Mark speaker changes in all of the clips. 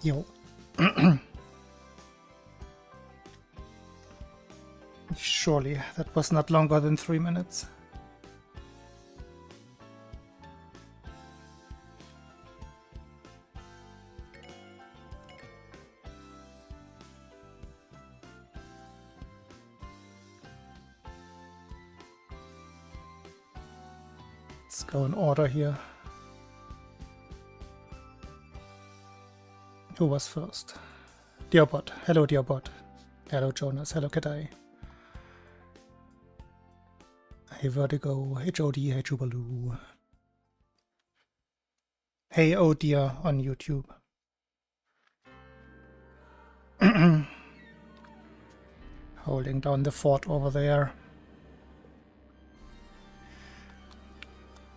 Speaker 1: Yo. Surely that was not longer than 3 minutes. Let's go in order here. Who was first? Dearbot. Hello, Dearbot. Hello, Jonas. Hello, Kadai. Hey, Vertigo. Hey, Jody. Hey, Jubaloo. Hey, oh dear, on YouTube. Holding down the fort over there.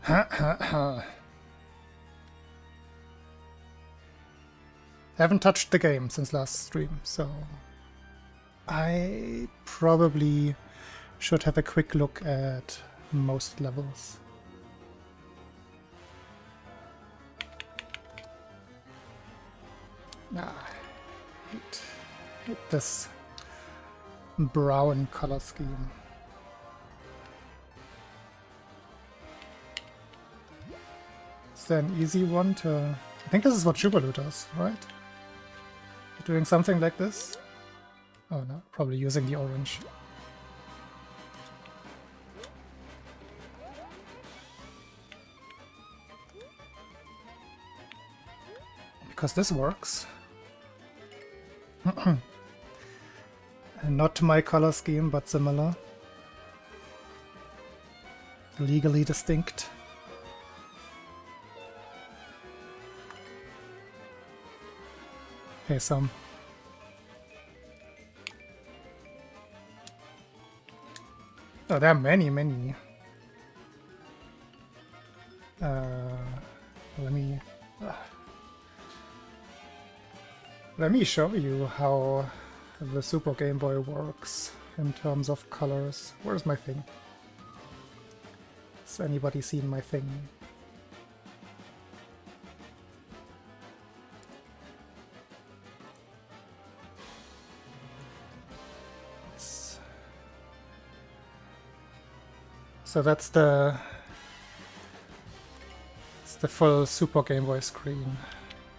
Speaker 1: Ha ha ha. Haven't touched the game since last stream, so I probably should have a quick look at most levels. Hate this brown color scheme. Is there an easy one to... I think this is what Jubaloo does, right? Doing something like this? Oh no, probably using the orange. Because this works. And not my color scheme, but similar. Legally distinct. Okay, some. Oh, there are many. Let me show you how the Super Game Boy works in terms of colors. Where's my thing? Has anybody seen my thing? So that's the full Super Game Boy screen.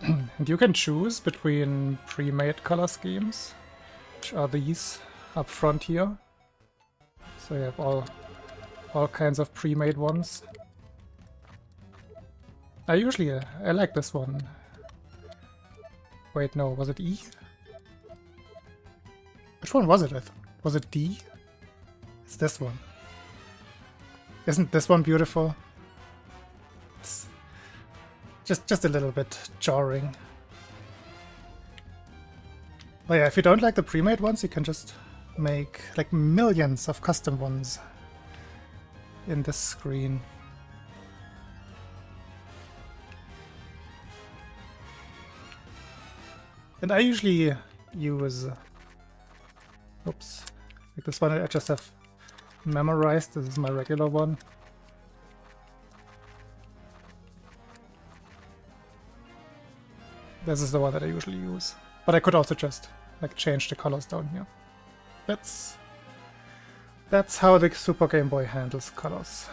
Speaker 1: And you can choose between pre-made color schemes, which are these up front here. So you have all kinds of pre-made ones. I like this one. Wait, no, was it E? Which one was it? Was it D? It's this one. Isn't this one beautiful? It's just a little bit jarring. But yeah, if you don't like the pre-made ones, you can just make like millions of custom ones in this screen. And I usually use... Oops. Like this one I just have memorized. This is my regular one. This is the one that I usually use. But I could also just like change the colors down here. That's how the Super Game Boy handles colors.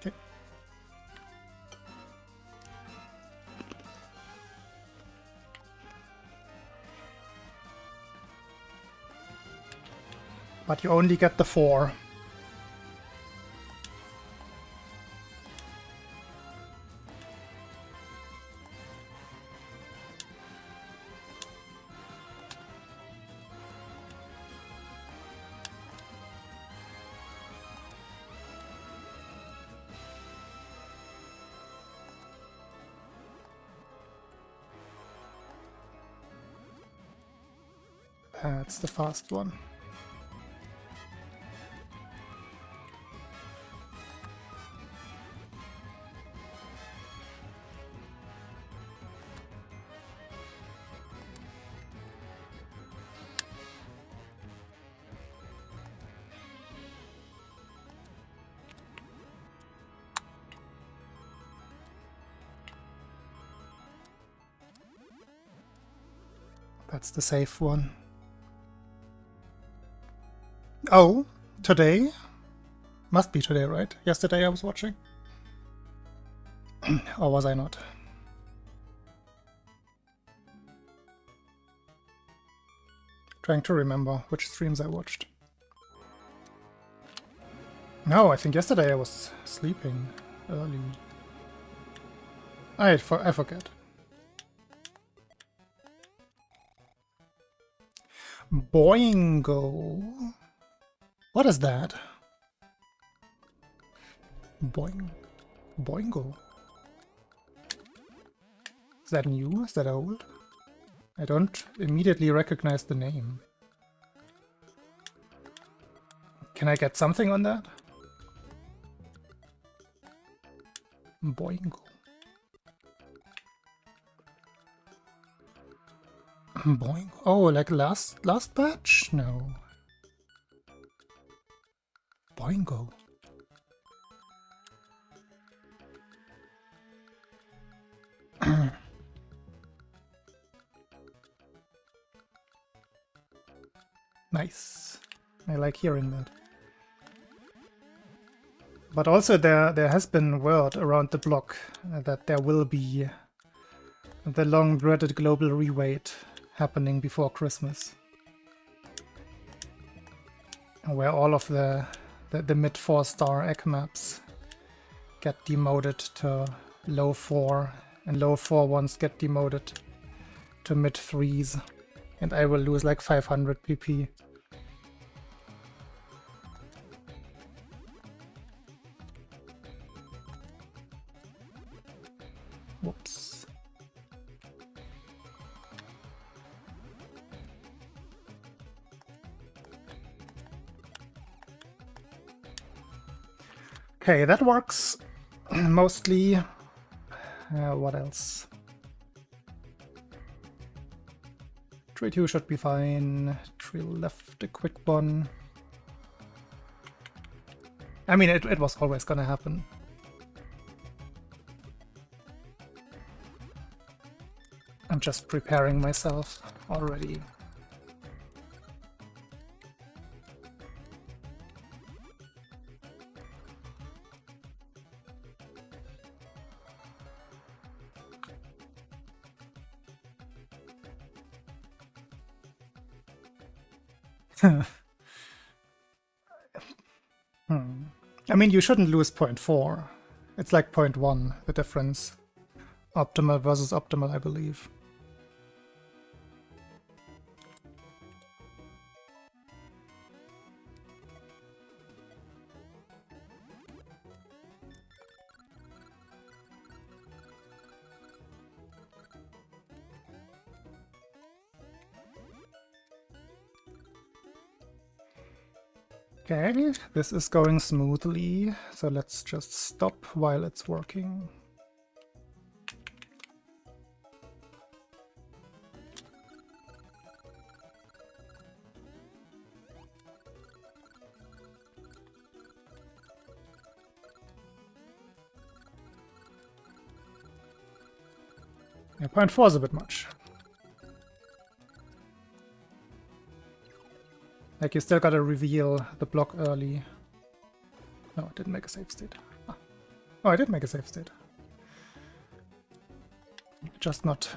Speaker 1: Okay. But you only get the 4. That's the fast one. That's the safe one. Oh, today? Must be today, right? Yesterday I was watching? Or was I not? Trying to remember which streams I watched. No, I think yesterday I was sleeping early. I forget. Boingo. What is that? Boingo. Is that new? Is that old? I don't immediately recognize the name. Can I get something on that? Boingo. Boingo. Oh, like last batch? No. Boingo. Nice. I like hearing that. But also there has been word around the block that there will be the long-dreaded global reweight happening before Christmas. Where all of the mid 4-star egg maps get demoted to low 4, and low 4 ones get demoted to mid 3s, and I will lose like 500 PP. Whoops. Okay, that works mostly. What else? Tree 2 should be fine. Tree left, a quick one. I mean, it was always gonna happen. I'm just preparing myself already. I mean, you shouldn't lose 0.4. It's like 0.1, the difference. Optimal versus optimal, I believe. Okay, this is going smoothly, so let's just stop while it's working. Yeah, 0.4 is a bit much. Like, you still gotta reveal the block early. No, I didn't make a save state. Ah. Oh, I did make a save state. Just not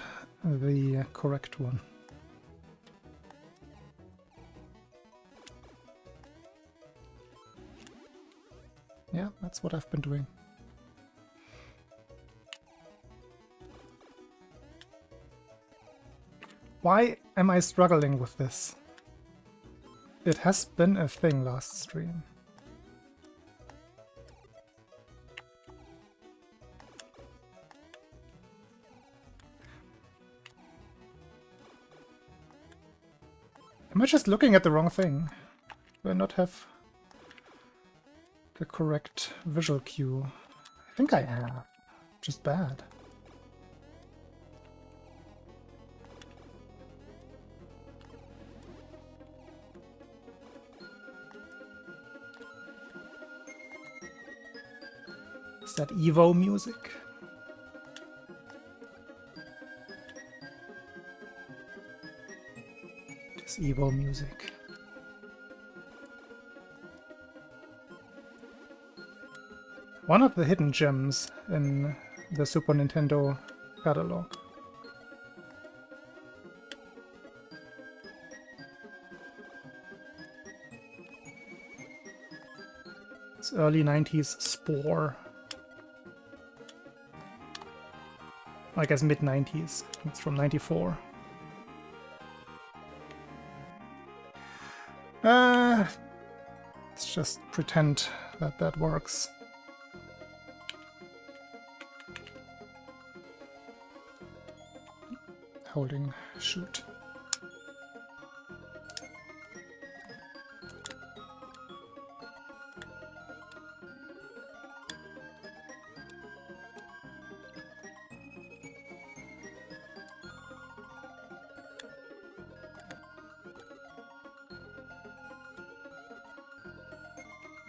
Speaker 1: the correct one. Yeah, that's what I've been doing. Why am I struggling with this? It has been a thing last stream. Am I just looking at the wrong thing? Do I not have the correct visual cue? I think I have. Just bad. Is that Evo music? This evil music. One of the hidden gems in the Super Nintendo catalog. It's early 90s Spore. I guess mid 90s. It's from 94. Let's just pretend that that works. Holding shoot.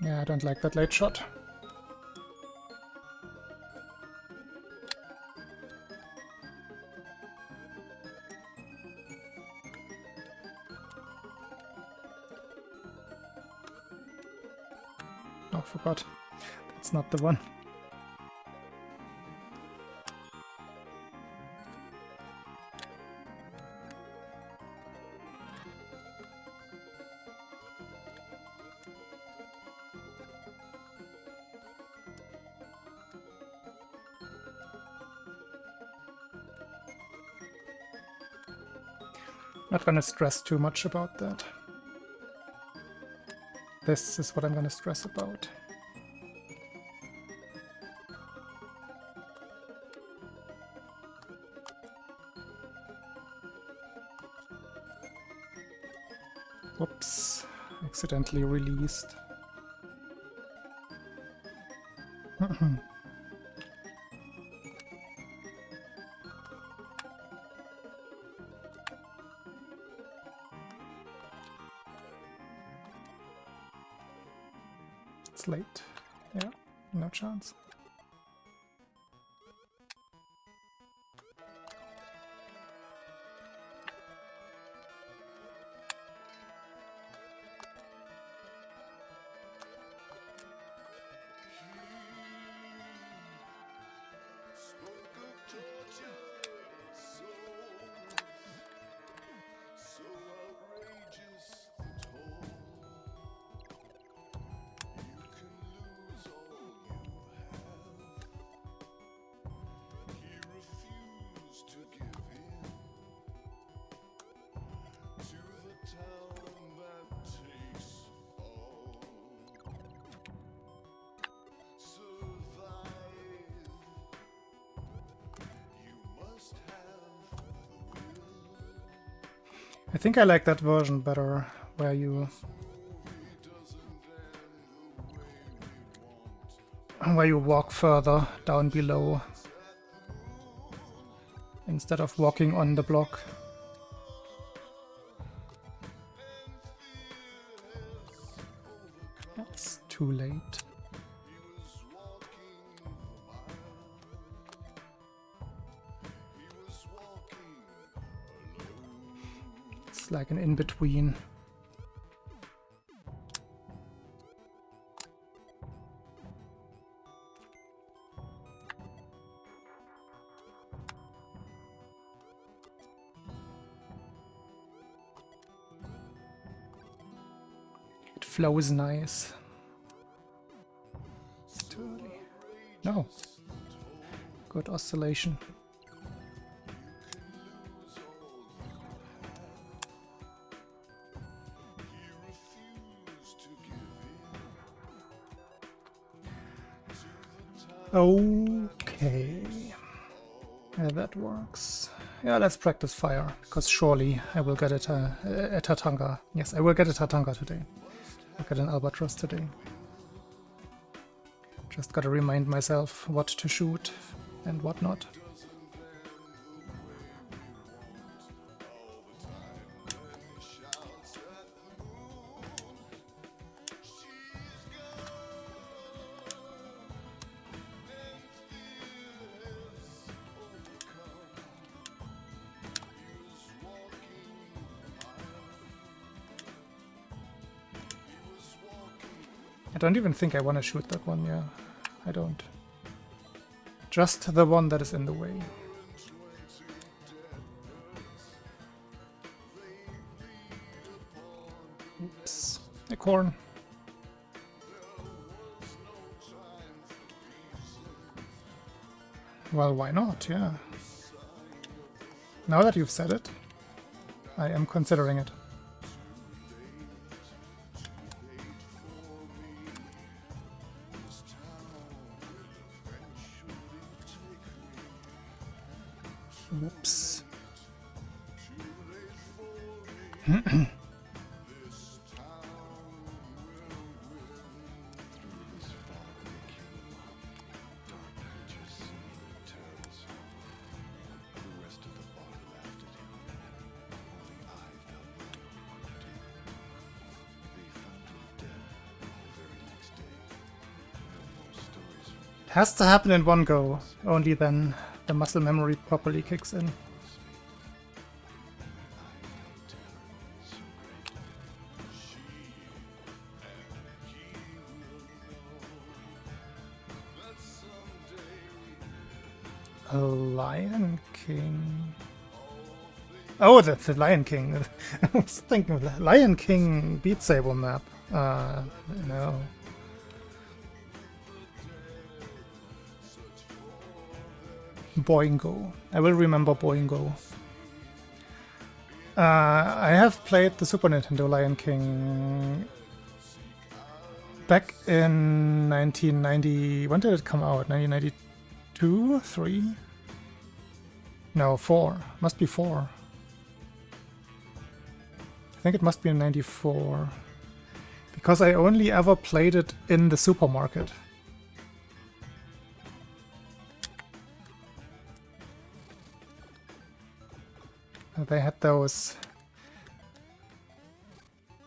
Speaker 1: Yeah, I don't like that late shot. Oh, forgot. That's not the one. Not gonna stress too much about that. This is what I'm gonna stress about. Whoops, accidentally released. It's late. Yeah, no chance. I think I like that version better, where you walk further down below instead of walking on the block. That's too late. It's like an in-between. It flows nice. It's too early. No. Good oscillation. Okay. Yeah, that works. Yeah, let's practice fire, because surely I will get a Tatanka. Yes, I will get a Tatanka today. I'll get an Albatross today. Just gotta remind myself what to shoot and what not. I don't even think I want to shoot that one, yeah. I don't. Just the one that is in the way. Oops. Acorn. Well, why not, yeah. Now that you've said it, I am considering it. Whoops. Has to happen in one go, only then the muscle memory properly kicks in. A Lion King. Oh, that's the Lion King. I was thinking of the Lion King Beat Saber map. No. Boingo. I will remember Boingo. I have played the Super Nintendo Lion King back in 1990. When did it come out? 1992? 3? No, 4. Must be 4. I think it must be in 94. Because I only ever played it in the supermarket. They had those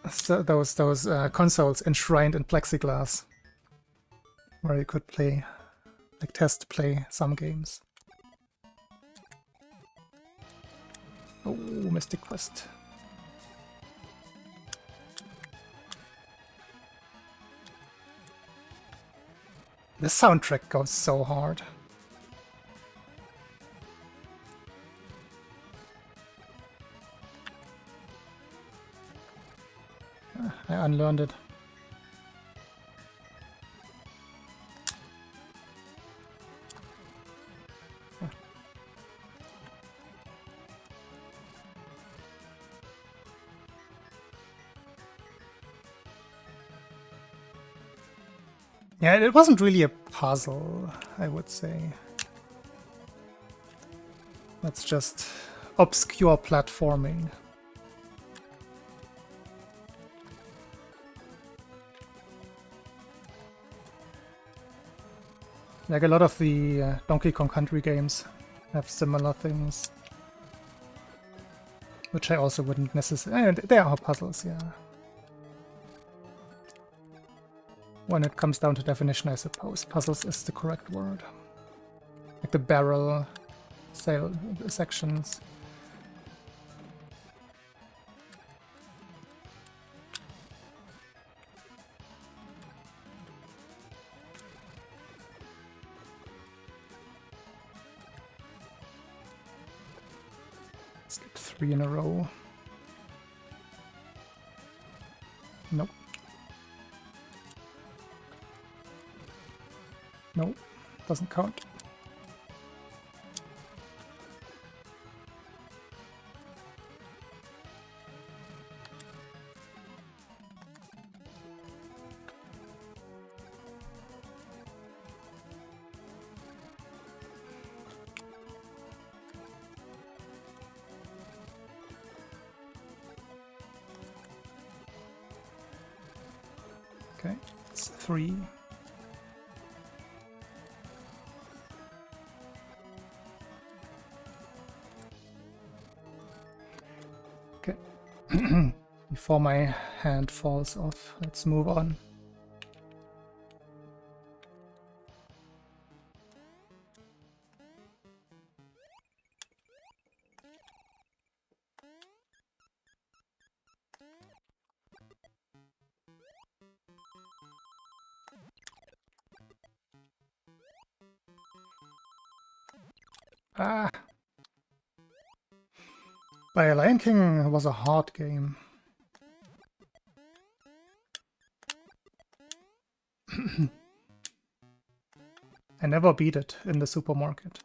Speaker 1: consoles enshrined in plexiglass, where you could play, like test play some games. Oh, Mystic Quest. The soundtrack goes so hard. I unlearned it. Yeah, it wasn't really a puzzle, I would say. That's just obscure platforming. Like a lot of the Donkey Kong Country games have similar things. Which I also wouldn't necessarily... They are puzzles, yeah. When it comes down to definition, I suppose. Puzzles is the correct word. Like the barrel sections. Let's get 3 in a row. Nope. Nope, doesn't count. Okay, it's 3. Before my hand falls off, let's move on. Ah! By Lion King was a hard game. I never beat it in the supermarket.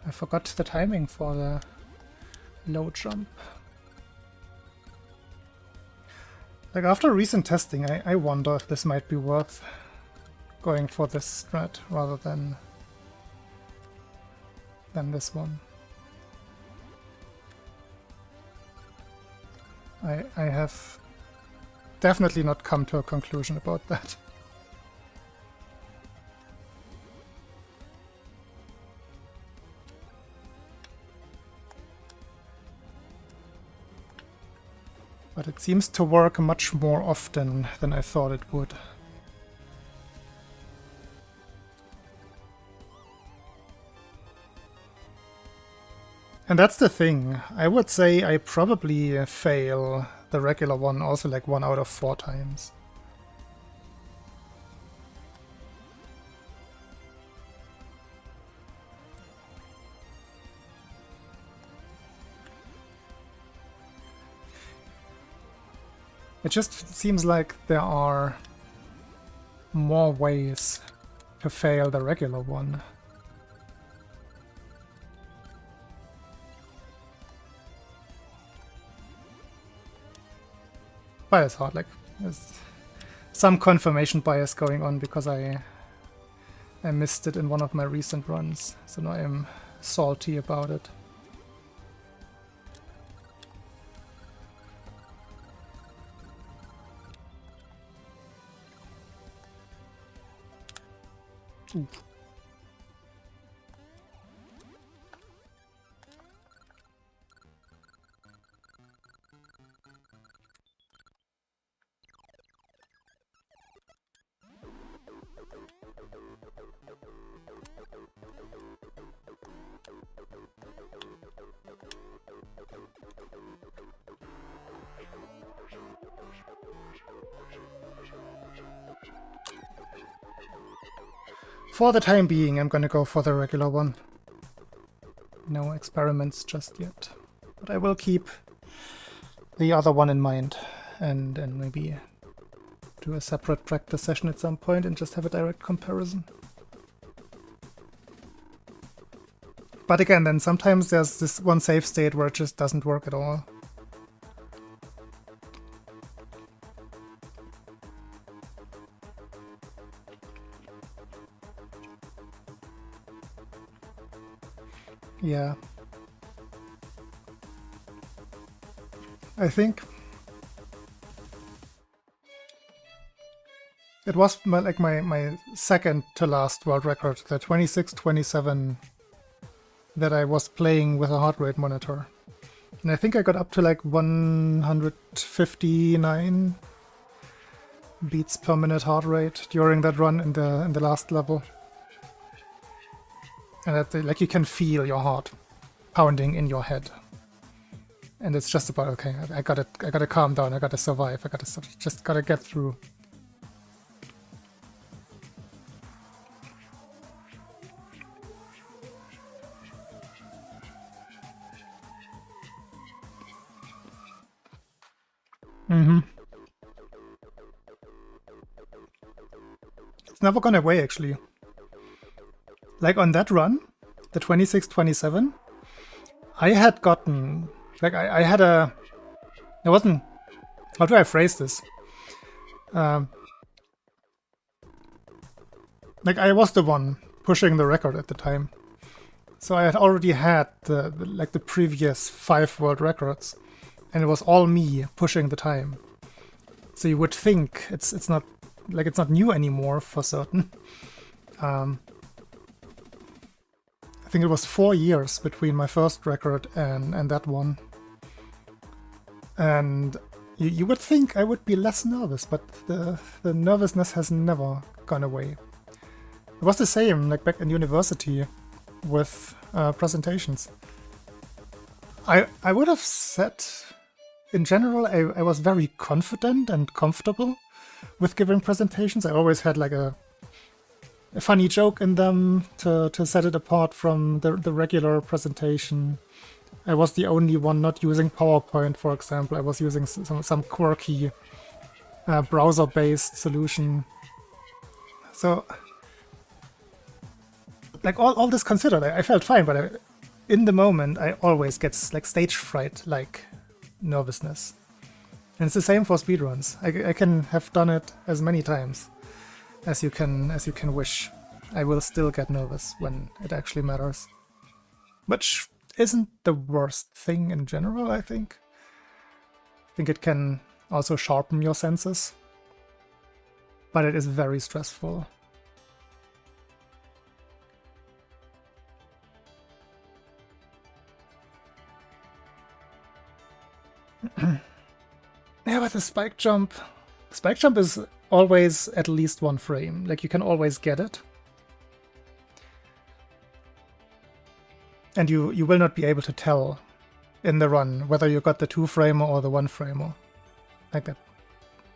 Speaker 1: I forgot the timing for the low jump. Like, after recent testing, I wonder if this might be worth going for this strat rather than this one. I have definitely not come to a conclusion about that. But it seems to work much more often than I thought it would. And that's the thing. I would say I probably fail the regular one also like 1 out of 4 times. It just seems like there are more ways to fail the regular one. But it's hard, like, there's some confirmation bias going on because I missed it in one of my recent runs, so now I'm salty about it. Ooh. For the time being, I'm gonna go for the regular one. No experiments just yet. But I will keep the other one in mind and maybe do a separate practice session at some point and just have a direct comparison. But again, then sometimes there's this one save state where it just doesn't work at all. Yeah. I think it was my second to last world record, the 26-27 that I was playing with a heart rate monitor. And I think I got up to like 159 beats per minute heart rate during that run in the last level. And that, like, you can feel your heart pounding in your head. And it's just about, okay, I gotta calm down, I gotta survive, just gotta get through. It's never gone away, actually. Like, on that run, the 26-27, I had gotten, like, I had a, it wasn't, how do I phrase this? Like, I was the one pushing the record at the time. So I had already had the previous 5 world records, and it was all me pushing the time. So you would think it's not like it's not new anymore for certain. I think it was 4 years between my first record and that one. And you would think I would be less nervous, but the nervousness has never gone away. It was the same like back in university with presentations. I would have said, in general, I was very confident and comfortable with giving presentations. I always had like a funny joke in them to set it apart from the regular presentation. I was the only one not using PowerPoint, for example. I was using some quirky browser-based solution. So, like all this considered, I felt fine, but in the moment, I always get like stage fright, like nervousness. And it's the same for speedruns. I can have done it as many times as you can wish. I will still get nervous when it actually matters. Which isn't the worst thing in general, I think. I think it can also sharpen your senses. But it is very stressful. Yeah, but the spike jump is always at least 1 frame. Like, you can always get it. And you will not be able to tell in the run whether you got the 2-framer or the 1-framer. Like that.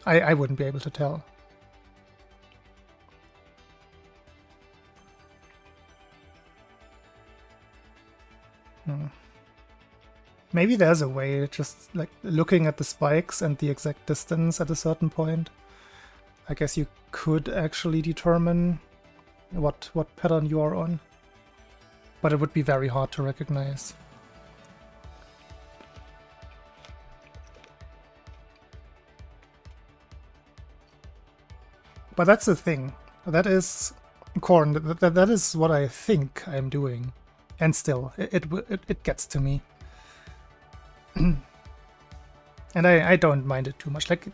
Speaker 1: I wouldn't be able to tell. Maybe there's a way, just like looking at the spikes and the exact distance at a certain point. I guess you could actually determine what pattern you are on. But it would be very hard to recognize. But that's the thing. That is Korn. That is what I think I'm doing. And still, it gets to me. And I don't mind it too much. Like,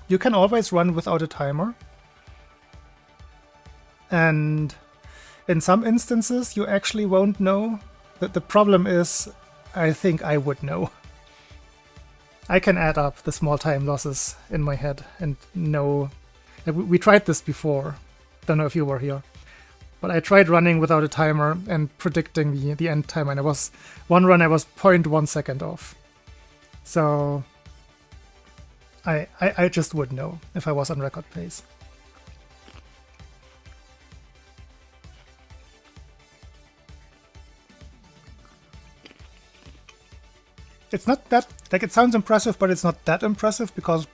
Speaker 1: you can always run without a timer. And in some instances, you actually won't know. The problem is, I think I would know. I can add up the small time losses in my head and know. Like, we tried this before. Don't know if you were here. But I tried running without a timer and predicting the end time. And one run I was 0.1 second off. So I just would know if I was on record pace. It's not that, like, it sounds impressive, but it's not that impressive because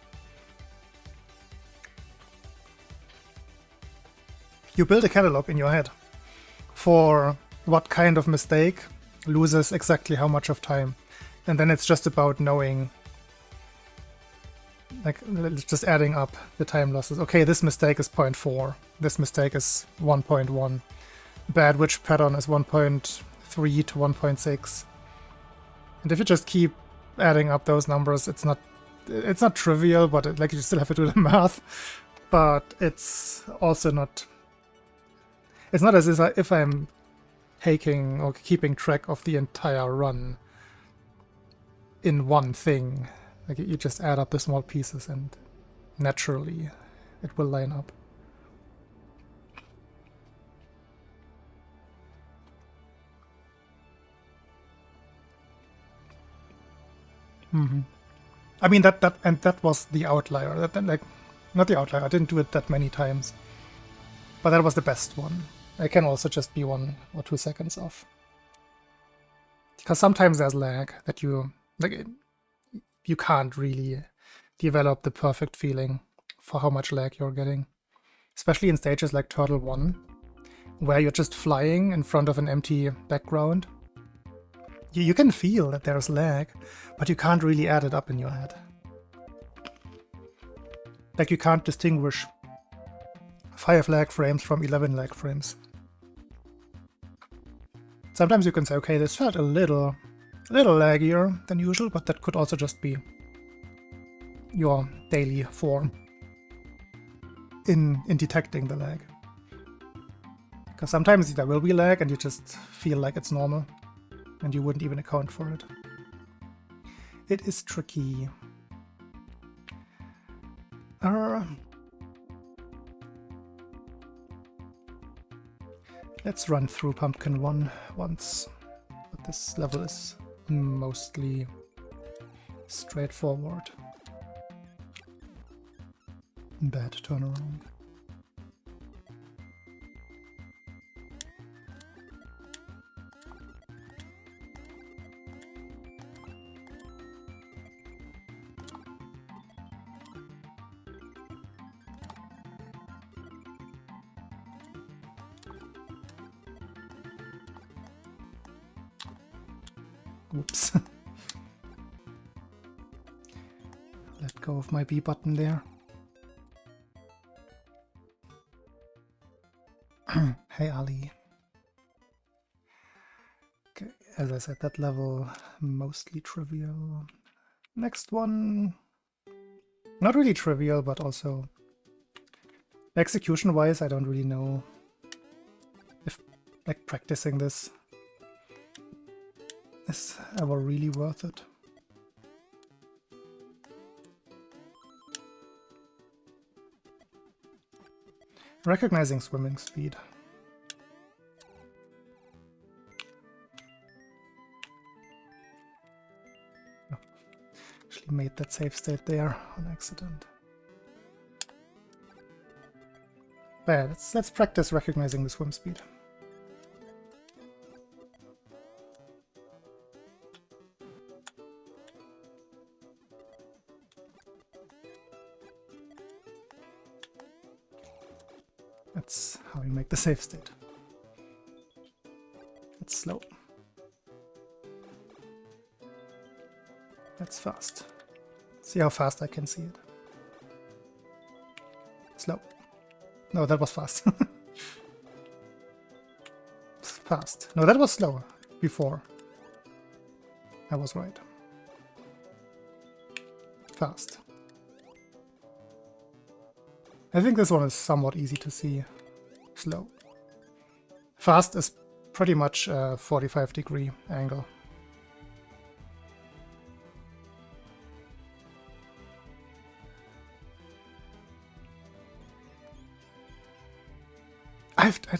Speaker 1: you build a catalog in your head for what kind of mistake loses exactly how much of time. And then it's just about knowing, like, just adding up the time losses. Okay, this mistake is 0.4. This mistake is 1.1. Bad witch pattern is 1.3 to 1.6. And if you just keep adding up those numbers, it's not trivial, but like, you still have to do the math. But it's also not. It's not as if I'm taking or keeping track of the entire run in one thing. Like, you just add up the small pieces and naturally it will line up. I mean, that was the outlier. Like, not the outlier. I didn't do it that many times, but that was the best one. I can also just be 1 or 2 seconds off, because sometimes there's lag that you can't really develop the perfect feeling for how much lag you're getting, especially in stages like Turtle 1, where you're just flying in front of an empty background. You can feel that there's lag, but you can't really add it up in your head. Like, you can't distinguish 5 lag frames from 11 lag frames. Sometimes you can say, okay, this felt a little laggier than usual, but that could also just be your daily form in detecting the lag. Because sometimes there will be lag and you just feel like it's normal and you wouldn't even account for it. It is tricky. Let's run through Pumpkin 1 once, but this level is mostly straightforward. Bad turnaround. Oops. Let go of my B button there. Hey Ali. Okay, as I said, that level mostly trivial. Next one, not really trivial, but also execution-wise, I don't really know if like practicing this is ever really worth it. Recognizing swimming speed. Oh, actually made that save state there on accident. But yeah, let's practice recognizing the swim speed. That's how you make the save state. That's slow. That's fast. See how fast I can see it. Slow. No, that was fast. Fast. No, that was slow before. I was right. Fast. I think this one is somewhat easy to see. Slow. Fast is pretty much a 45-degree angle.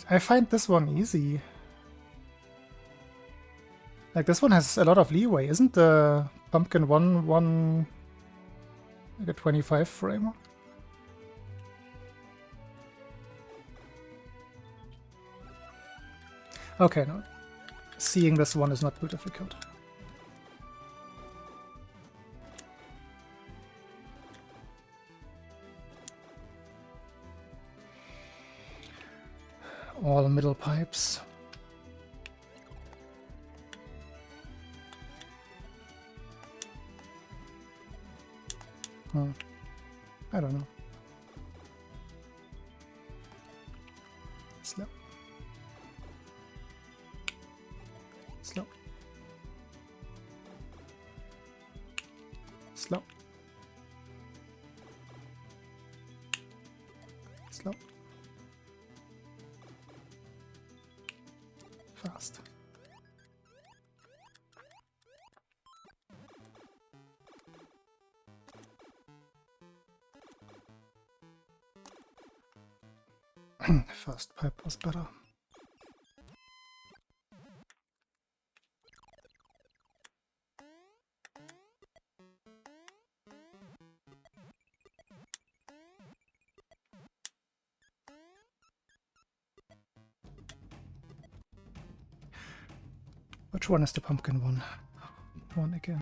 Speaker 1: I find this one easy. Like, this one has a lot of leeway. Isn't the Pumpkin 1 like a 25 frame? Okay, no. Seeing this one is not too difficult. All middle pipes. I don't know. Slow. Slow. Slow. Slow. Fast. First pipe was better. Which one is the pumpkin one? One again.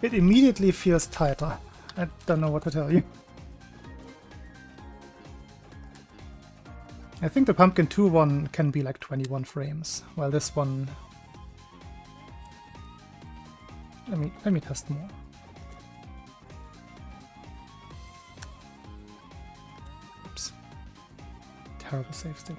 Speaker 1: It immediately feels tighter. I don't know what to tell you. I think the Pumpkin 2 one can be like 21 frames, while this one Let me test more. Oops. Terrible save state.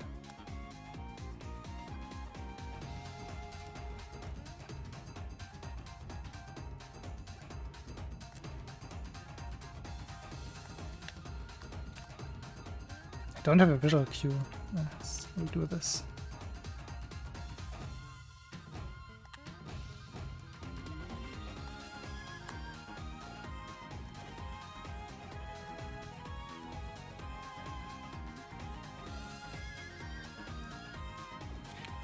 Speaker 1: I don't have a visual cue. We'll do this.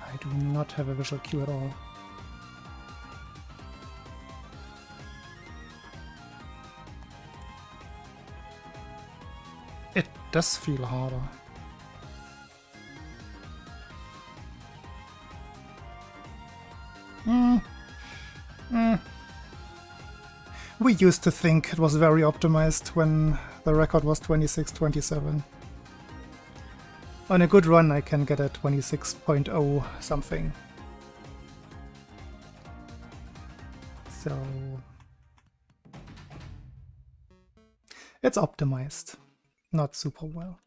Speaker 1: I do not have a visual cue at all. It does feel harder. We used to think it was very optimized when the record was 26-27. On a good run I can get a 26.0 something. So it's optimized, not super well.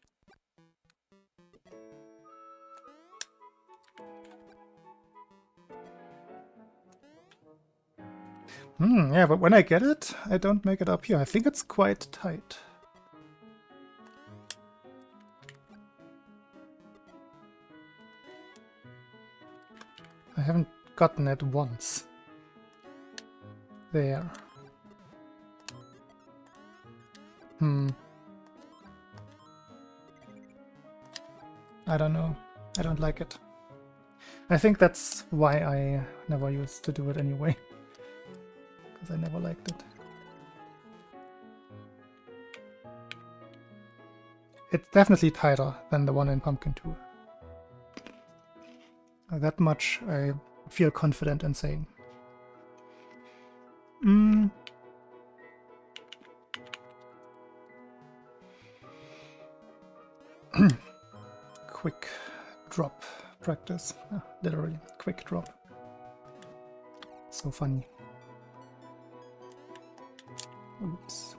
Speaker 1: Yeah, but when I get it, I don't make it up here. I think it's quite tight. I haven't gotten it once. There. I don't know. I don't like it. I think that's why I never used to do it anyway. Because I never liked it. It's definitely tighter than the one in Pumpkin 2. That much I feel confident in saying. Quick drop practice. Literally, quick drop. So funny. Oops.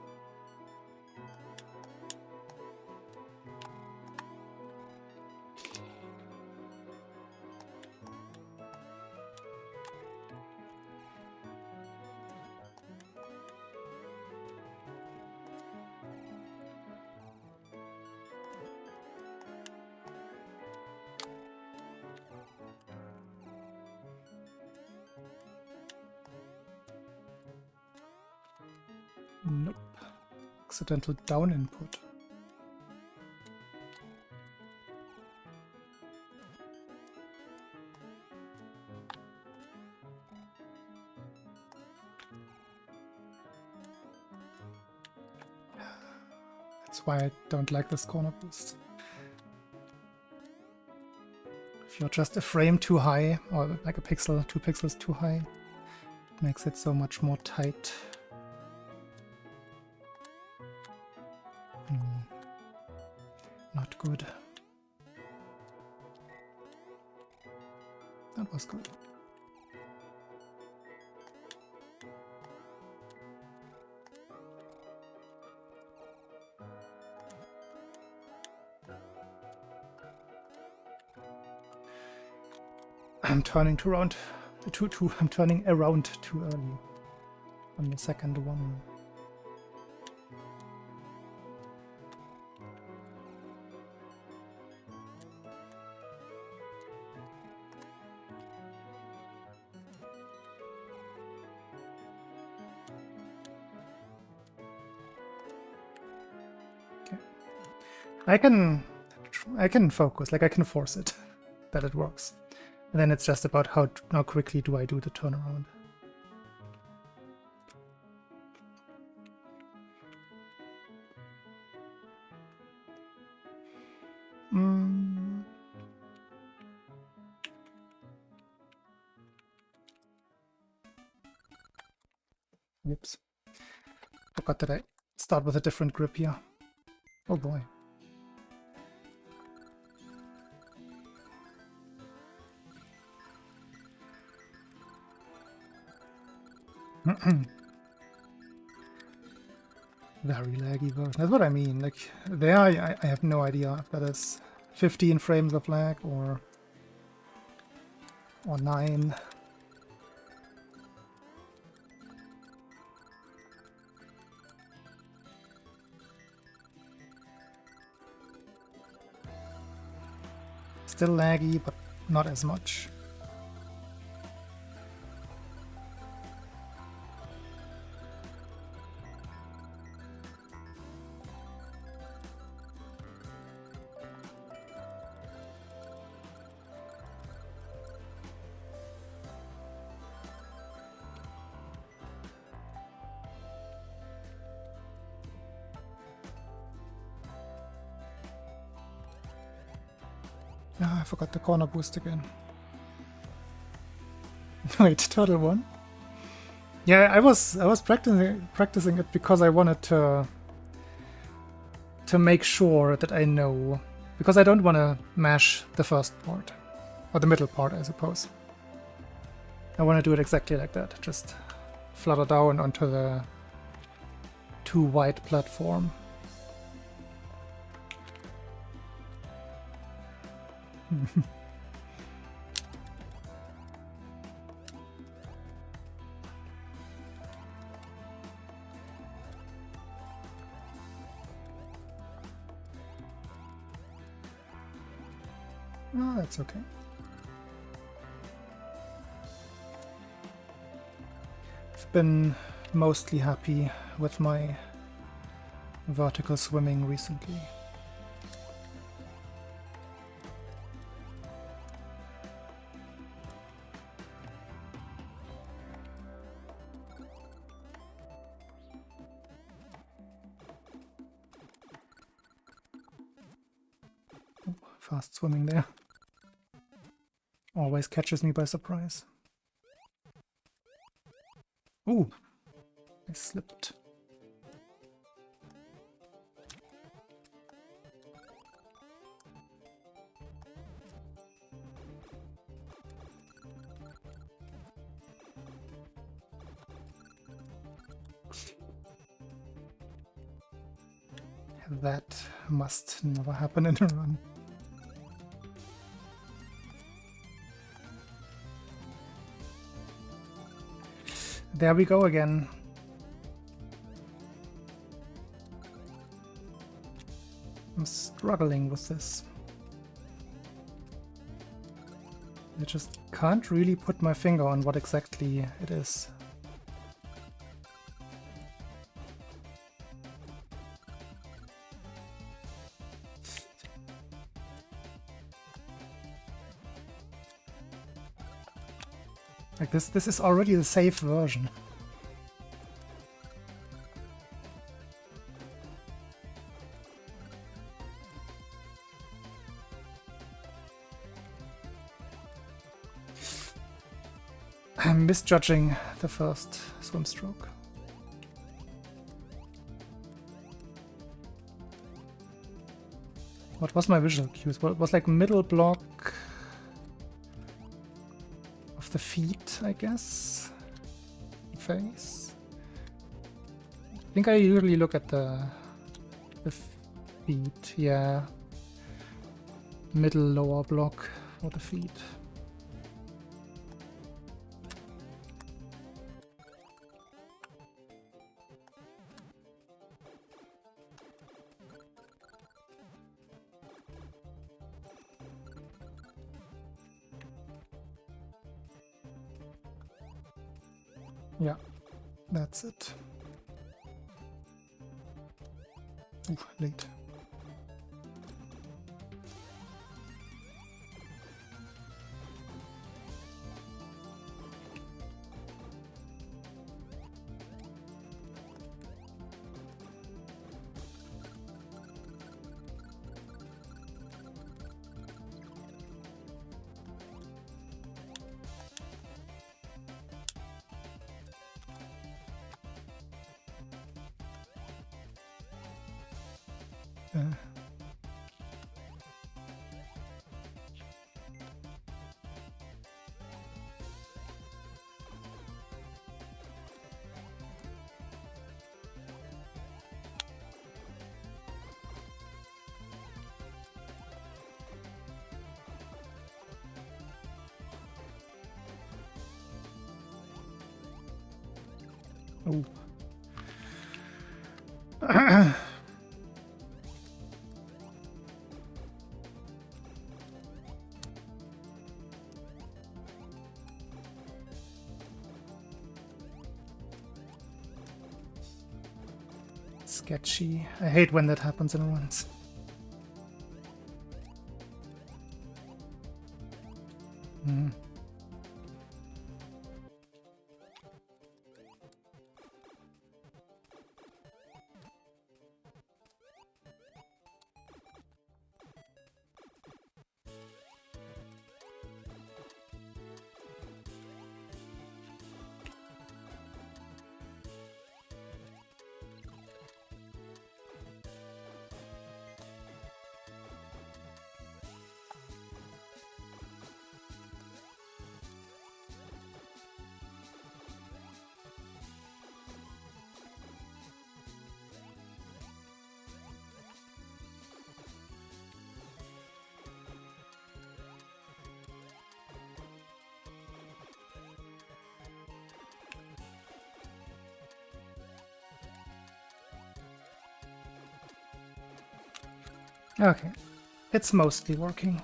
Speaker 1: Nope. Accidental down input. That's why I don't like this corner boost. If you're just a frame too high, or like a pixel, 2 pixels too high, it makes it so much more tight. Not good. That was good. I'm turning I'm turning around too early on the second one. I can focus, like I can force it, that it works. And then it's just about how quickly do I do the turnaround. Oops. Forgot that I start with a different grip here. Oh boy. Very laggy version. That's what I mean. Like, there I have no idea if that is 15 frames of lag or 9. Still laggy, but not as much. Ah, I forgot the corner boost again. Wait, turtle one? Yeah, I was practicing it because I wanted to make sure that I know, because I don't want to mash the first part or the middle part, I suppose. I want to do it exactly like that, just flutter down onto the too wide platform. Oh, that's okay. I've been mostly happy with my vertical swimming recently. Oh, fast swimming there. Always catches me by surprise. Ooh, I slipped. That must never happen in a run. There we go again. I'm struggling with this. I just can't really put my finger on what exactly it is. Like this is already the safe version. I'm misjudging the first swim stroke. What was my visual cues? What was like middle block of the feet, I guess? Face? I think I usually look at the feet, yeah. Middle lower block for the feet. Yeah, that's it. Ooh, late. Ooh. Sketchy. I hate when that happens in runs. Okay, it's mostly working.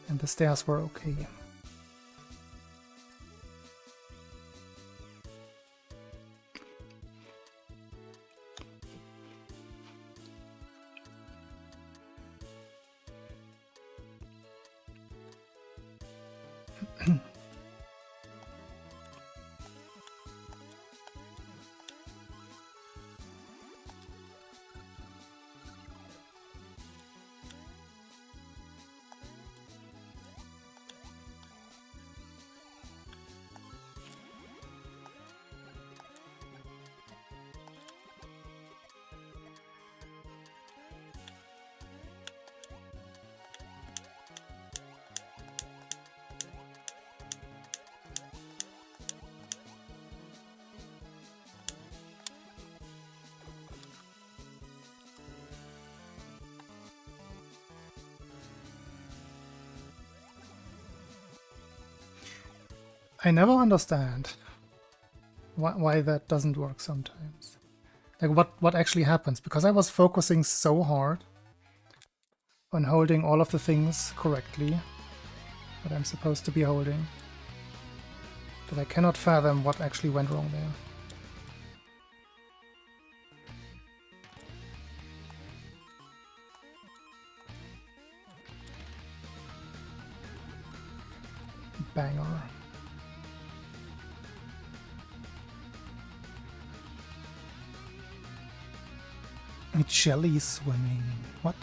Speaker 1: And the stairs were okay. I never understand why that doesn't work sometimes. Like what actually happens, because I was focusing so hard on holding all of the things correctly that I'm supposed to be holding that I cannot fathom what actually went wrong there. Banger. Jelly swimming. What?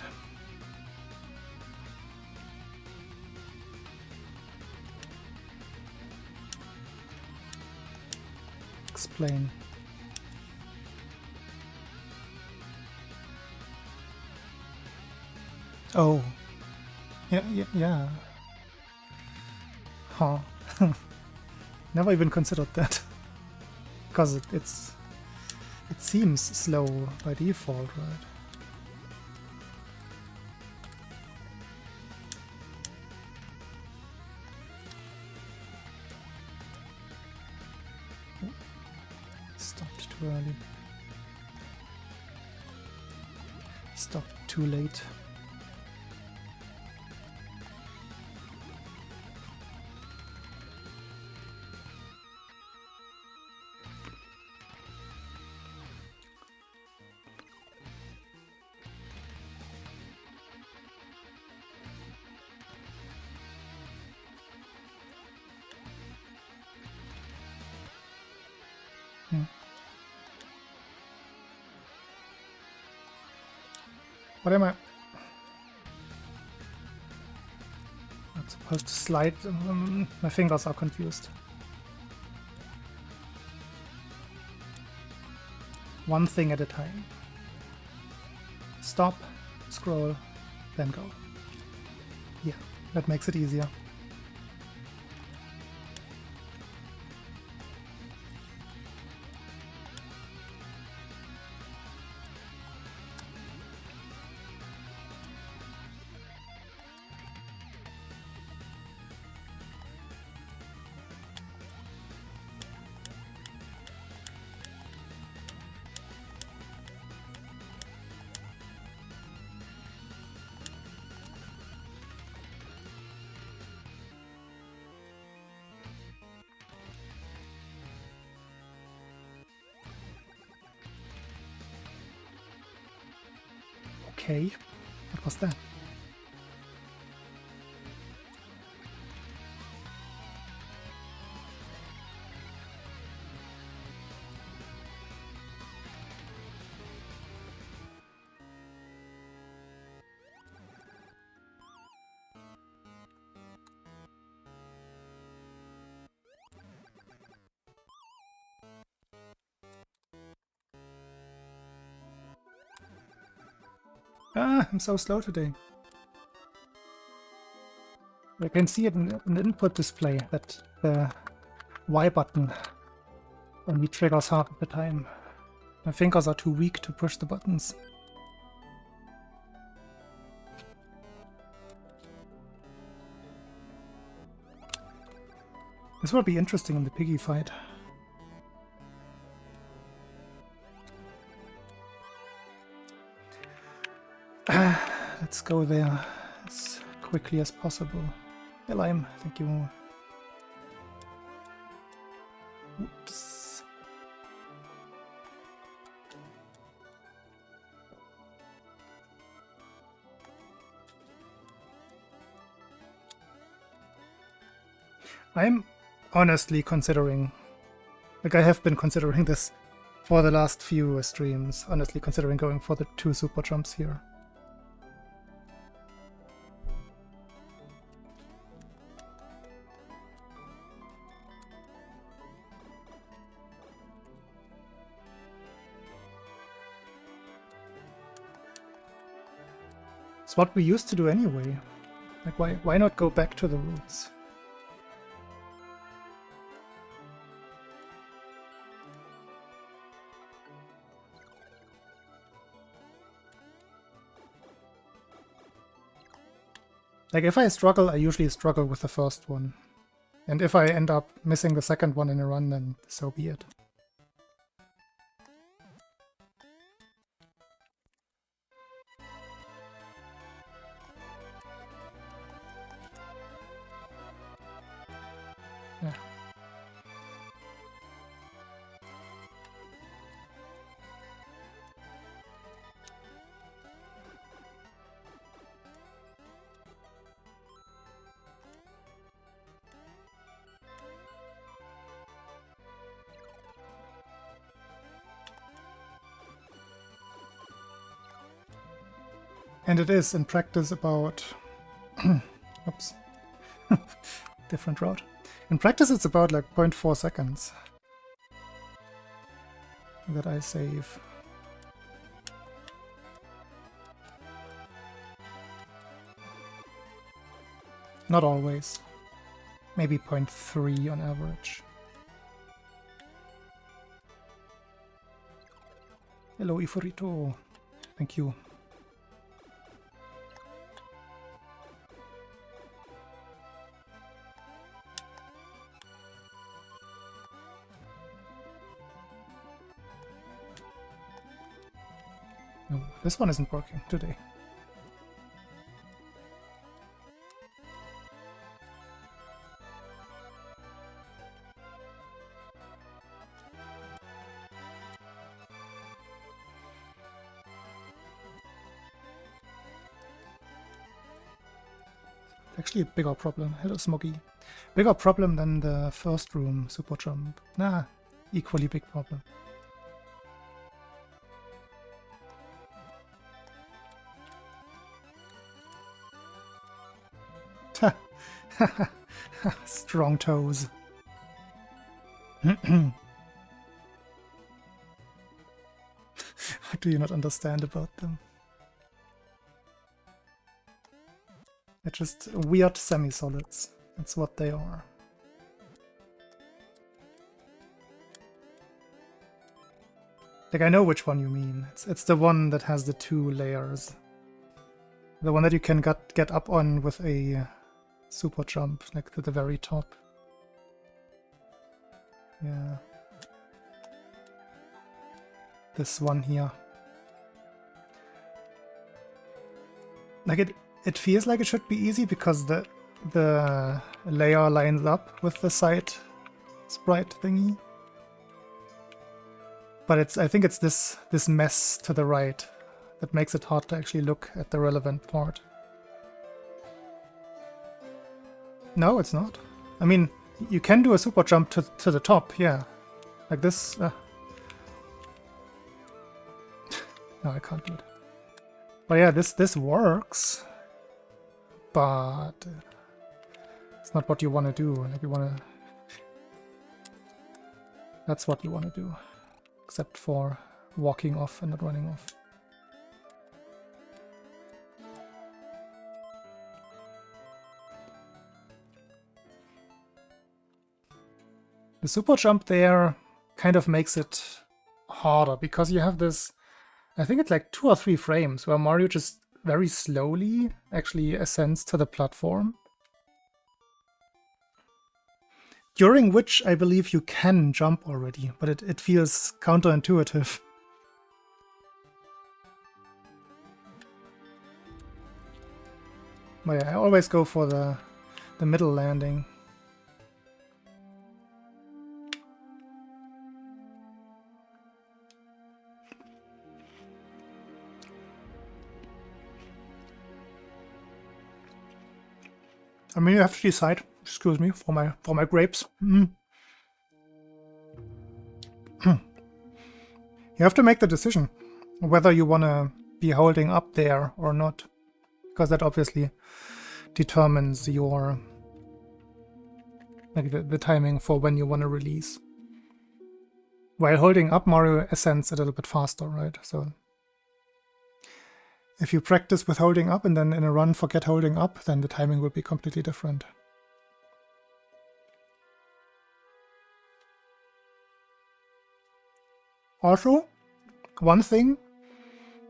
Speaker 1: Explain. Oh. Yeah. Huh. Never even considered that. Because it seems slow by default, right? Stopped too early. Stopped too late. What am I? Not supposed to slide. My fingers are confused. One thing at a time. Stop, scroll, then go. Yeah, that makes it easier. Okay, what was that? Ah, I'm so slow today. I can see it in the input display that the Y button only triggers half of the time. My fingers are too weak to push the buttons. This will be interesting in the piggy fight. Let's go there as quickly as possible. Hey, Lime, thank you. Oops. I'm honestly considering, like I have been considering this for the last few streams, honestly considering going for the 2 super jumps here. It's what we used to do anyway. Like why not go back to the roots? Like if I struggle, I usually struggle with the first one. And if I end up missing the second one in a run, then so be it. Yeah. And it is in practice about... Oops. Different route. In practice it's about like 0.4 seconds that I save. Not always. Maybe 0.3 on average. Hello, Ifurito. Thank you. No, this one isn't working today. Actually a bigger problem. Hello, Smoggy. Bigger problem than the first room super jump. Nah, equally big problem. Strong toes. What do you not understand about them? They're just weird semi-solids. That's what they are. Like, I know which one you mean. It's the one that has the 2 layers. The one that you can get up on with a super jump, like to the very top. Yeah. This one here. Like it feels like it should be easy because the layer lines up with the side sprite thingy. But I think it's this mess to the right that makes it hard to actually look at the relevant part. No, it's not. I mean, you can do a super jump to the top, yeah. Like this. No, I can't do it. But yeah, this works. But it's not what you want to do. Like you want to... That's what you want to do. Except for walking off and not running off. The super jump there kind of makes it harder because you have this, I think it's like 2 or 3 frames where Mario just very slowly actually ascends to the platform. During which I believe you can jump already, but it feels counterintuitive. But yeah, I always go for the middle landing. I mean, you have to decide. Excuse me for my grapes. You have to make the decision whether you want to be holding up there or not, because that obviously determines your the timing for when you want to release. While holding up, Mario ascends a little bit faster, right? So if you practice with holding up and then in a run forget holding up, then the timing will be completely different. Also, one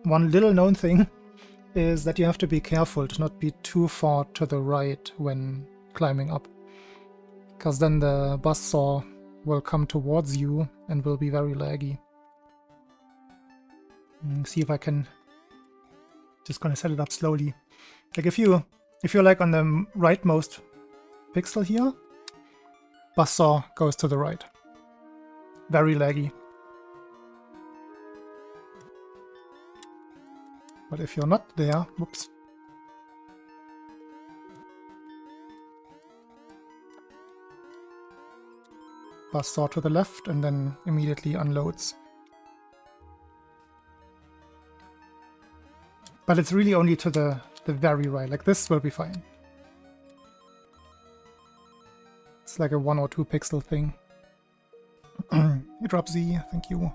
Speaker 1: little known thing, is that you have to be careful to not be too far to the right when climbing up. Because then the buzzsaw will come towards you and will be very laggy. See if I can... Just gonna set it up slowly. Like if you're like on the rightmost pixel here, buzzsaw goes to the right. Very laggy. But if you're not there, whoops. Buzzsaw to the left and then immediately unloads. But it's really only to the very right, like this will be fine. It's like a 1 or 2 pixel thing. You drop Z, thank you.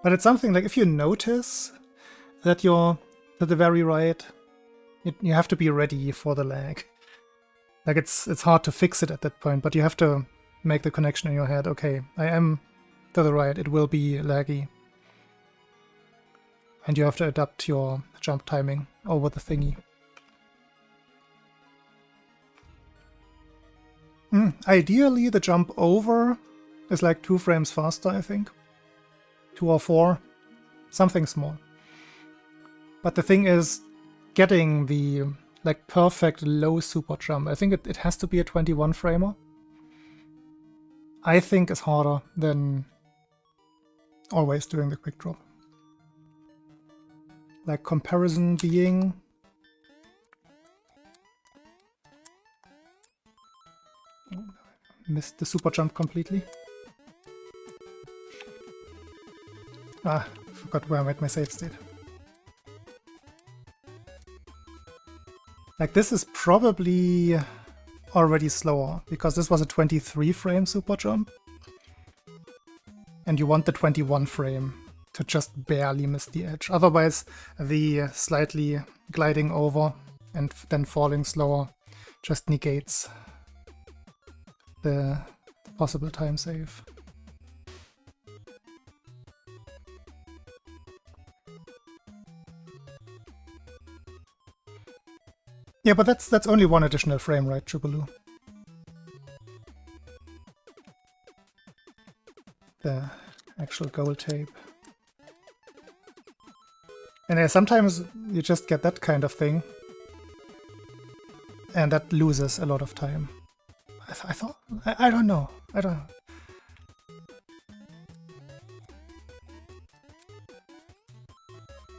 Speaker 1: But it's something like if you notice that you're to the very right, you have to be ready for the lag. Like it's hard to fix it at that point, but you have to make the connection in your head. Okay, I am to the right, it will be laggy. And you have to adapt your jump timing over the thingy. Ideally, the jump over is like 2 frames faster, I think. 2 or 4. Something small. But the thing is, getting the like perfect low super jump, I think it has to be a 21 framer. I think is harder than always doing the quick drop. Like comparison being... Oh, missed the super jump completely. Ah, forgot where I made my save state. Like this is probably already slower, because this was a 23 frame super jump. And you want the 21 frame to just barely miss the edge. Otherwise, the slightly gliding over and then falling slower just negates the possible time save. Yeah, but that's only 1 additional frame, right, Jubilu? The actual goal tape. And sometimes you just get that kind of thing, and that loses a lot of time. I don't know.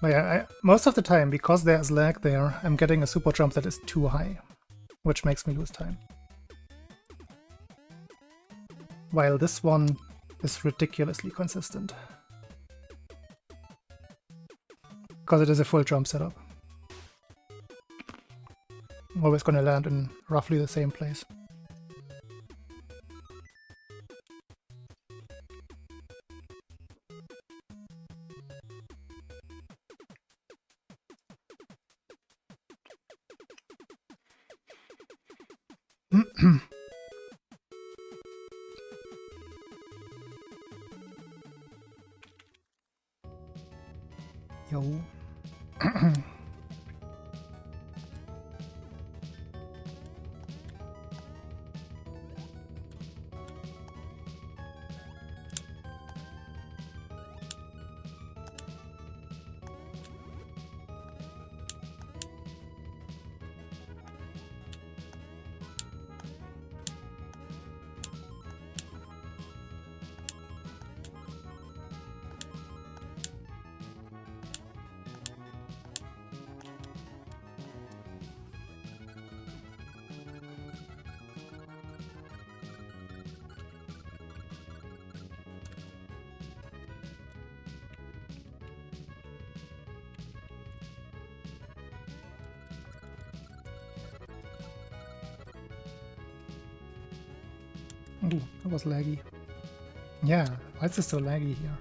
Speaker 1: But yeah, most of the time, because there's lag there, I'm getting a super jump that is too high, which makes me lose time. While this one is ridiculously consistent. Because it is a full jump setup. I'm always gonna land in roughly the same place. Yo. Ooh, that was laggy. Yeah, why is this so laggy here?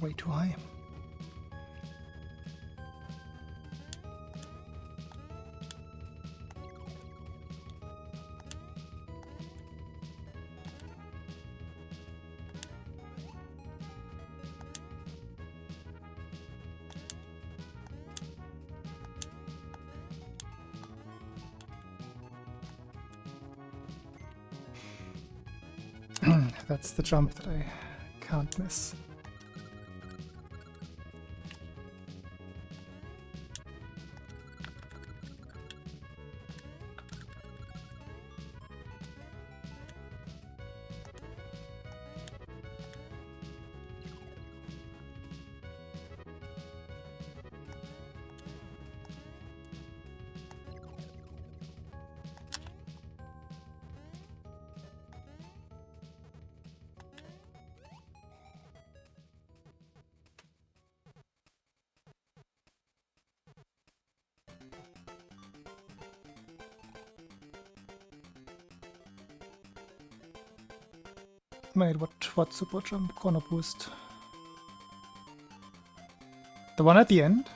Speaker 1: Way too high. That's the jump that I can't miss. Wait, what super jump corner boost? The one at the end?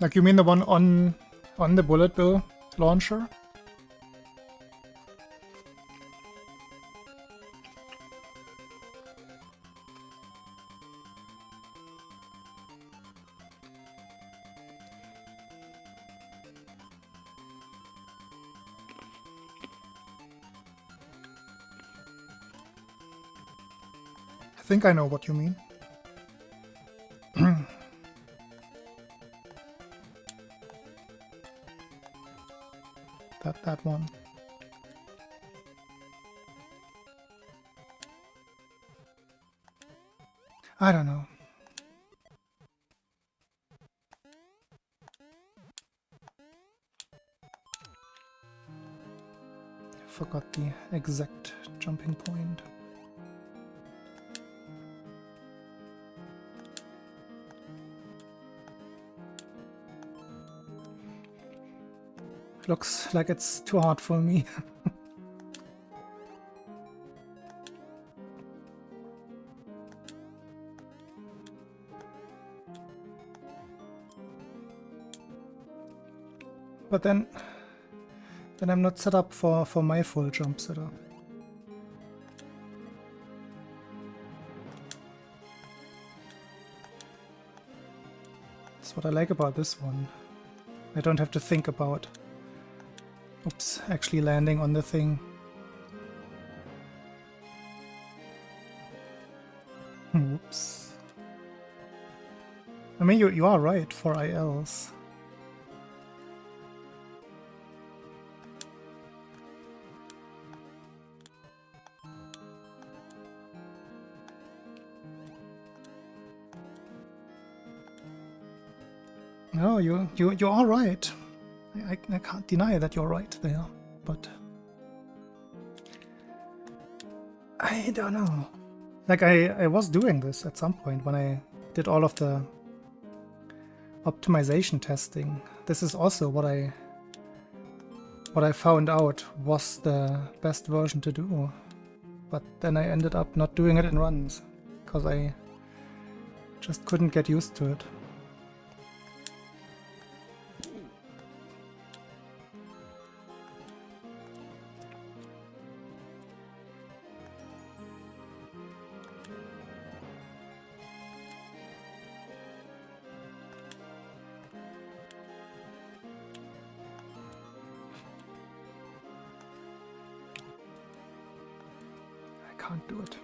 Speaker 1: Like, you mean the one on the bullet bill launcher? I think I know what you mean. that one. I don't know. Forgot the exact jumping point. Looks like it's too hard for me. But then I'm not set up for my full jump setup. That's what I like about this one. I don't have to think about Oops, actually landing on the thing. Oops. I mean, you are right for ILs. No, you are right. I can't deny that you're right there, but I don't know. Like I was doing this at some point when I did all of the optimization testing. This is also what I found out was the best version to do. But then I ended up not doing it in runs because I just couldn't get used to it. Can't do it.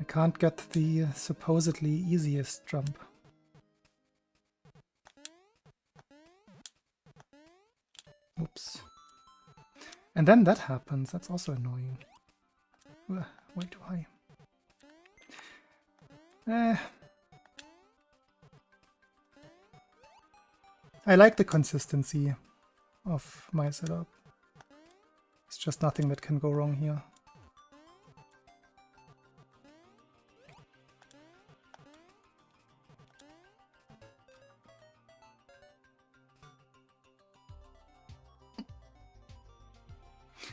Speaker 1: I can't get the supposedly easiest jump. Oops. And then that happens. That's also annoying. Ugh, way too high. I like the consistency of my setup. It's just nothing that can go wrong here.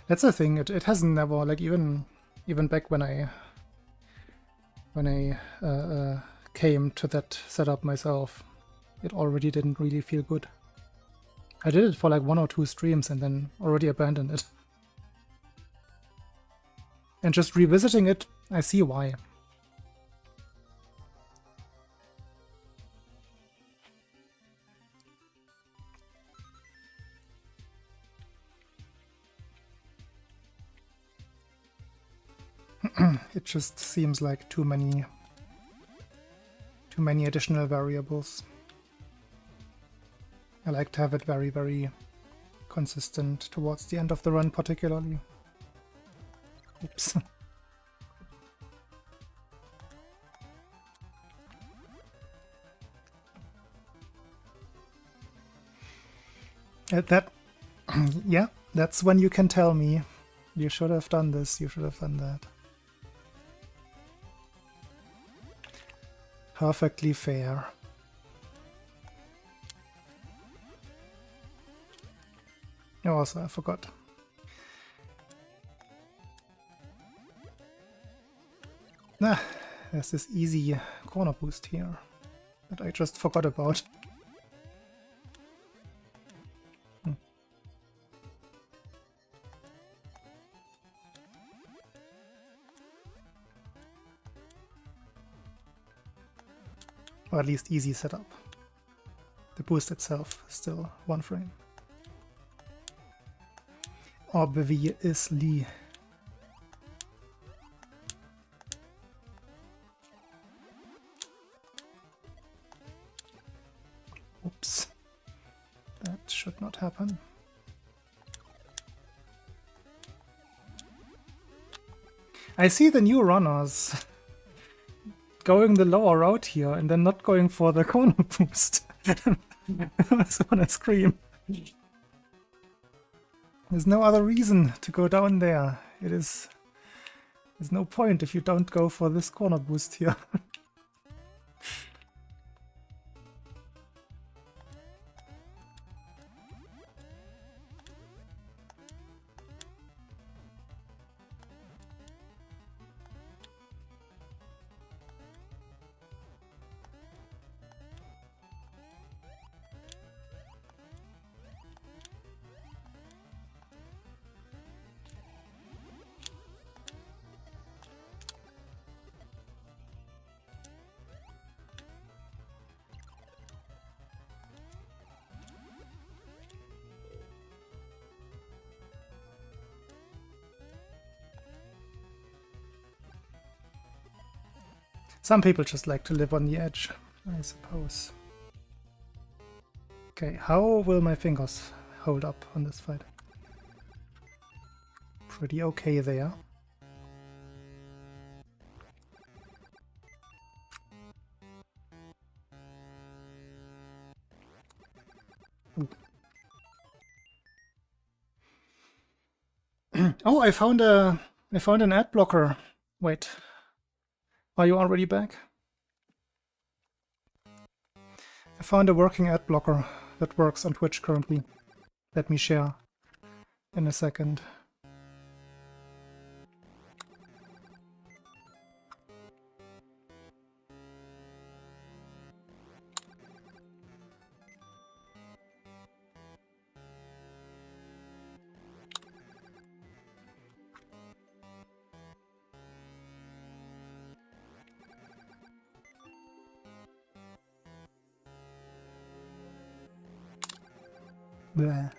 Speaker 1: That's the thing. It hasn't never, like, even back when I came to that setup myself, it already didn't really feel good. I did it for like 1 or 2 streams and then already abandoned it. And just revisiting it, I see why. It just seems like too many additional variables. I like to have it very, very consistent towards the end of the run particularly. Oops. Yeah, that's when you can tell me, you should have done this, you should have done that. Perfectly fair. Oh, also, I forgot. There's this easy corner boost here that I just forgot about. Or at least easy setup. The boost itself is still 1 frame. Obviously. Oops. That should not happen. I see the new runners going the lower route here and then not going for the corner boost. I was gonna scream. There's no other reason to go down there. There's no point if you don't go for this corner boost here. Some people just like to live on the edge, I suppose. Okay, how will my fingers hold up on this fight? Pretty okay there. Oh, I found an ad blocker. Wait. Are you already back? I found a working ad blocker that works on Twitch currently. Let me share in a second. Bleh.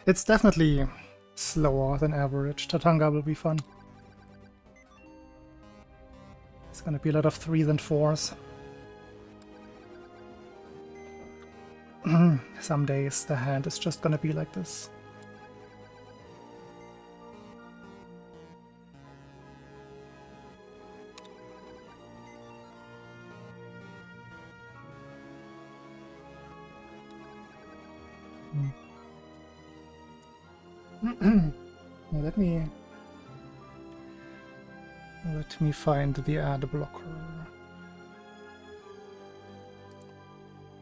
Speaker 1: It's definitely slower than average. Tatanga will be fun. It's gonna be a lot of 3s and 4s. Some days the hand is just gonna be like this. Let me find the ad blocker.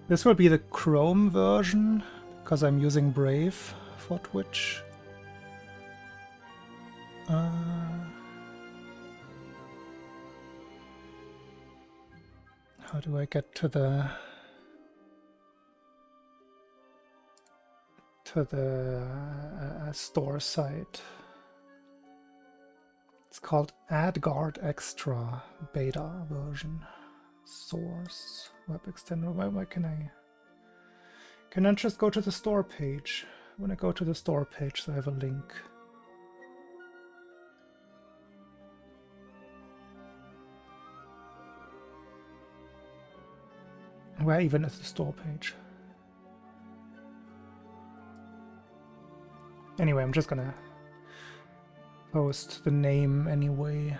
Speaker 1: This will be the Chrome version, because I'm using Brave for Twitch. How do I get to the store site? It's called AdGuard Extra Beta version. Source web extender. Why can I just go to the store page? When I go to the store page, so I have a link. Where even is the store page? Anyway, I'm just gonna post the name anyway.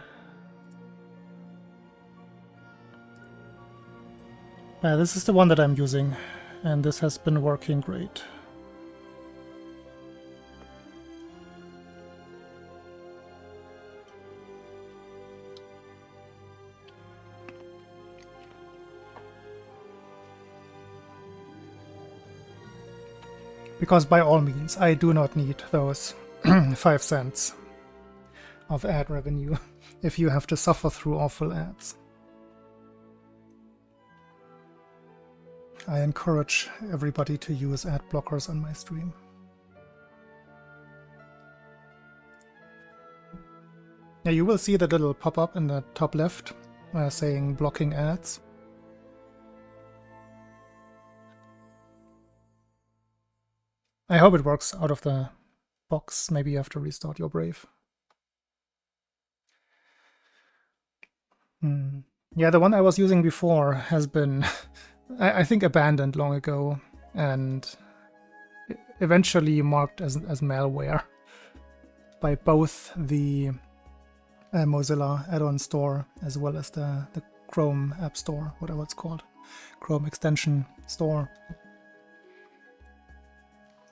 Speaker 1: This is the one that I'm using, and this has been working great. Because by all means, I do not need those 5 cents of ad revenue if you have to suffer through awful ads. I encourage everybody to use ad blockers on my stream. Yeah, you will see the little pop-up in the top left saying blocking ads. I hope it works out of the box. Maybe you have to restart your Brave. Yeah, the one I was using before has been, I think, abandoned long ago, and eventually marked as malware by both the Mozilla add-on store as well as the Chrome App Store, whatever it's called, Chrome Extension Store.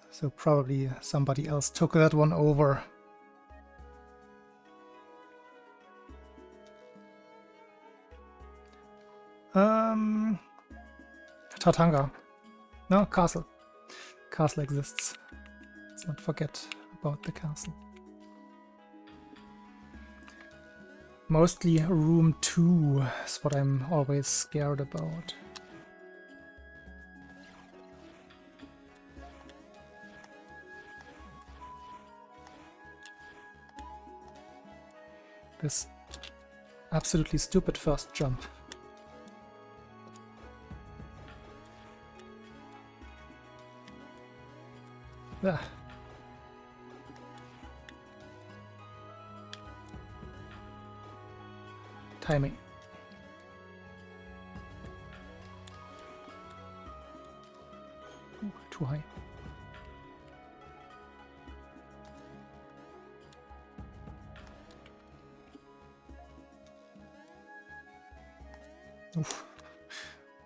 Speaker 1: So probably somebody else took that one over. Tatanga. No, castle. Castle exists. Let's not forget about the castle. Mostly room 2 is what I'm always scared about. This absolutely stupid first jump. Ah. Timing. Ooh, too high. Oof.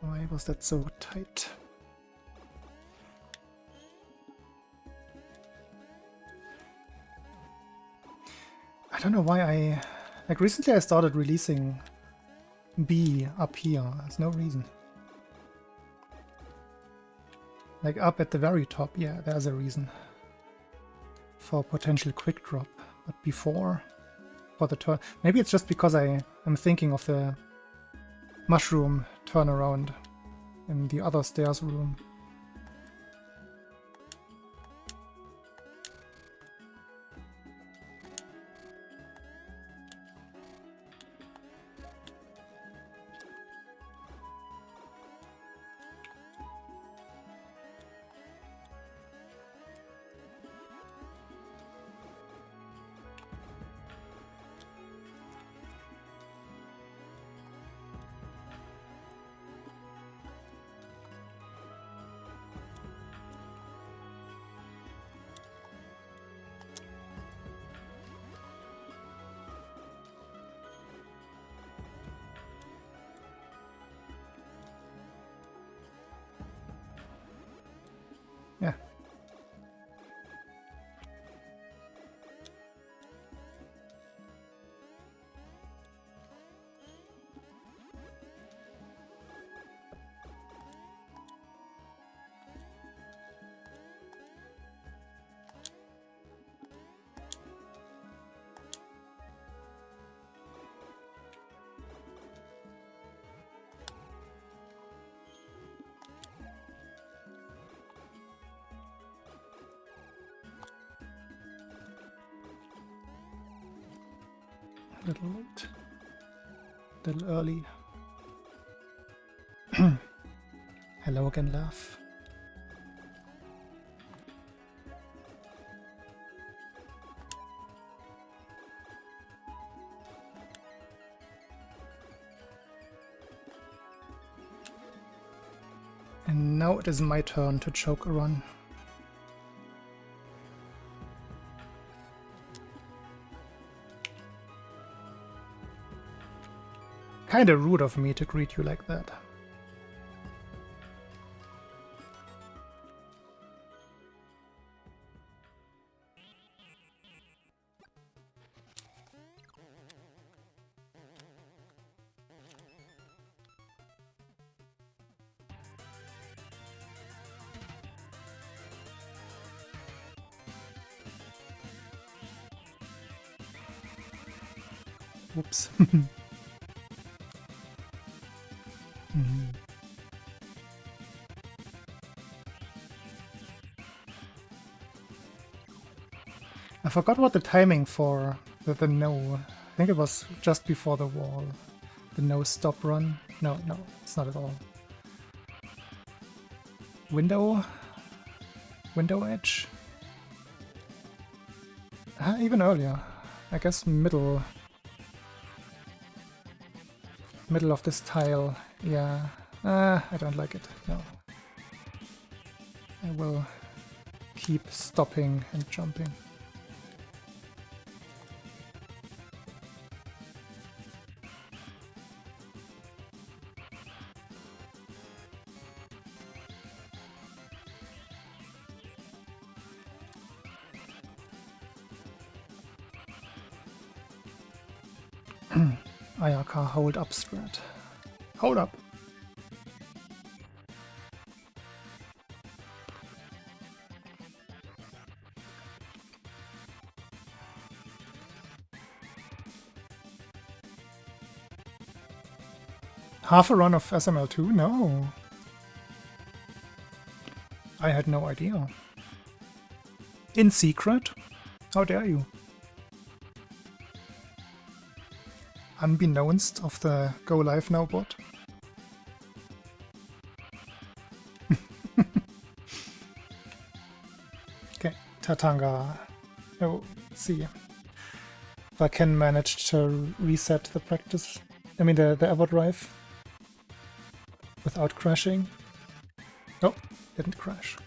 Speaker 1: Why was that so tight? I don't know why I... Like recently I started releasing B up here. There's no reason. Like up at the very top, yeah, there's a reason. For potential quick drop. But before, for the turn... Maybe it's just because I'm thinking of the mushroom turnaround in the other stairs room. Yeah. A little late. A little early. Hello again, love. And now it is my turn to choke a run. Kinda rude of me to greet you like that. Whoops. I forgot what the timing for the no. I think it was just before the wall. The no stop run. No, it's not at all. Window edge. Even earlier. I guess middle of this tile. Yeah. I don't like it. No. I will keep stopping and jumping. IRK hold up strat. Hold up. Half a run of SML2? No. I had no idea. In secret? How dare you? Unbeknownst of the Go Live Now bot. Okay. Chatanga. Oh, let's see if I can manage to reset the practice. I mean the EverDrive without crashing. Oh, didn't crash.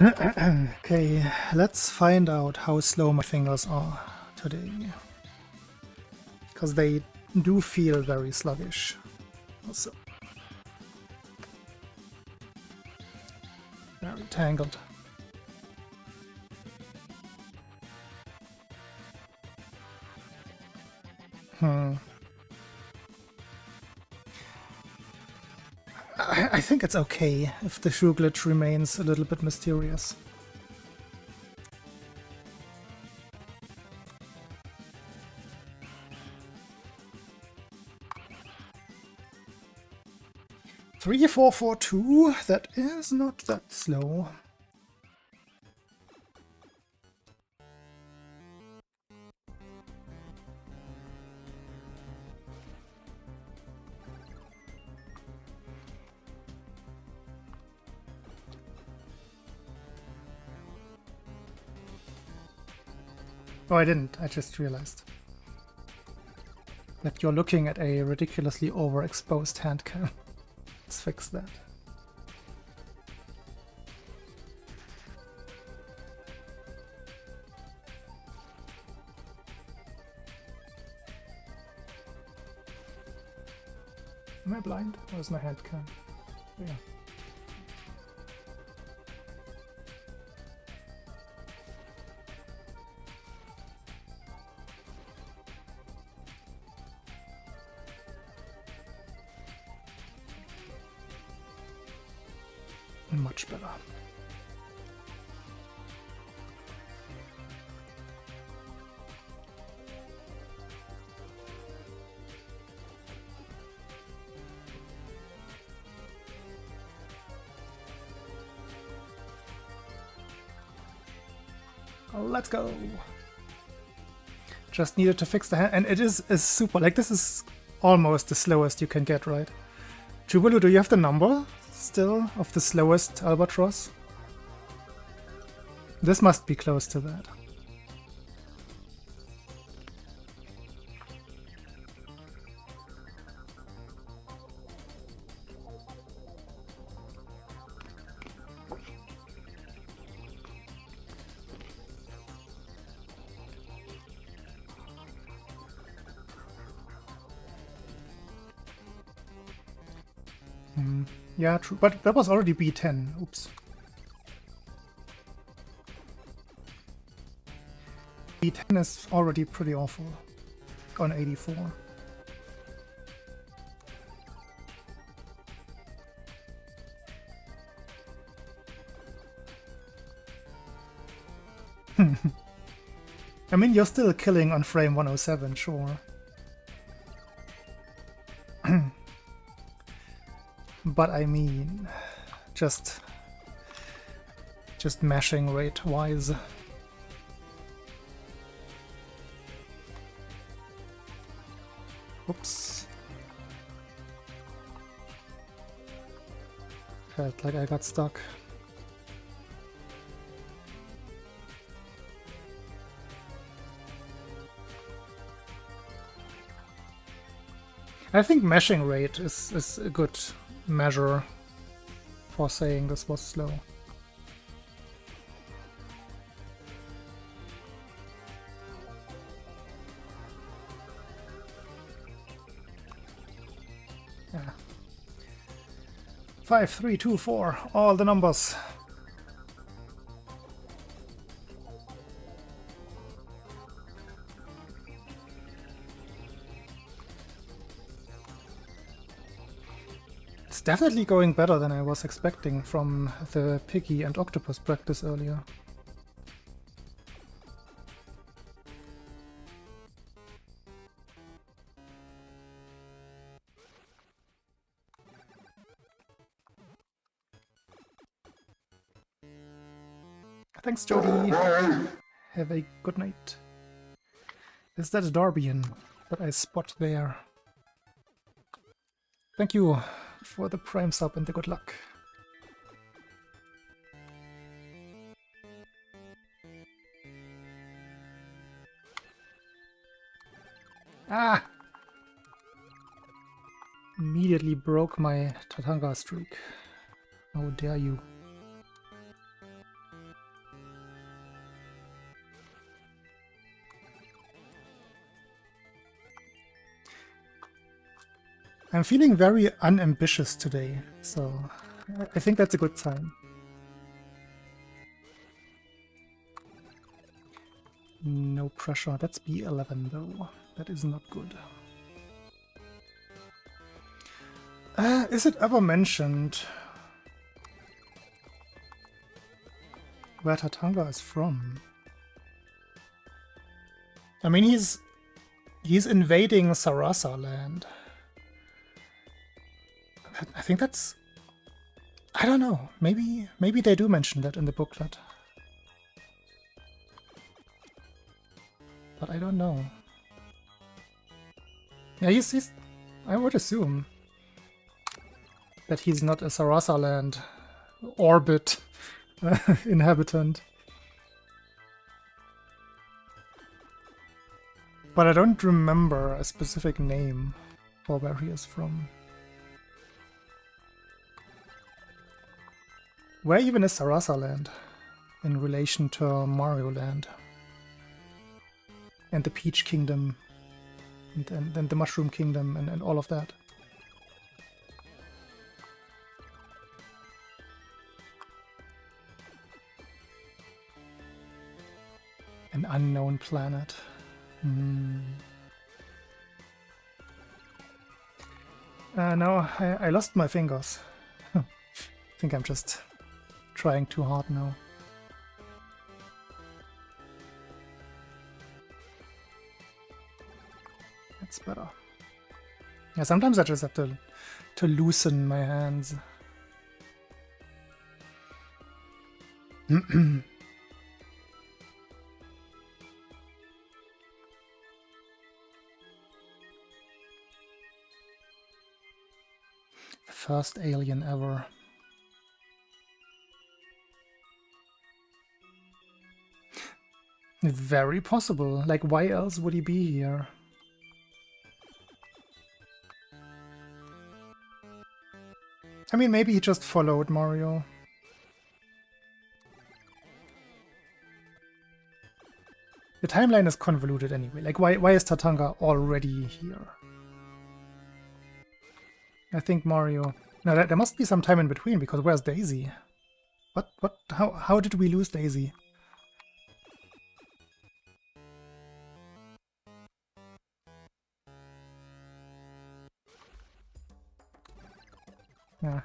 Speaker 1: Okay, let's find out how slow my fingers are today. Because they do feel very sluggish. Also. Very tangled. I think it's okay if the shoe glitch remains a little bit mysterious. Three, 4, 4, 2. That is not that slow. Oh, I didn't. I just realized that you're looking at a ridiculously overexposed hand cam. Let's fix that. Am I blind? Or is my hand cam? Yeah. Much better. Let's go. Just needed to fix the hand, and it is super, like this is almost the slowest you can get, right? Jubilu, do you have the number still of the slowest albatross? This must be close to that. Yeah, true. But that was already B10. Oops. B10 is already pretty awful on 84. I mean, you're still killing on frame 107, sure. But I mean, just mashing rate-wise. Oops. Felt like I got stuck. I think mashing rate is a good measure for saying this was slow. Yeah. 5, 3, 2, 4, all the numbers. It's definitely going better than I was expecting from the piggy and octopus practice earlier. Thanks, Jody. Have a good night. Is that a Darbian that I spot there? Thank you for the Prime sub and the good luck. Ah! Immediately broke my Tatanga streak. How dare you. I'm feeling very unambitious today, so I think that's a good sign. No pressure. That's B11 though. That is not good. Is it ever mentioned where Tatanga is from? I mean, he's invading Sarasa land. I think that's... I don't know. Maybe they do mention that in the booklet. But I don't know. Yeah, he's I would assume that he's not a Sarasa land orbit inhabitant. But I don't remember a specific name for where he is from. Where even is Sarasa land in relation to Mario land? And the Peach Kingdom, and the Mushroom Kingdom, and all of that. An unknown planet. No, I lost my fingers. I think I'm just trying too hard now. That's better. Yeah, sometimes I just have to loosen my hands. The first alien ever. Very possible. Like, why else would he be here? I mean, maybe he just followed Mario. The timeline is convoluted anyway. Like, why is Tatanga already here? I think Mario... Now, there must be some time in between, because where's Daisy? What? How did we lose Daisy? Yeah.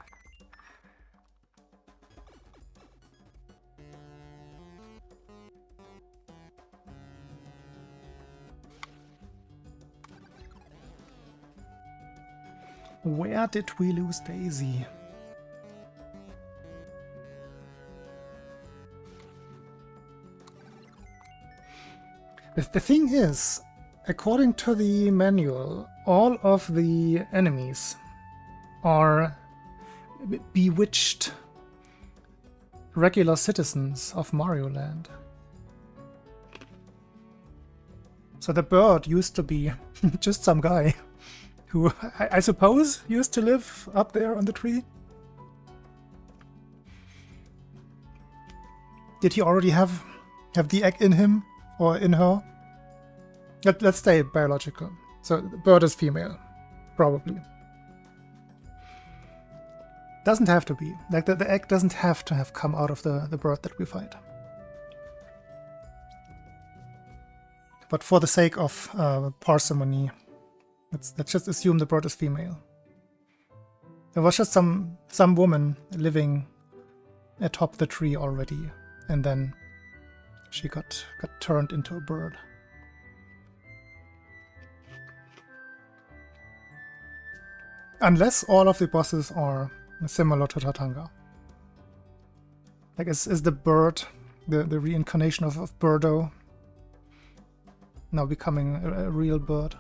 Speaker 1: Where did we lose Daisy? The thing is, according to the manual, all of the enemies are bewitched regular citizens of Mario Land. So the bird used to be just some guy who, I suppose, used to live up there on the tree. Did he already have the egg in him or in her? Let's stay biological. So the bird is female, probably. Doesn't have to be. Like, the egg doesn't have to have come out of the bird that we fight. But for the sake of parsimony, let's just assume the bird is female. There was just some woman living atop the tree already, and then she got turned into a bird. Unless all of the bosses are similar to Tatanga. Like, is the bird, the reincarnation of Birdo, now becoming a real bird?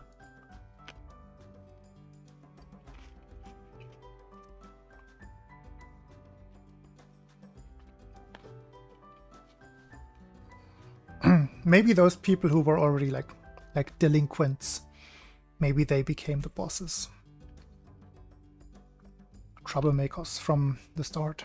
Speaker 1: maybe those people who were already like delinquents, maybe they became the bosses. Troublemakers from the start.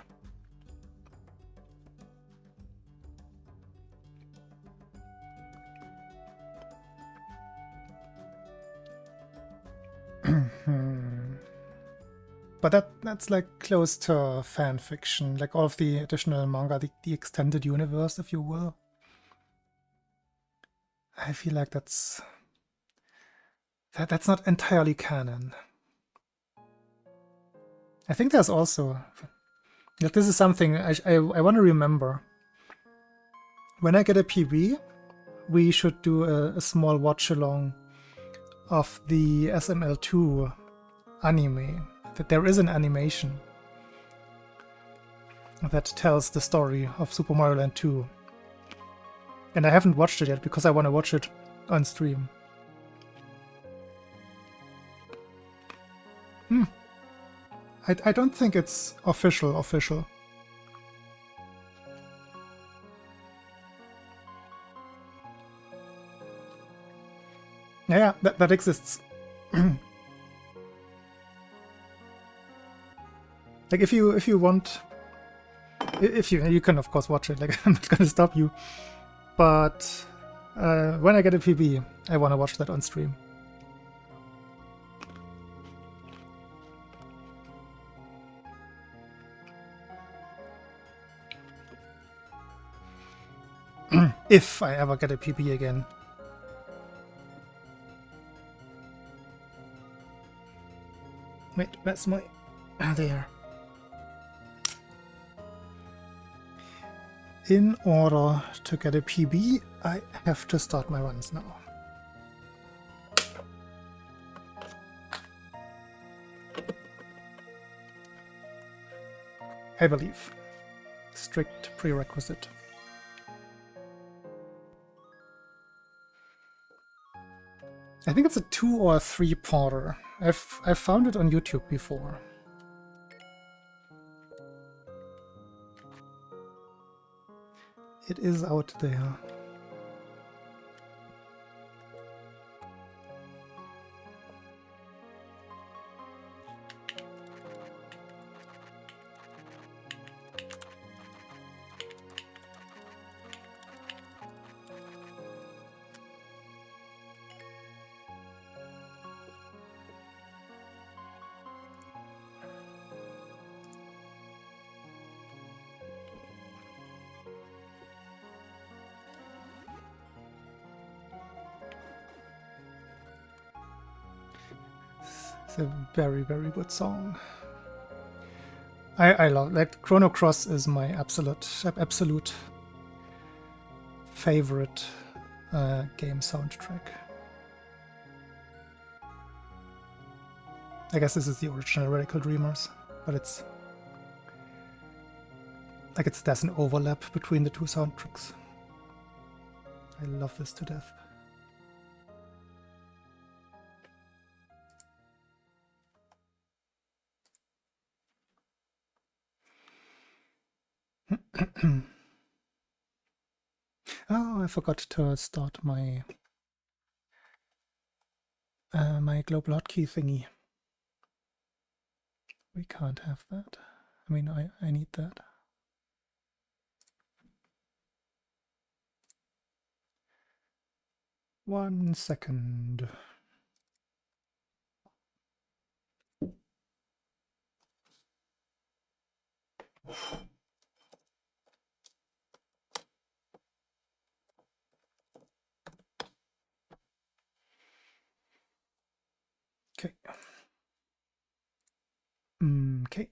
Speaker 1: But that's like close to fan fiction, like all of the additional manga, the extended universe, if you will. I feel like that's not entirely canon. I think there's also, like, this is something I want to remember. When I get a PB, we should do a small watch along of the SML2 anime. That there is an animation that tells the story of Super Mario Land 2. And I haven't watched it yet because I want to watch it on stream. I don't think it's official. Yeah, that exists. Like if you want, if you can of course watch it. Like I'm not gonna stop you, but when I get a PB, I want to watch that on stream. If I ever get a PB again. Wait, where's my... there. In order to get a PB, I have to start my runs now. I believe. Strict prerequisite. I think it's a 2 or 3-parter. I've found it on YouTube before. It is out there. It's a very, very good song. I love, like, Chrono Cross is my absolute favorite game soundtrack. I guess this is the original Radical Dreamers, but it's like there's an overlap between the two soundtracks. I love this to death. Oh, I forgot to start my my global hotkey thingy. We can't have that. I mean, I need that. One second. Okay. Okay.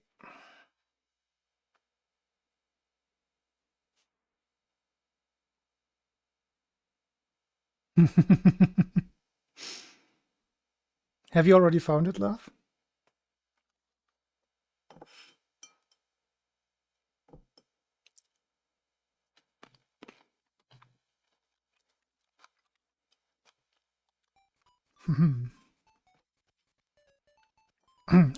Speaker 1: Have you already found it, love?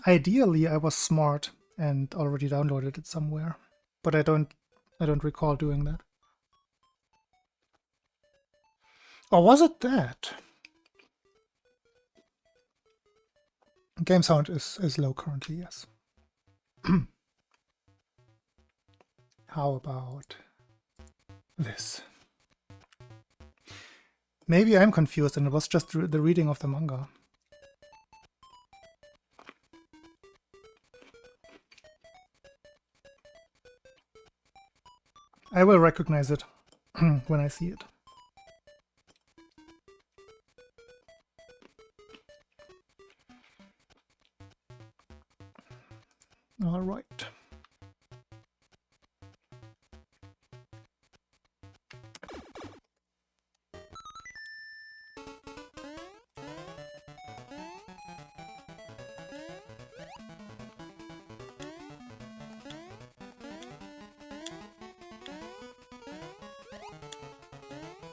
Speaker 1: Ideally, I was smart and already downloaded it somewhere, but I don't recall doing that. Or was it that? Game sound is low currently, yes. How about this? Maybe I'm confused and it was just the reading of the manga. I will recognize it when I see it. All right.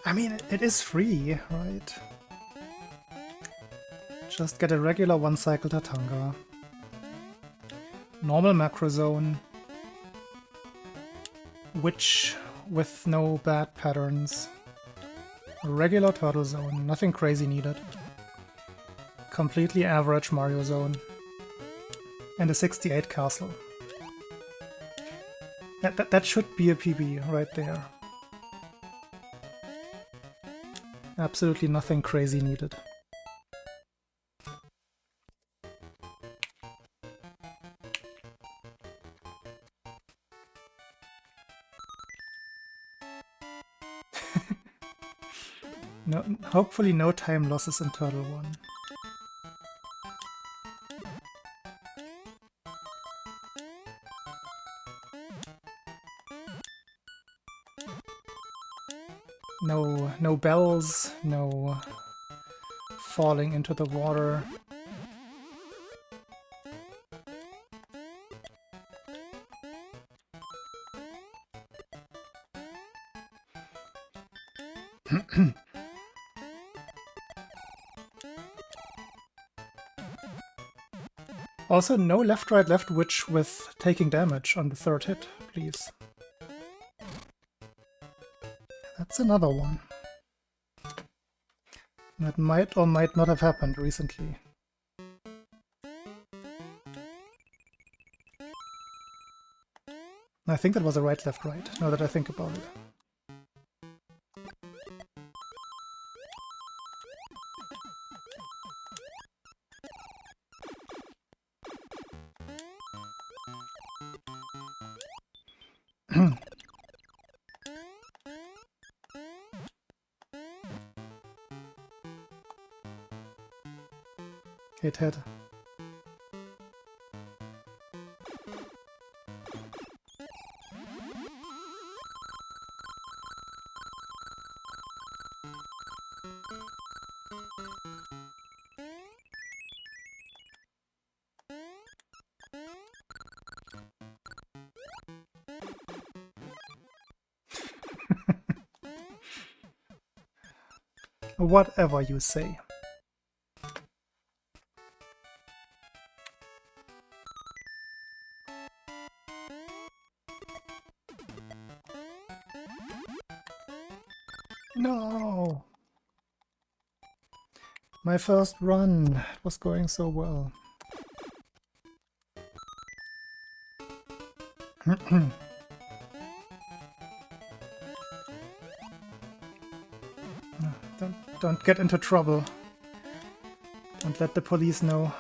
Speaker 1: I mean, it is free, right? Just get a regular one-cycle Tatanga. Normal macro zone. Witch with no bad patterns. Regular turtle zone, nothing crazy needed. Completely average Mario zone. And a 68 castle. That should be a PB right there. Absolutely nothing crazy needed. No, hopefully no time losses in Turtle 1. No bells, no falling into the water. Also, no left, right, left witch with taking damage on the third hit, please. That's another one. That might or might not have happened recently. I think that was a right, left, right, now that I think about it. Hit head. Whatever you say. No! My first run was going so well. Don't get into trouble. Don't let the police know.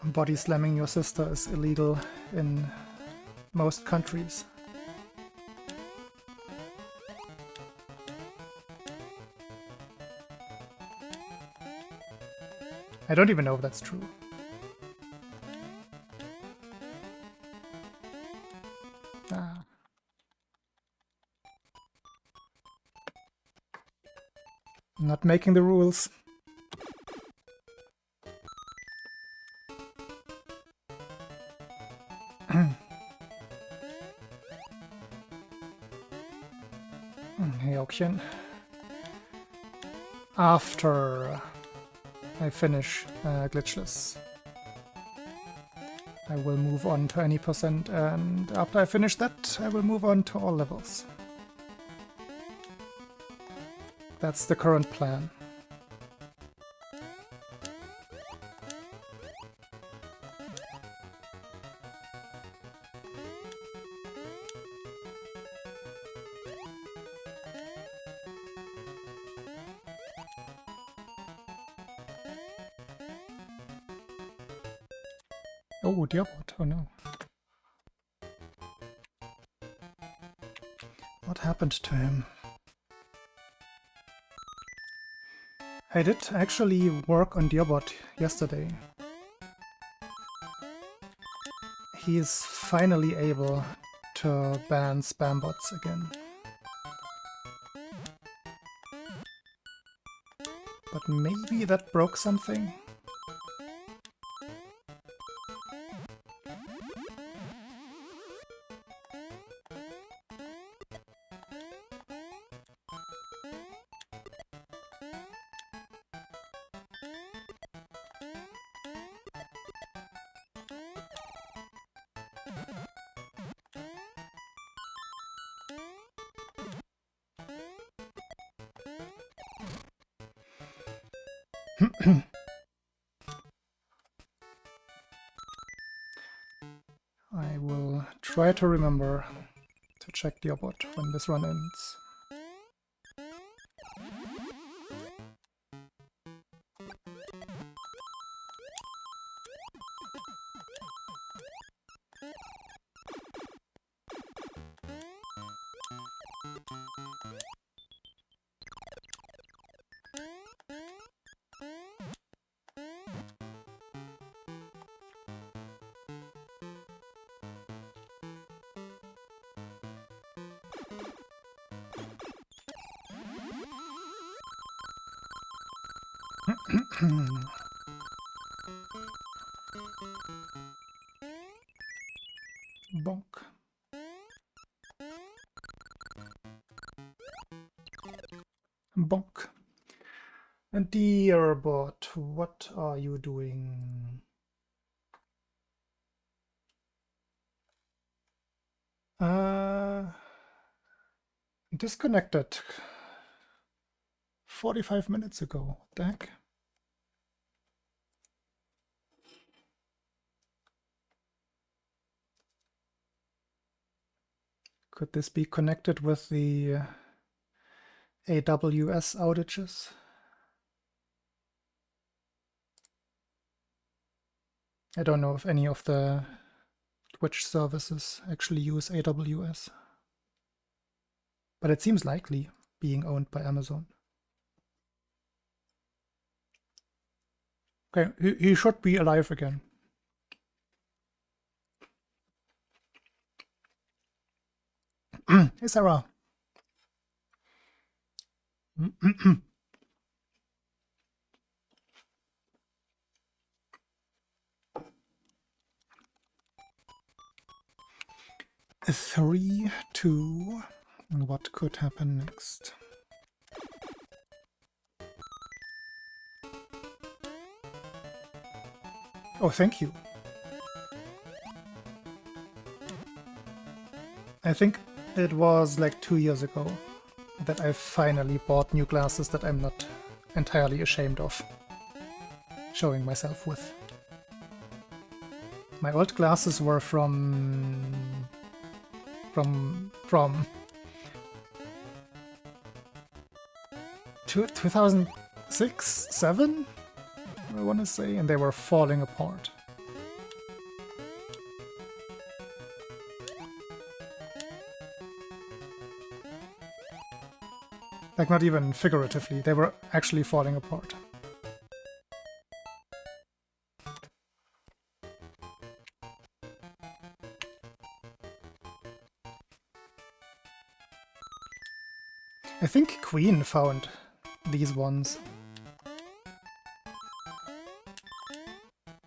Speaker 1: Body slamming your sister is illegal in most countries. I don't even know if that's true. Ah. Not making the rules. Hey, Aukchen. after I finish Glitchless. I will move on to any percent, and after I finish that, I will move on to all levels. That's the current plan. Oh, Dearbot, oh no. What happened to him? I did actually work on Dearbot yesterday. He is finally able to ban spam bots again. But maybe that broke something? I will try to remember to check Dearbot when this run ends. Bonk. Bonk. And Dearbot, what are you doing? Disconnected 45 minutes ago. What the heck? Could this be connected with the AWS outages? I don't know if any of the Twitch services actually use AWS. But it seems likely, being owned by Amazon. Okay, he should be alive again. Hey, Sarah. 3, 2, and what could happen next? Oh, thank you. I think it was like 2 years ago that I finally bought new glasses that I'm not entirely ashamed of showing myself with. My old glasses were from 2006, 7, I want to say, and they were falling apart. Like, not even figuratively, they were actually falling apart. I think Queen found these ones.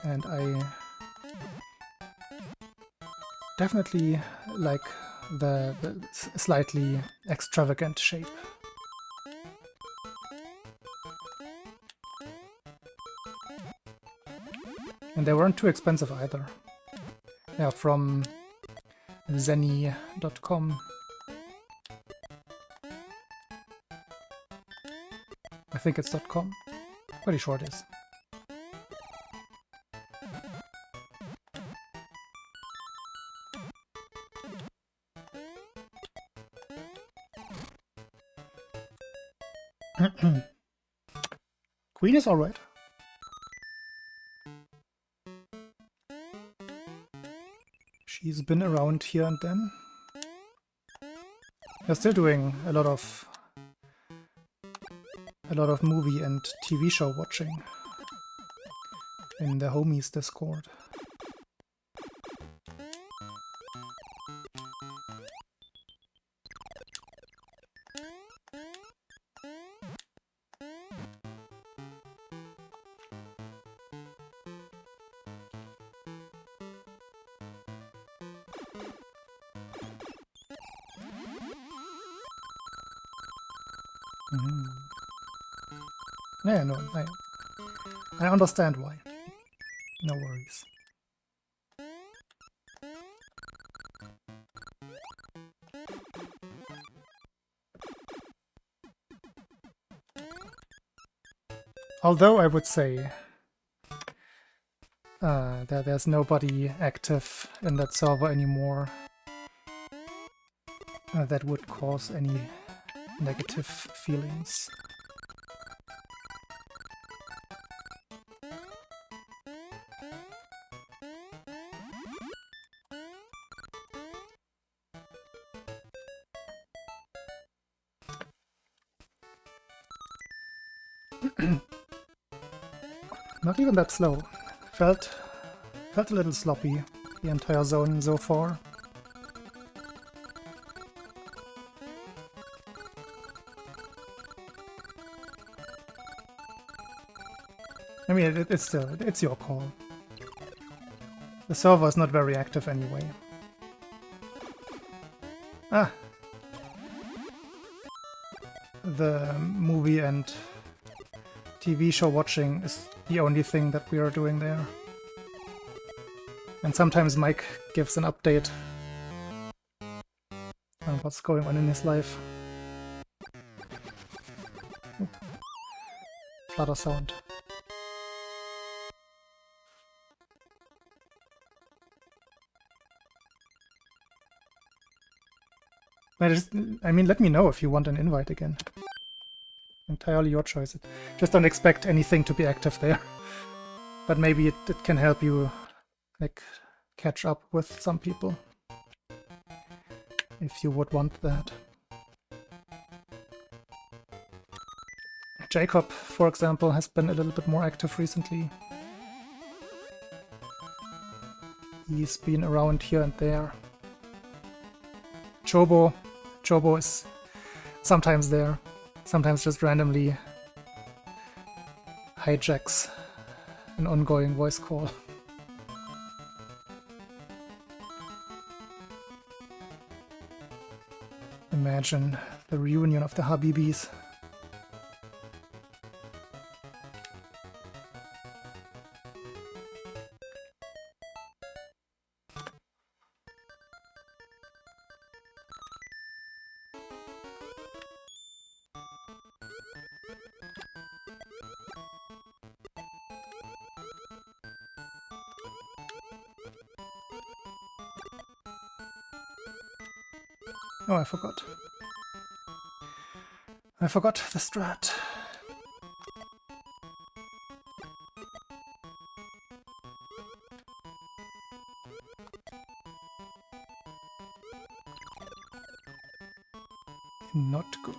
Speaker 1: And I definitely like the slightly extravagant shape. And they weren't too expensive either. Yeah, from zenny.com. I think it's .com. Pretty sure it is. Queen is alright. She's been around here and then. They're still doing a lot of movie and TV show watching in the homies Discord. Yeah, no, I understand why. No worries. Although I would say that there's nobody active in that server anymore that would cause any negative feelings. Not even that slow. Felt a little sloppy, the entire zone so far. I mean, it's your call. The server is not very active anyway. Ah! The movie and TV show watching is the only thing that we are doing there. And sometimes Mike gives an update on what's going on in his life. Oop. Flutter sound. I mean, let me know if you want an invite again. Entirely your choice. Just don't expect anything to be active there. But maybe it can help you, like, catch up with some people. If you would want that. Jacob, for example, has been a little bit more active recently. He's been around here and there. Chobo is sometimes there. Sometimes just randomly hijacks an ongoing voice call. Imagine the reunion of the Habibis. Oh, I forgot. I forgot the strat. Not good.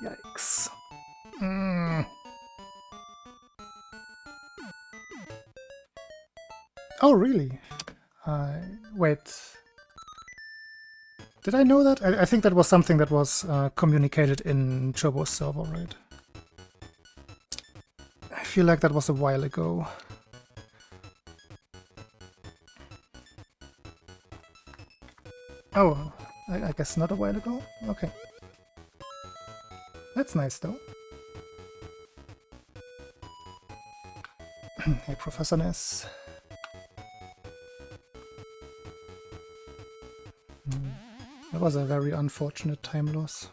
Speaker 1: Yikes. Oh, really? Wait. Did I know that? I think that was something that was communicated in Chobo's server, right? I feel like that was a while ago. Oh, I guess not a while ago? Okay. That's nice, though. Hey, Professor Ness. That was a very unfortunate time loss.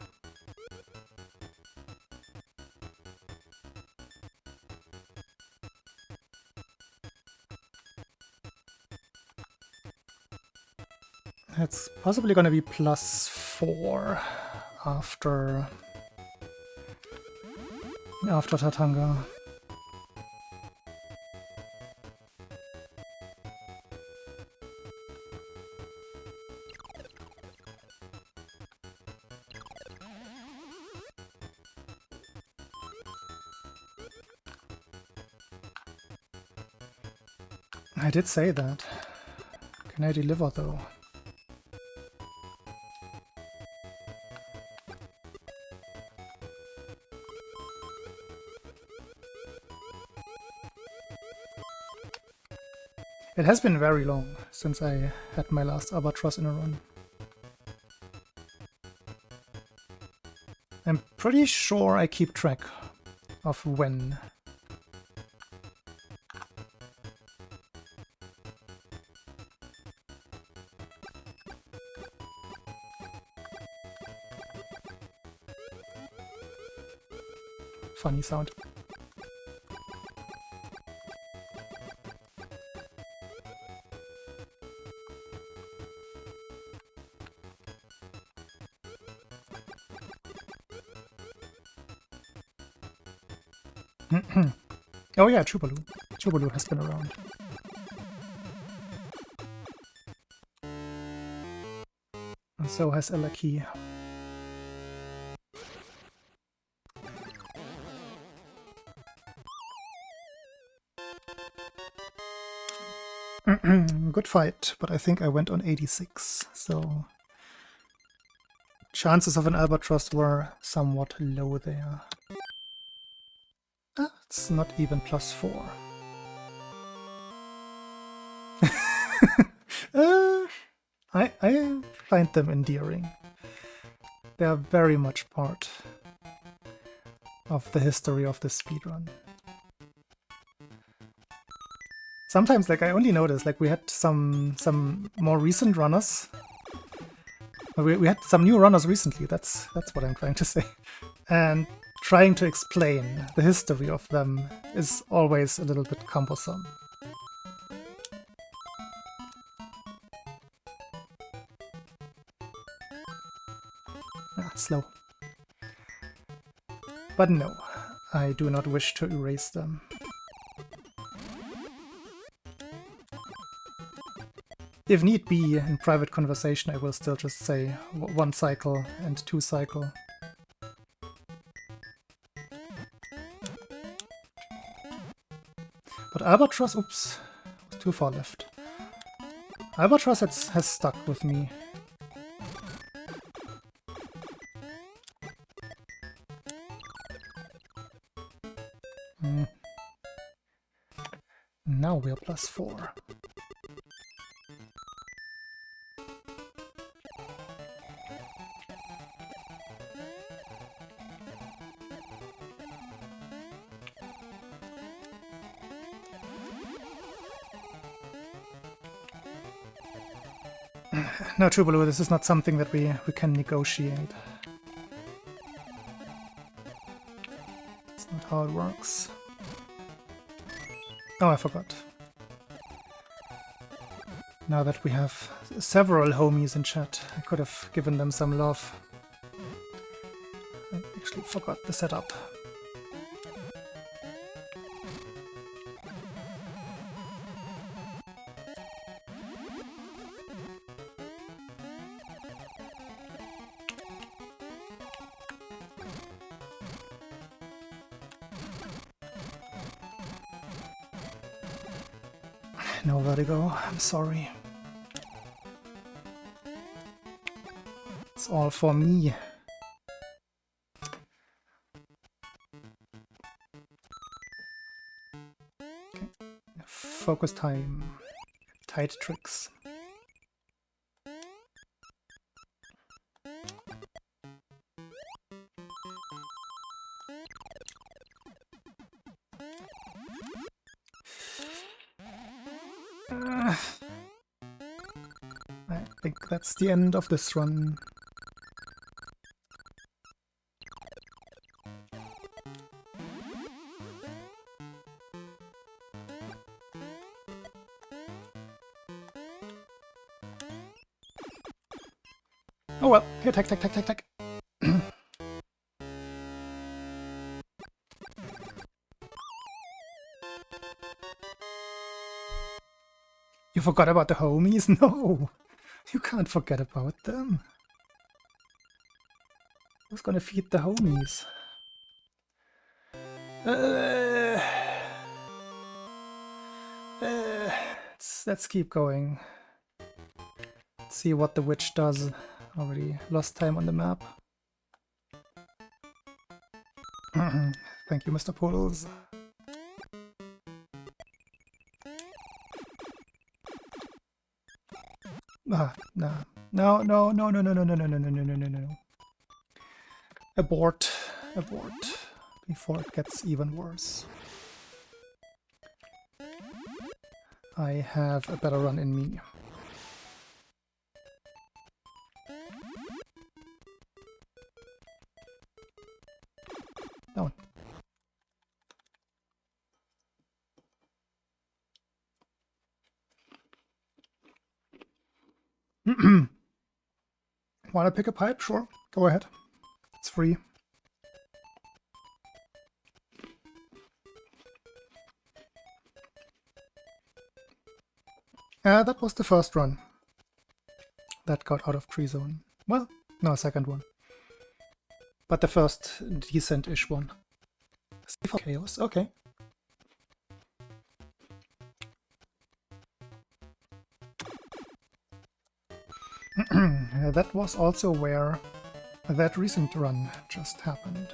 Speaker 1: It's possibly gonna be +4 after Tatanga. I did say that. Can I deliver though? It has been very long since I had my last Albatross in a run. I'm pretty sure I keep track of when. Funny sound. Oh yeah, Chubalu. Chubalu has been around. And so has Elaki. Good fight, but I think I went on 86, so chances of an Albatross were somewhat low there. Ah, it's not even +4. I find them endearing. They are very much part of the history of this speedrun. Sometimes, like, I only noticed, like, we had some more recent runners. We had some new runners recently, that's what I'm trying to say. And trying to explain the history of them is always a little bit cumbersome. Ah, slow. But no, I do not wish to erase them. If need be, in private conversation, I will still just say 1 cycle and 2 cycle. But Albatross, oops, was too far left. Albatross has stuck with me. Now we are +4. No, Tuvalu, this is not something that we can negotiate. It's not how it works. Oh, I forgot. Now that we have several homies in chat, I could have given them some love. I actually forgot the setup. No vertigo, I'm sorry. It's all for me. Okay. Focus time. Tight tricks. think that's the end of this run. Oh well, here, tech. You forgot about the homies? No! You can't forget about them. Who's gonna feed the homies? Let's keep going. Let's see what the witch does. Already lost time on the map. Thank you, Mr. Puddles. Ah, no. Abort before it gets even worse. I have a better run in me. Down. Wanna pick a pipe? Sure, go ahead. It's free. That was the first run. That got out of tree zone. Well, no, second one. But the first decent-ish one. For chaos, okay. That was also where that recent run just happened.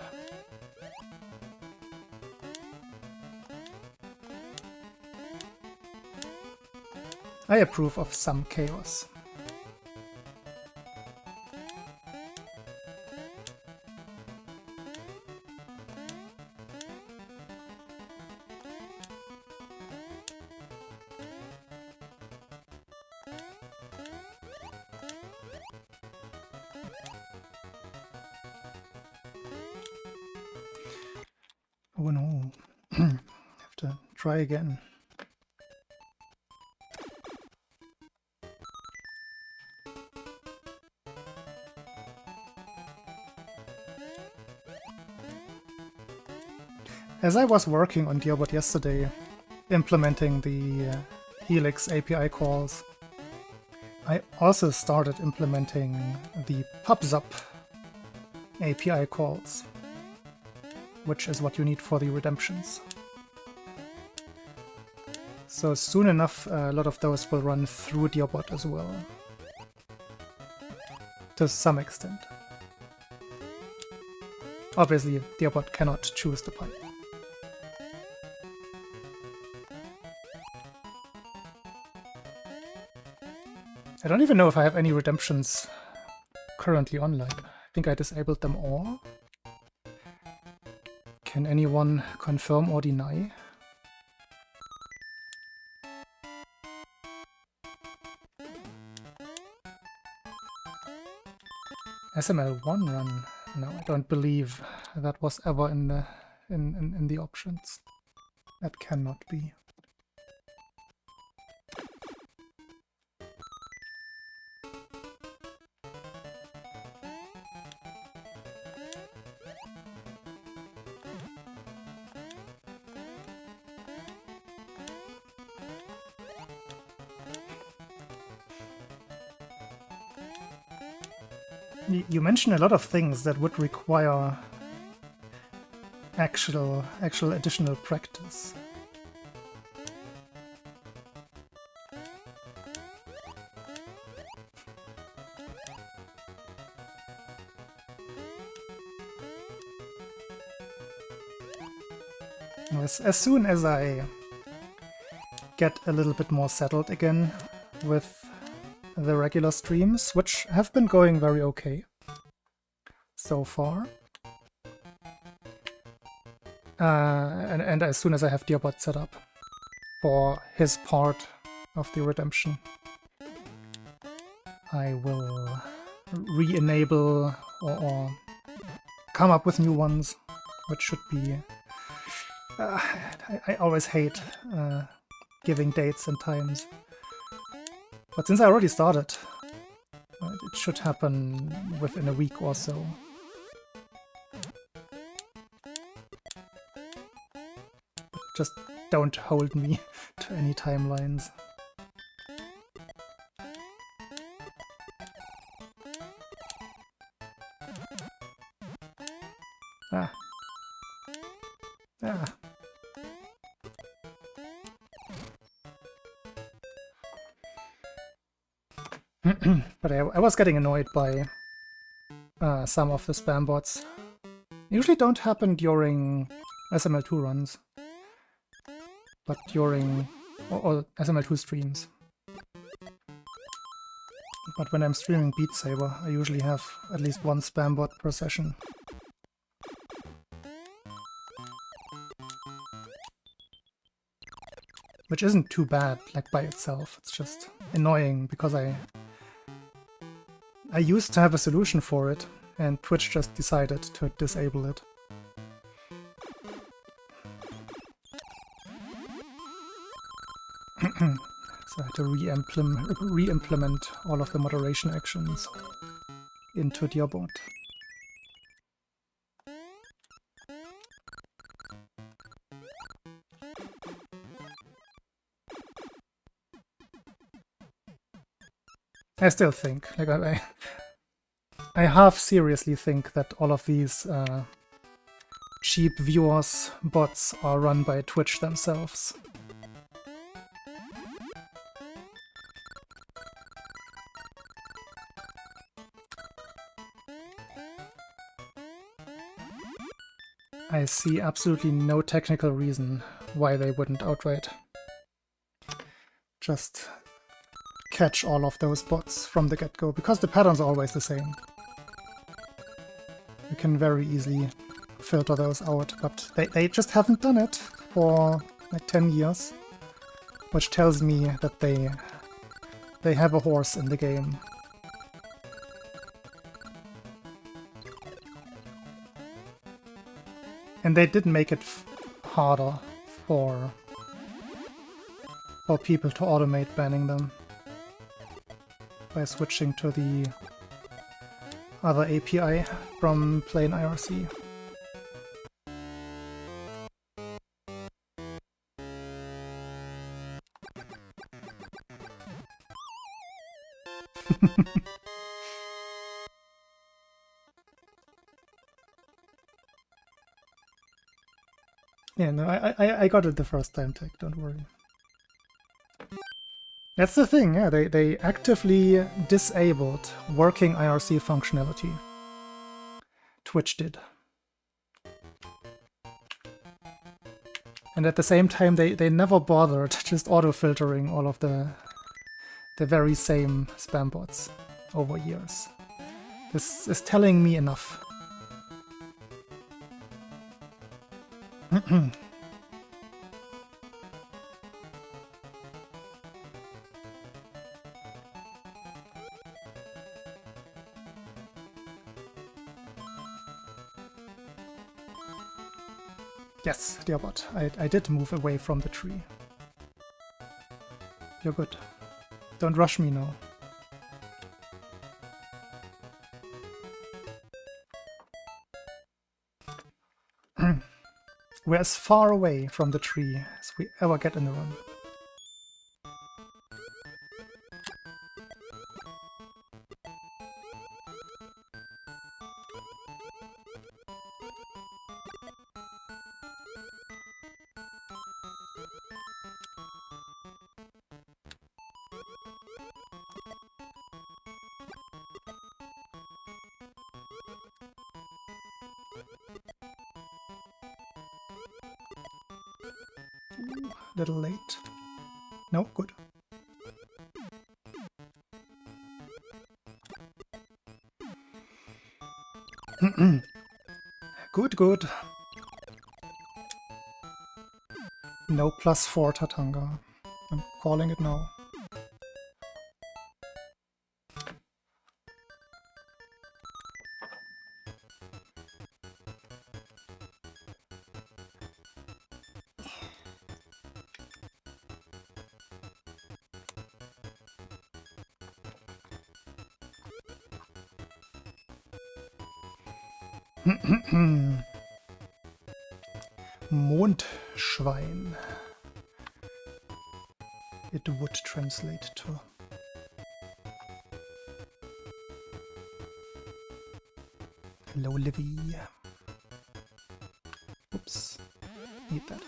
Speaker 1: I approve of some chaos. Oh no, have to try again. As I was working on Gearbot yesterday, implementing the Helix API calls, I also started implementing the PubSub API calls, which is what you need for the redemptions. So soon enough, a lot of those will run through Gearbot as well, to some extent. Obviously, Gearbot cannot choose the pipe. I don't even know if I have any redemptions currently online. I think I disabled them all. Can anyone confirm or deny? SML1 run? No, I don't believe that was ever in the options. That cannot be. You mentioned a lot of things that would require actual additional practice. As soon as I get a little bit more settled again with the regular streams, which have been going very okay so far. And as soon as I have Gearbot set up for his part of the redemption, I will re-enable or come up with new ones, which should be... I always hate giving dates and times. But since I already started, it should happen within a week or so. Just don't hold me to any timelines. Ah. Ah. But I was getting annoyed by some of the spam bots. Usually don't happen during SML2 runs, but during or SML2 streams. But when I'm streaming Beat Saber, I usually have at least one spam bot per session. Which isn't too bad, like by itself. It's just annoying because I used to have a solution for it, and Twitch just decided to disable it. So I had to re-implement all of the moderation actions into Diabot. I still think, like, I half seriously think that all of these cheap viewers bots are run by Twitch themselves. I see absolutely no technical reason why they wouldn't outright just catch all of those bots from the get-go, because the patterns are always the same. You can very easily filter those out, but they just haven't done it for like 10 years, which tells me that they have a horse in the game. And they did make it harder for people to automate banning them by switching to the other API from plain IRC. Yeah, no, I got it the first time, Tech, don't worry. That's the thing, yeah, they actively disabled working IRC functionality. Twitch did. And at the same time, they never bothered just auto-filtering all of the very same spam bots over years. This is telling me enough. Yes, dear bot, I did move away from the tree. You're good. Don't rush me now. We're as far away from the tree as we ever get in a run. Ooh, little late. No, good. Good, good. No +4 Tatanga. I'm calling it now. Mondschwein. It would translate to. Hello, Livy. Oops. Need that.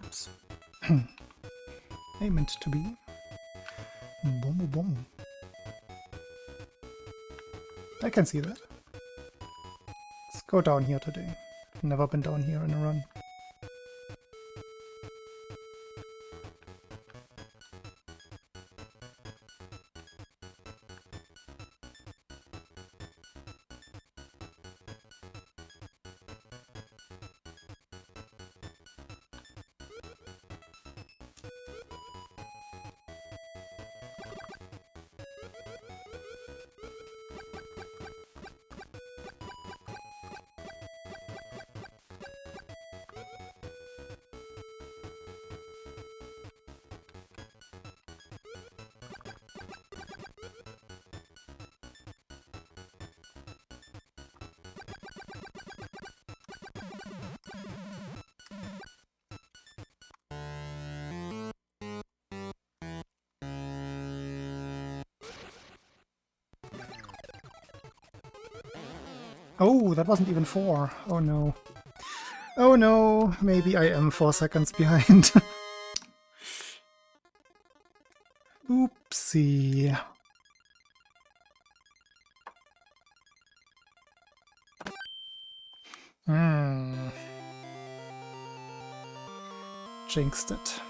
Speaker 1: Oops. Hey, meant to be. Boom, boom, boom. I can see that. Let's go down here today. Never been down here in a run. Oh, that wasn't even 4. Oh no. Oh no, maybe I am 4 seconds behind. Oopsie. Jinxed it.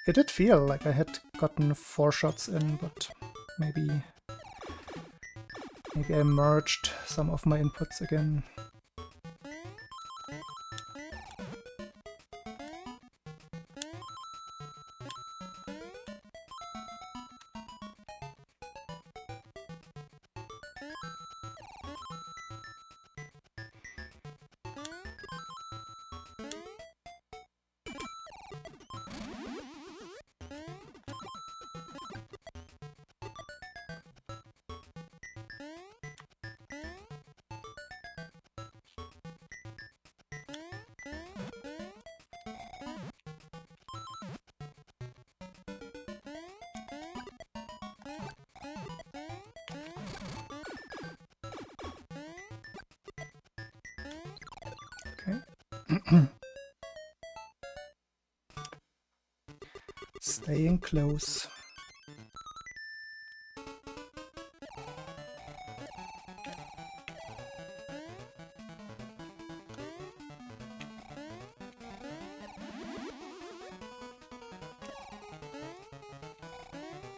Speaker 1: It did feel like I had gotten 4 shots in, but maybe I merged some of my inputs again. Okay. Staying close.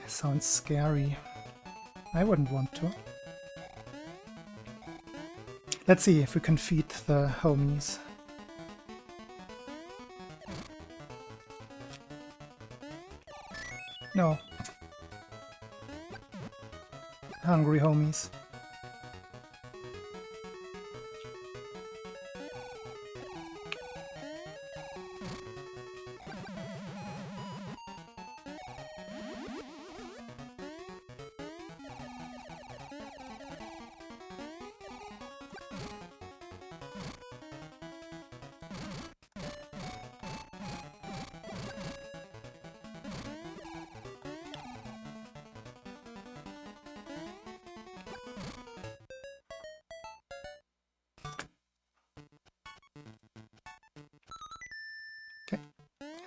Speaker 1: Sounds scary. I wouldn't want to. Let's see if we can feed the homies. No. Hungry homies.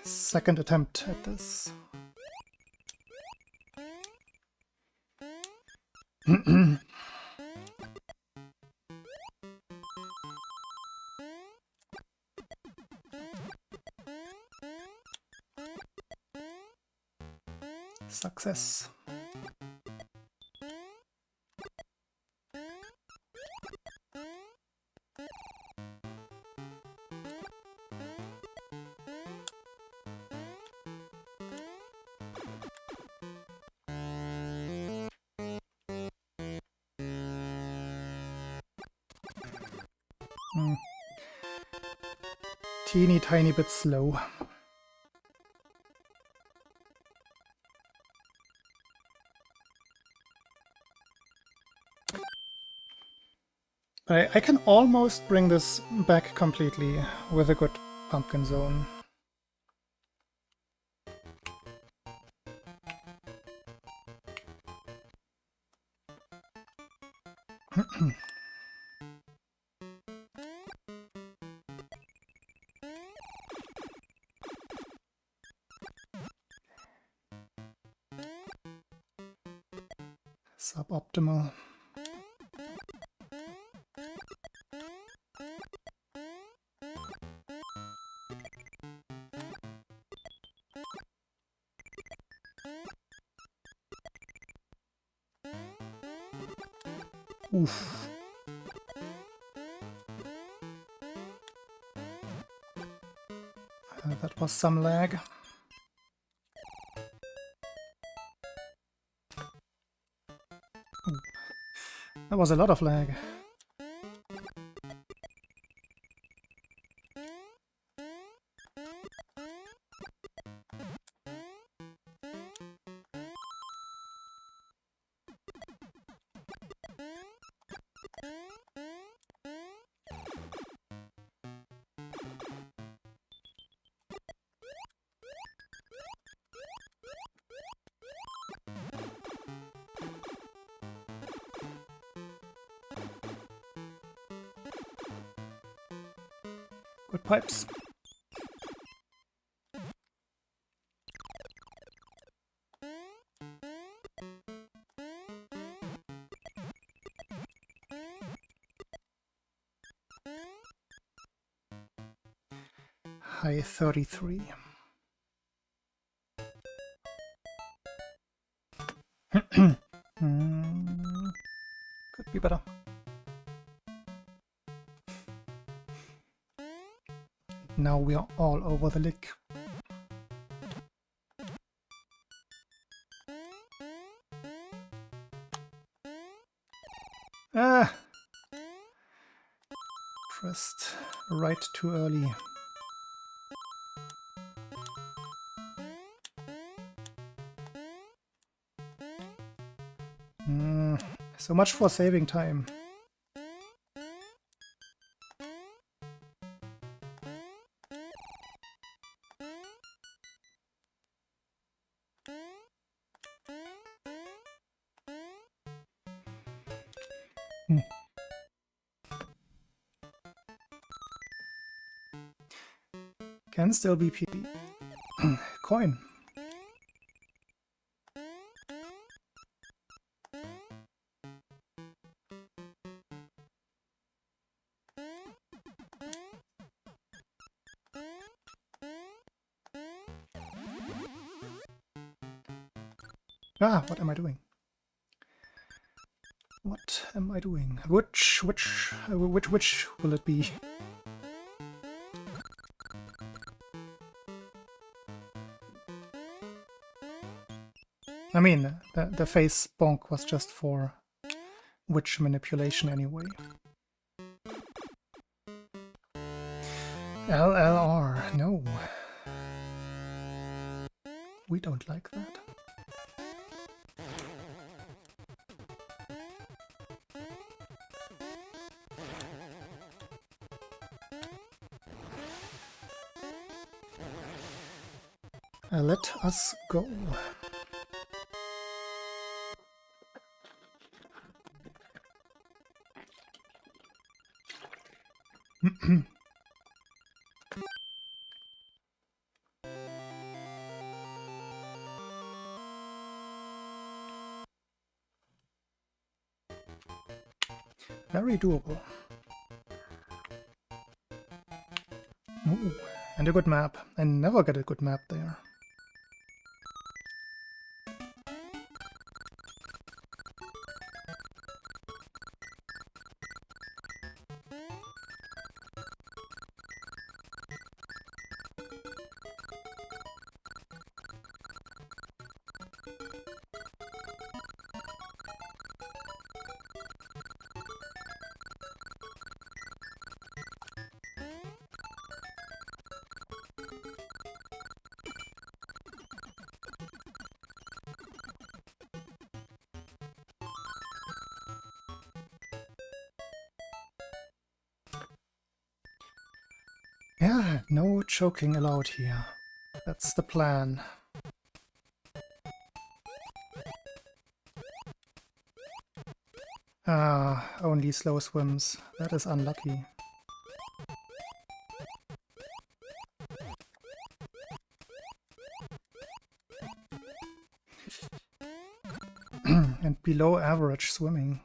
Speaker 1: Second attempt at this. Success. Teeny tiny bit slow. I can almost bring this back completely with a good pumpkin zone. Suboptimal. Oof. That was some lag. Ooh. That was a lot of lag. Good pipes. High 33. Could be better. Now we are all over the lick. Ah! Pressed right too early. So much for saving time. Can still be PB. Coin. Ah, what am I doing? What am I doing? Which will it be? I mean, the face bonk was just for witch manipulation anyway. LLR, no. We don't like that. Let us go. Very doable. Ooh, and a good map. I never get a good map there. Yeah, no choking allowed here. That's the plan. Ah, only slow swims. That is unlucky. And below average swimming.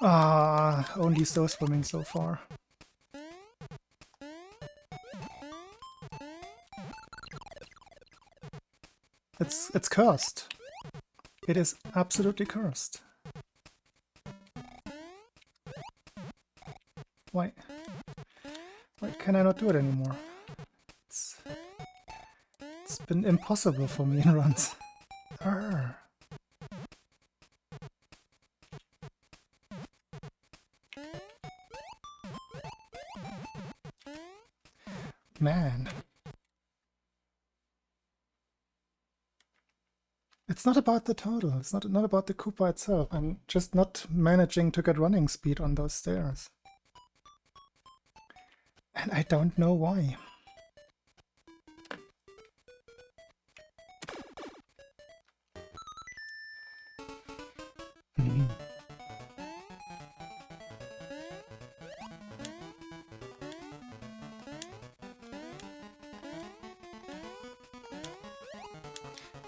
Speaker 1: Ah, only slow swimming so far. It's cursed. It is absolutely cursed. Why can I not do it anymore? It's been impossible for me in runs. Arr. Man. It's not about the total. It's not about the Koopa itself. I'm just not managing to get running speed on those stairs. And I don't know why.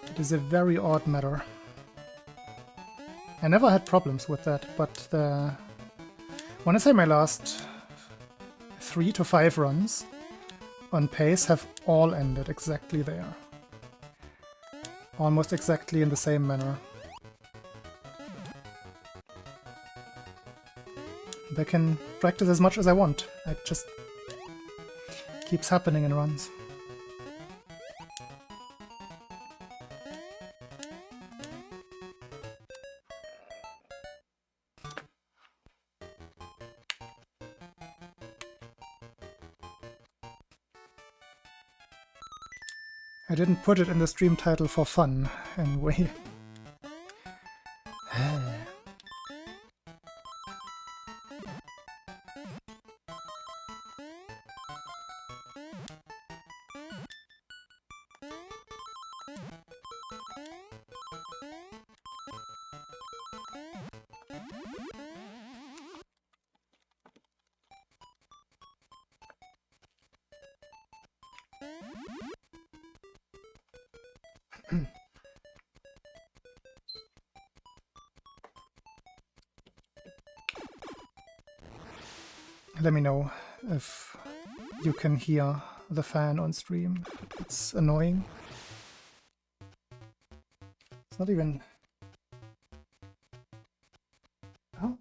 Speaker 1: It is a very odd matter. I never had problems with that, but I want to say my last 3 to 5 runs on pace have all ended exactly there. Almost exactly in the same manner. I can practice as much as I want. It just keeps happening in runs. I didn't put it in the stream title for fun, anyway. Let me know if you can hear the fan on stream. It's annoying. It's not even... Oh,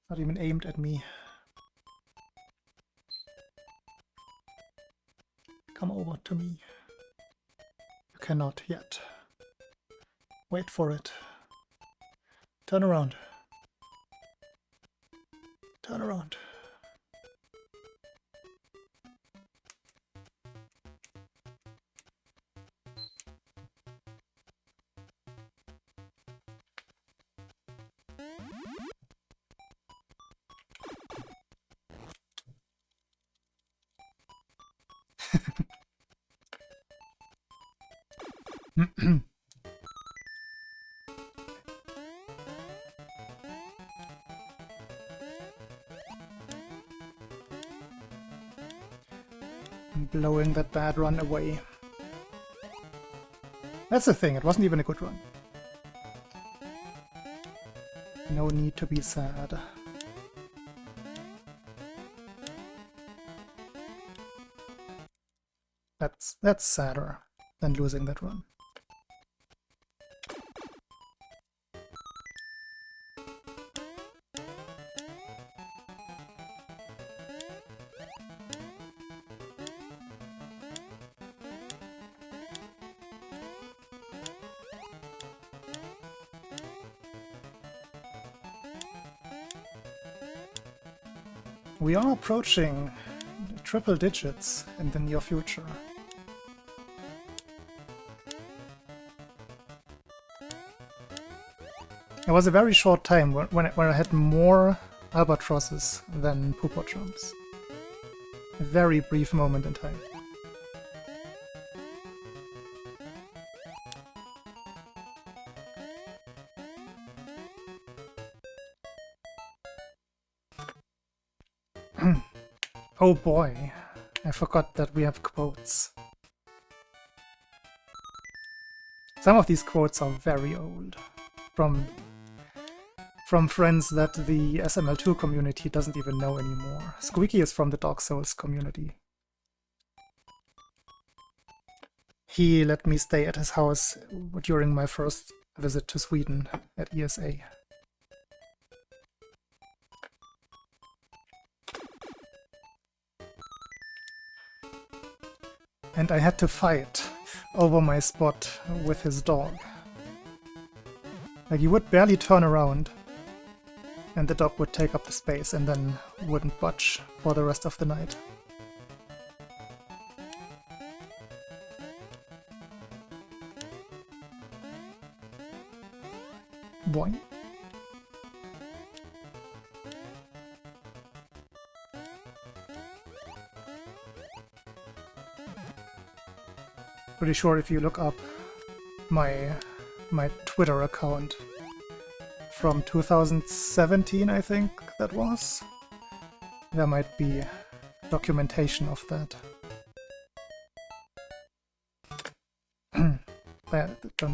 Speaker 1: not even aimed at me. Come over to me. You cannot yet. Wait for it. Turn around. Turn around. blowing that bad run away. That's the thing, it wasn't even a good run. No need to be sad. That's sadder than losing that run. We are approaching triple digits in the near future. It was a very short time when I had more albatrosses than pooper jumps. A very brief moment in time. Oh boy, I forgot that we have quotes. Some of these quotes are very old, from friends that the SML2 community doesn't even know anymore. Squeaky is from the Dark Souls community. He let me stay at his house during my first visit to Sweden at ESA. And I had to fight over my spot with his dog. Like, he would barely turn around, and the dog would take up the space and then wouldn't budge for the rest of the night. Boing. Pretty sure if you look up my Twitter account from 2017, I think that was, there might be documentation of that.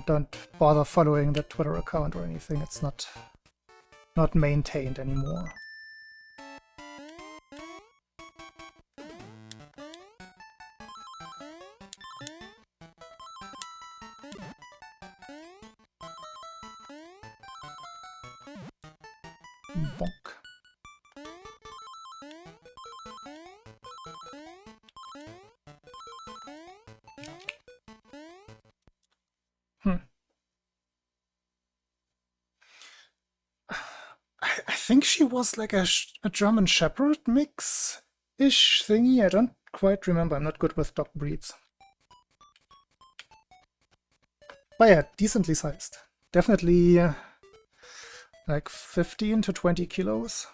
Speaker 1: Don't bother following the Twitter account or anything, it's not maintained anymore. Bonk. I think she was like a German Shepherd mix-ish thingy. I don't quite remember. I'm not good with dog breeds. But yeah, decently sized. Definitely like 15 to 20 kilos.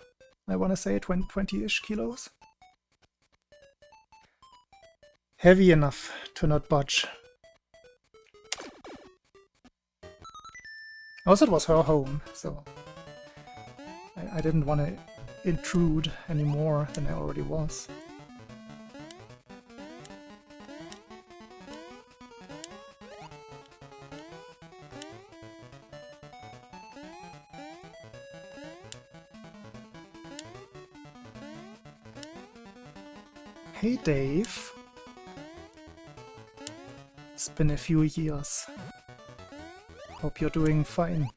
Speaker 1: I want to say 20-ish kilos. Heavy enough to not budge. Also, it was her home, so I didn't want to intrude any more than I already was. Hey Dave. It's been a few years. Hope you're doing fine.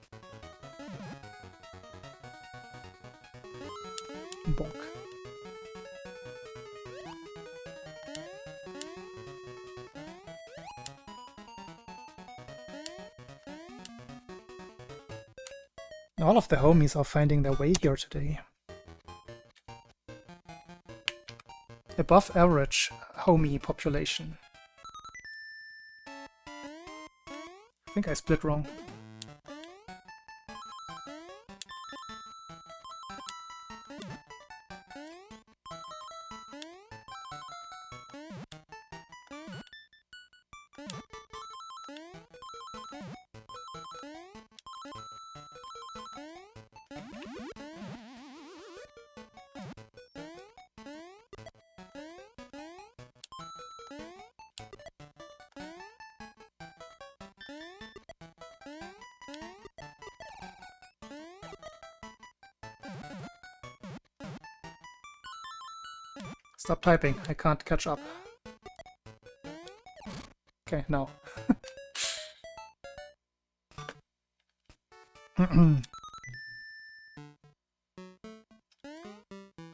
Speaker 1: Bonk. All of the homies are finding their way here today. Above average homie population. I think I split wrong. Stop typing, I can't catch up. Okay, now.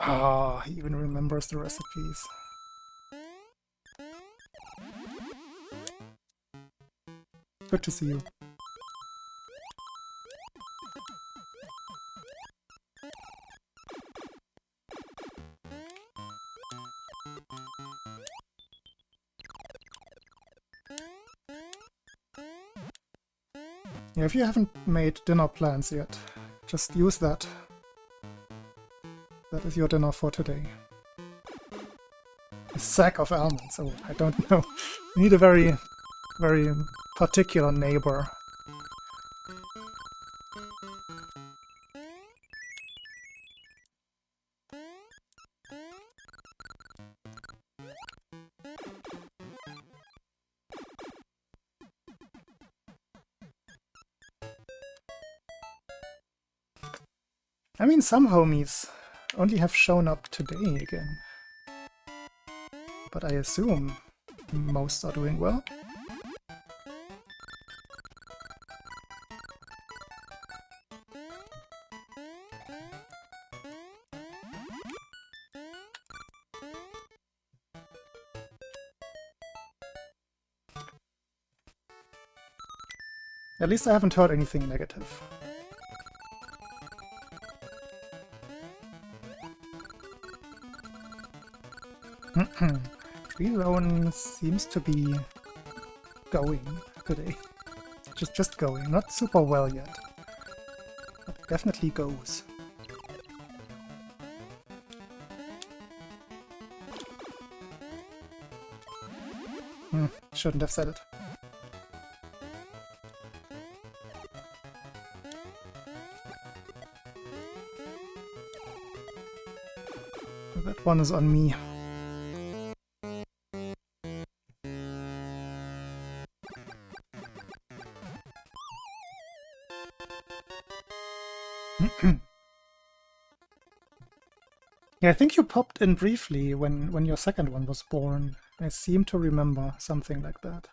Speaker 1: Ah, he even remembers the recipes. Good to see you. Yeah, if you haven't made dinner plans yet, just use that. That is your dinner for today. A sack of almonds. Oh, I don't know. You need a very particular neighbor. I mean, some homies only have shown up today again. But I assume most are doing well. At least I haven't heard anything negative. Freelone seems to be going today. Just going. Not super well yet. But it definitely goes. Shouldn't have said it. That one is on me. Yeah, I think you popped in briefly when your second one was born. I seem to remember something like that.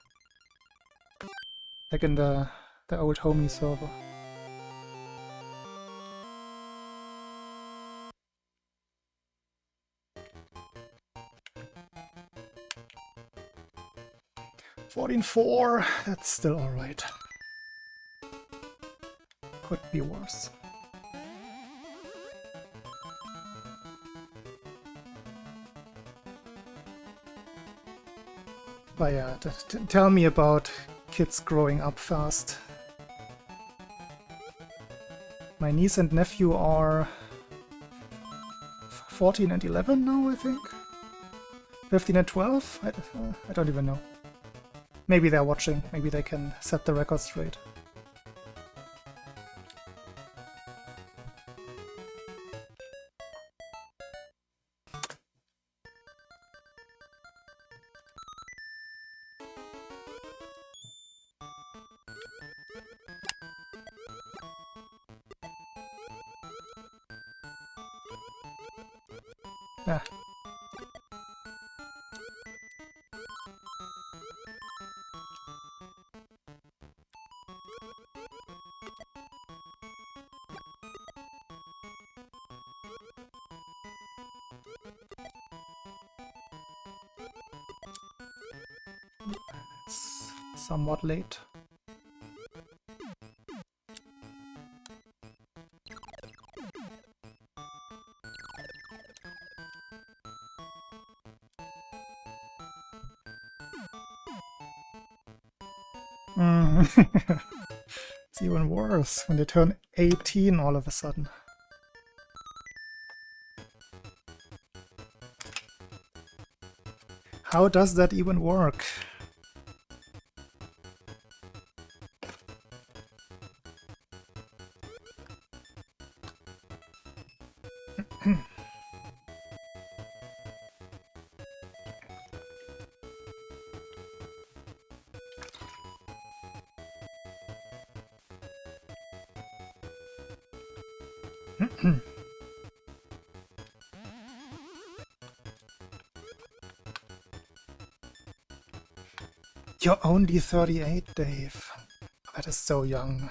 Speaker 1: Like in the old homie server. $14.4, that's still alright. Could be worse. But yeah, tell me about kids growing up fast. My niece and nephew are 14 and 11 now, I think? 15 and 12? I don't even know. Maybe they're watching, maybe they can set the record straight. Ah. It's somewhat late. It's even worse when they turn 18 all of a sudden. How does that even work? You're only 38, Dave. That is so young.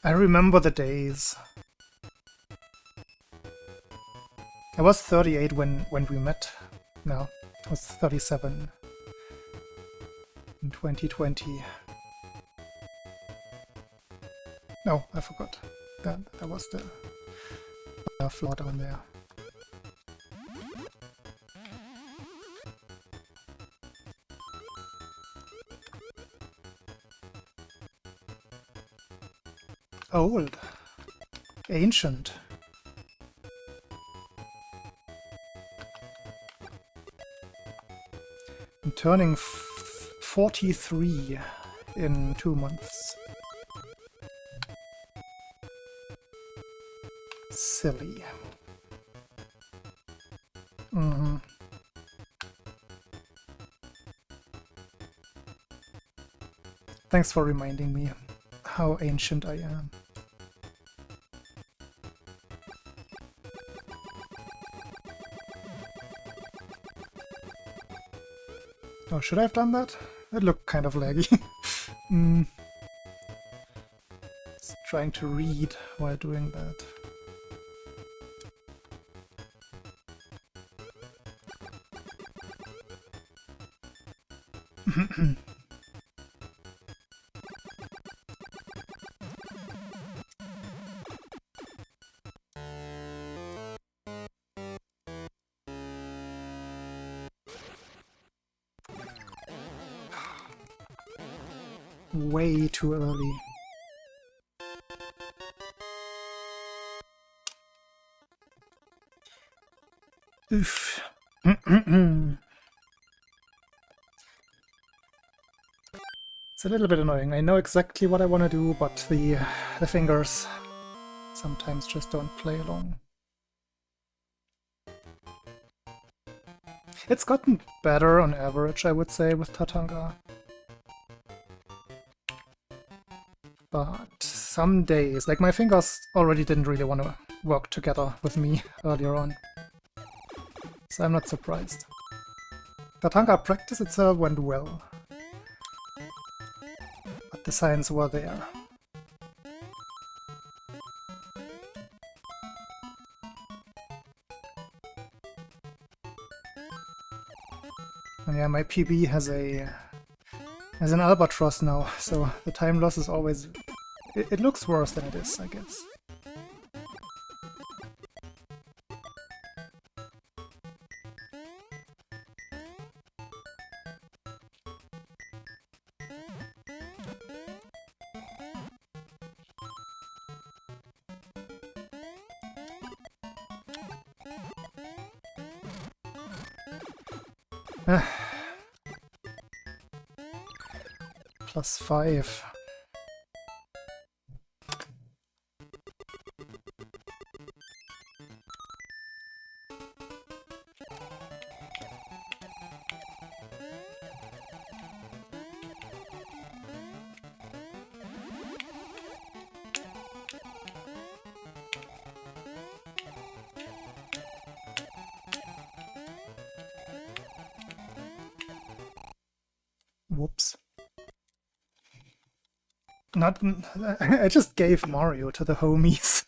Speaker 1: I remember the days. I was 38 when we met. No, I was 37 in 2020. No, I forgot. That was the floor down there. Old. Ancient. I'm turning 43 in 2 months. Silly. Thanks for reminding me how ancient I am. Oh, should I have done that? It looked kind of laggy. Just trying to read while doing that. Way too early. Oof. It's a little bit annoying. I know exactly what I want to do, but the fingers sometimes just don't play along. It's gotten better on average, I would say, with Tatanka. But some days, like my fingers already didn't really want to work together with me earlier on. So I'm not surprised. Tatanka practice itself went well. But the signs were there. And yeah, my PB has an albatross now, so the time loss is always... It looks worse than it is, I guess. +5. Whoops. I just gave Mario to the homies.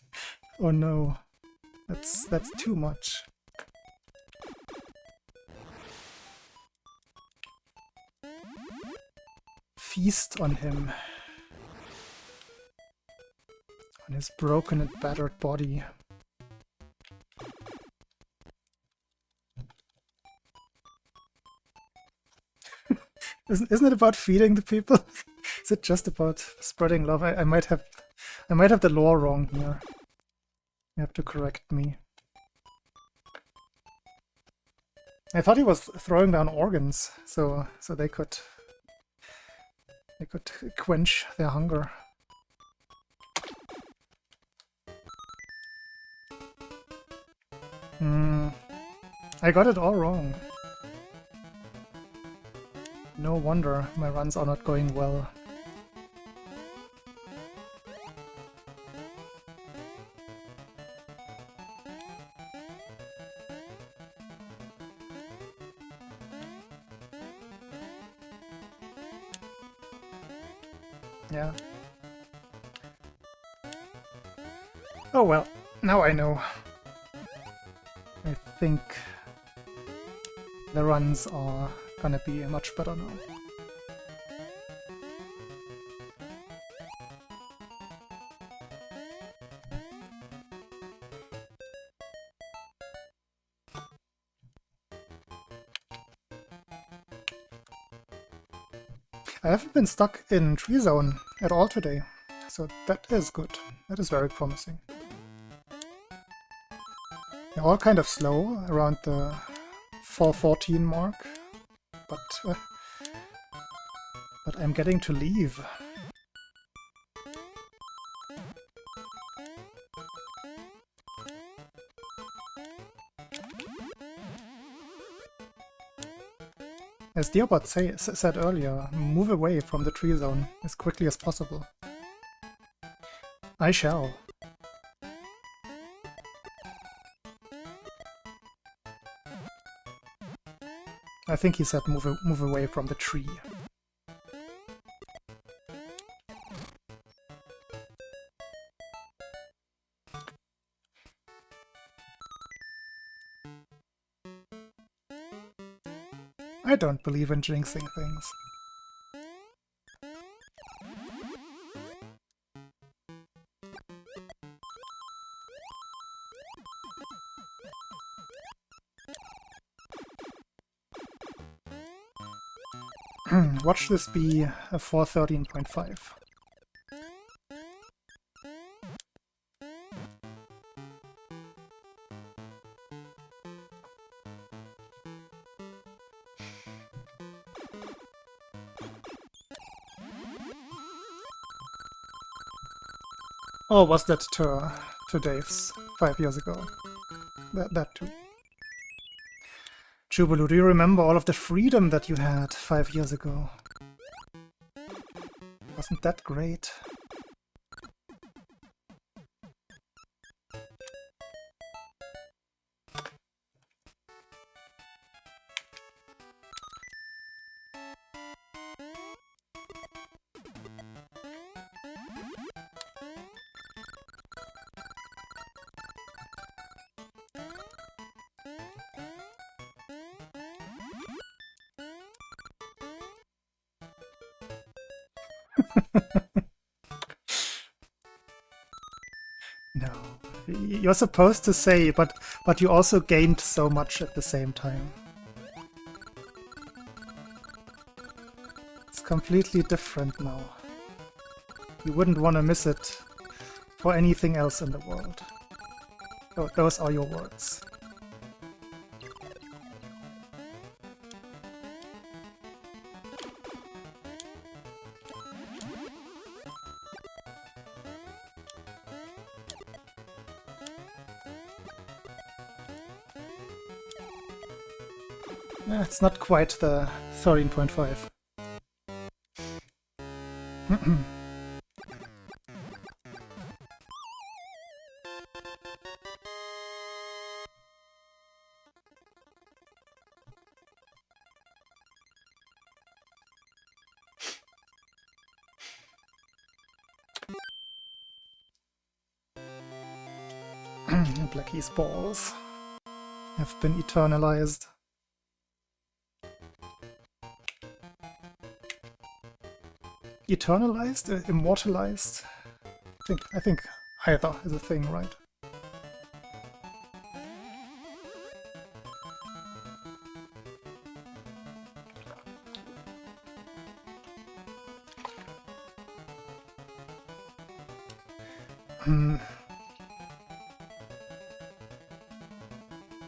Speaker 1: Oh no. That's too much. Feast on him. On his broken and battered body. Isn't it about feeding the people? Is it just about spreading love? I might have the lore wrong here. You have to correct me. I thought he was throwing down organs, so they could quench their hunger. I got it all wrong. No wonder my runs are not going well. Yeah. Oh well, now I know. I think the runs are gonna be much better now. I haven't been stuck in tree zone at all today, so that is good. That is very promising. They're all kind of slow around the 4:14 mark, but I'm getting to leave. As Dearbot said earlier, move away from the tree zone as quickly as possible. I shall. I think he said move away from the tree. I don't believe in jinxing things. Watch this be a 413.5. Or was that to Dave's 5 years ago? That too. Jubilu, do you remember all of the freedom that you had 5 years ago? Wasn't that great? No. You're supposed to say, but you also gained so much at the same time. It's completely different now. You wouldn't want to miss it for anything else in the world. Those are your words. It's not quite the 13.5. Blackie's balls have been eternalized. Eternalized? Immortalized? I think either is a thing, right?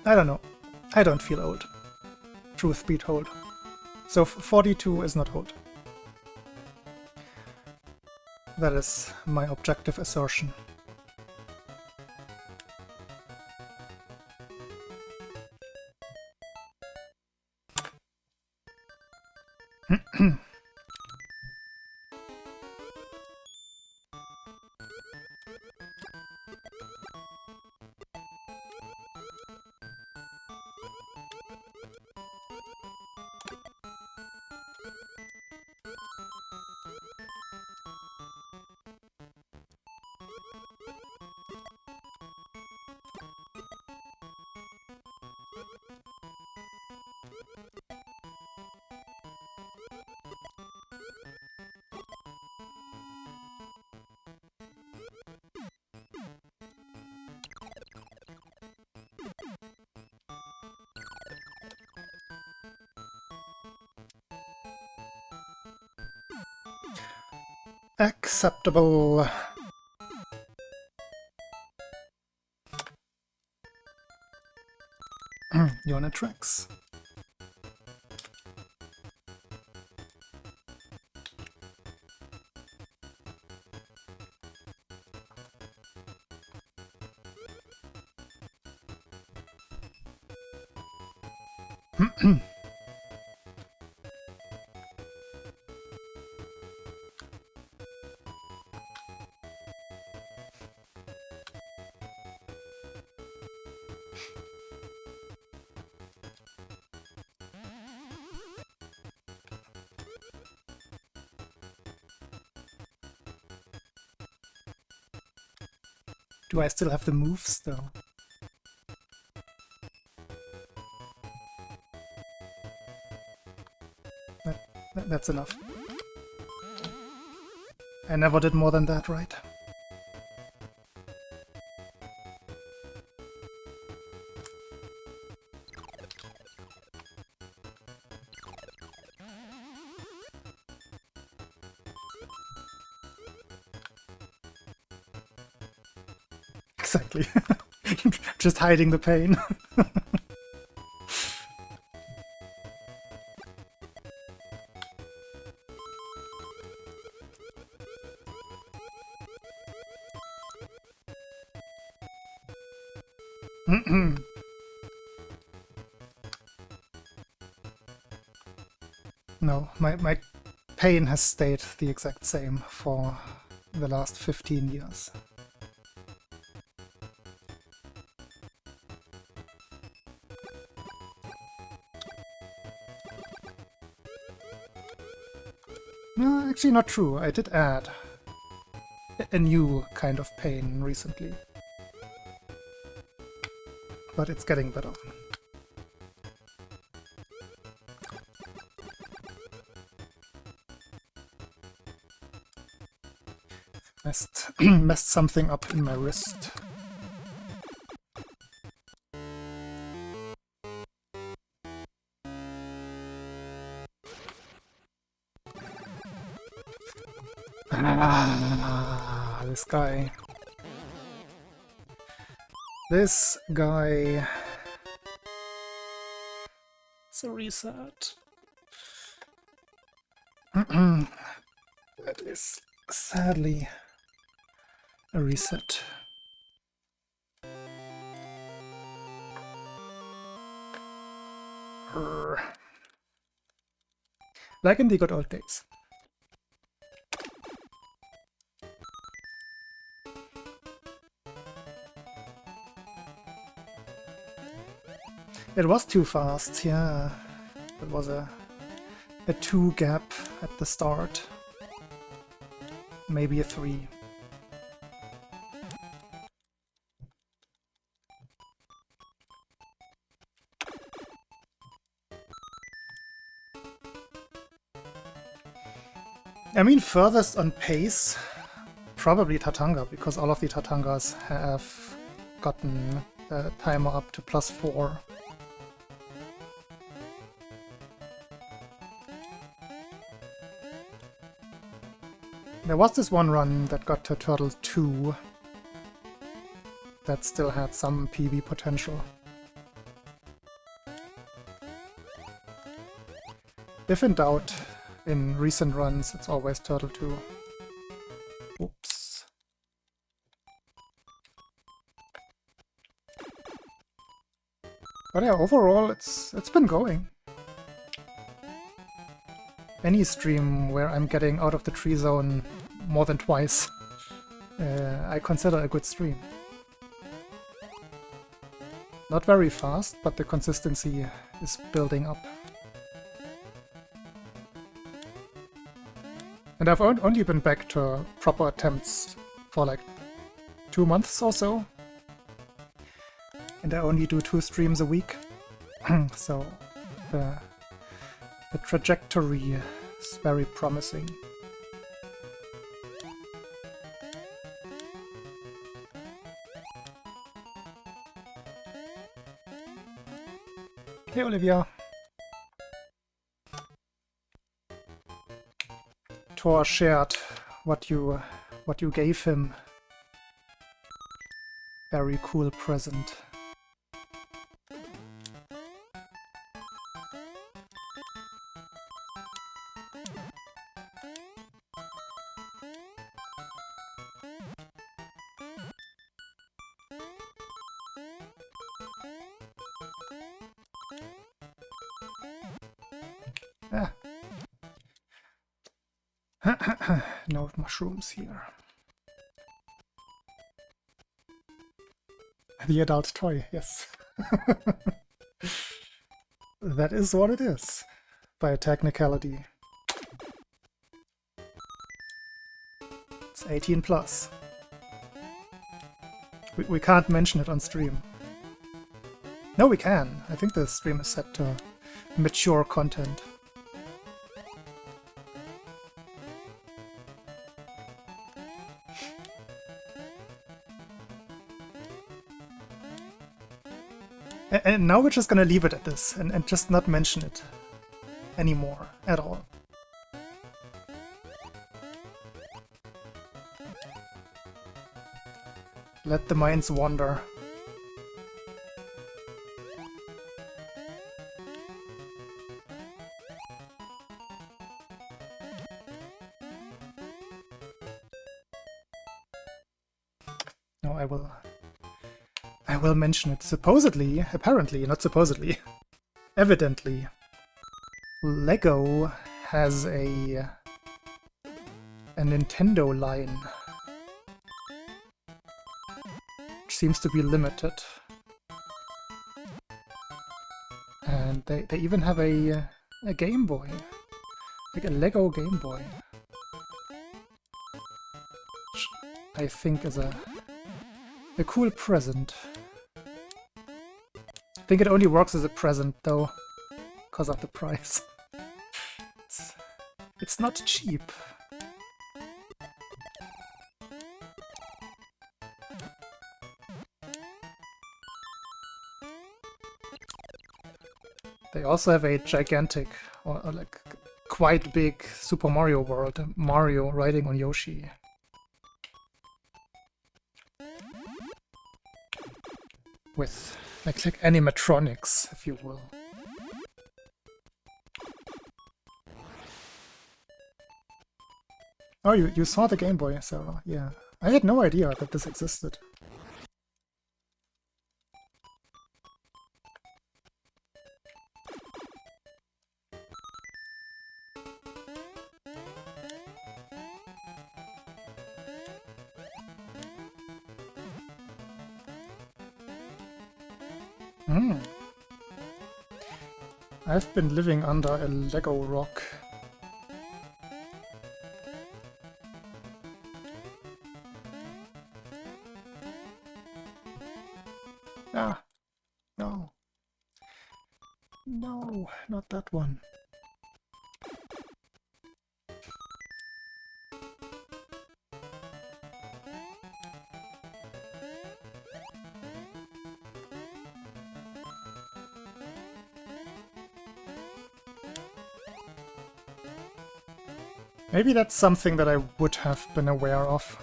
Speaker 1: I don't know. I don't feel old. Truth be told. So 42 is not old. That is my objective assertion. Acceptable. Unit tracks. Do I still have the moves though? That's enough. I never did more than that, right? Exactly. Just hiding the pain. No, my pain has stayed the exact same for the last 15 years. No, actually not true. I did add a new kind of pain recently. But it's getting better. Messed something up in my wrist. Ah, this guy. This guy. It's a reset. That is sadly a reset. Like in the good old days. It was too fast, yeah. It was a 2 gap at the start. Maybe a 3. I mean, furthest on pace, probably Tatanga, because all of the Tatangas have gotten the timer up to +4. There was this one run that got to Turtle 2 that still had some PB potential. If in doubt, in recent runs, it's always Turtle 2. Oops. But yeah, overall, it's been going. Any stream where I'm getting out of the tree zone more than twice, I consider a good stream. Not very fast, but the consistency is building up. And I've only been back to proper attempts for like 2 months or so. And I only do 2 streams a week. So the trajectory is very promising. Hey Olivia! Thor shared what you gave him. Very cool present. Ah. No mushrooms here. The adult toy, yes. That is what it is, by a technicality. It's 18 plus. We can't mention it on stream. No, we can. I think the stream is set to mature content. And now we're just gonna leave it at this and just not mention it anymore at all. Let the minds wander. No, I will mention it. Supposedly, apparently, not supposedly, evidently, Lego has a Nintendo line, which seems to be limited, and they even have a Game Boy, like a Lego Game Boy, which I think is a cool present. I think it only works as a present, though, because of the price. It's not cheap. They also have a gigantic, or like quite big Super Mario World, Mario riding on Yoshi. With like animatronics, if you will. Oh, you saw the Game Boy, Sarah. Yeah. I had no idea that this existed. I've been living under a Lego rock. Ah, no. No, not that one. Maybe that's something that I would have been aware of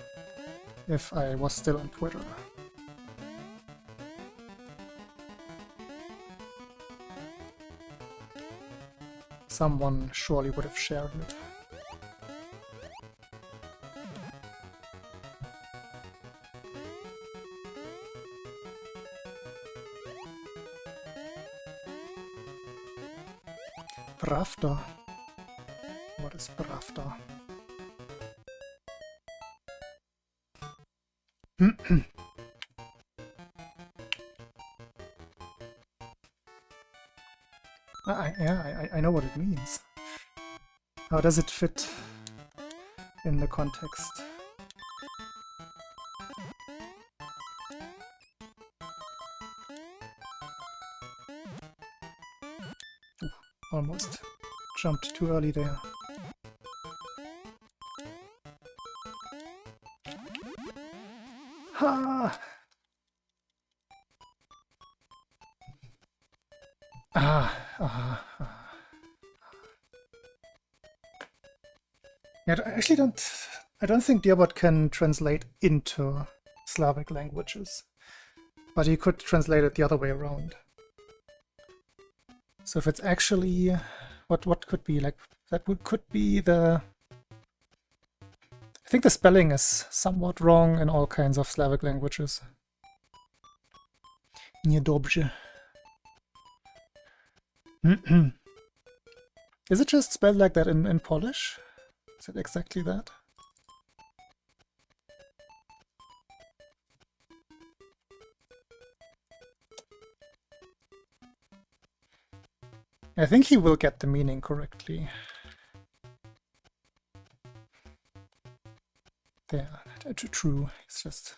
Speaker 1: if I was still on Twitter. Someone surely would have shared it. Pravda. What is Pravda? I know what it means. How does it fit in the context? Ooh. Almost jumped too early there. Ha! Yeah, I don't think Dearbot can translate into Slavic languages, but he could translate it the other way around. So if it's actually, what could be, like, could be the... I think the spelling is somewhat wrong in all kinds of Slavic languages. Niedobrze. Is it just spelled like that in Polish? Is it exactly that? I think he will get the meaning correctly. There, to true. It's just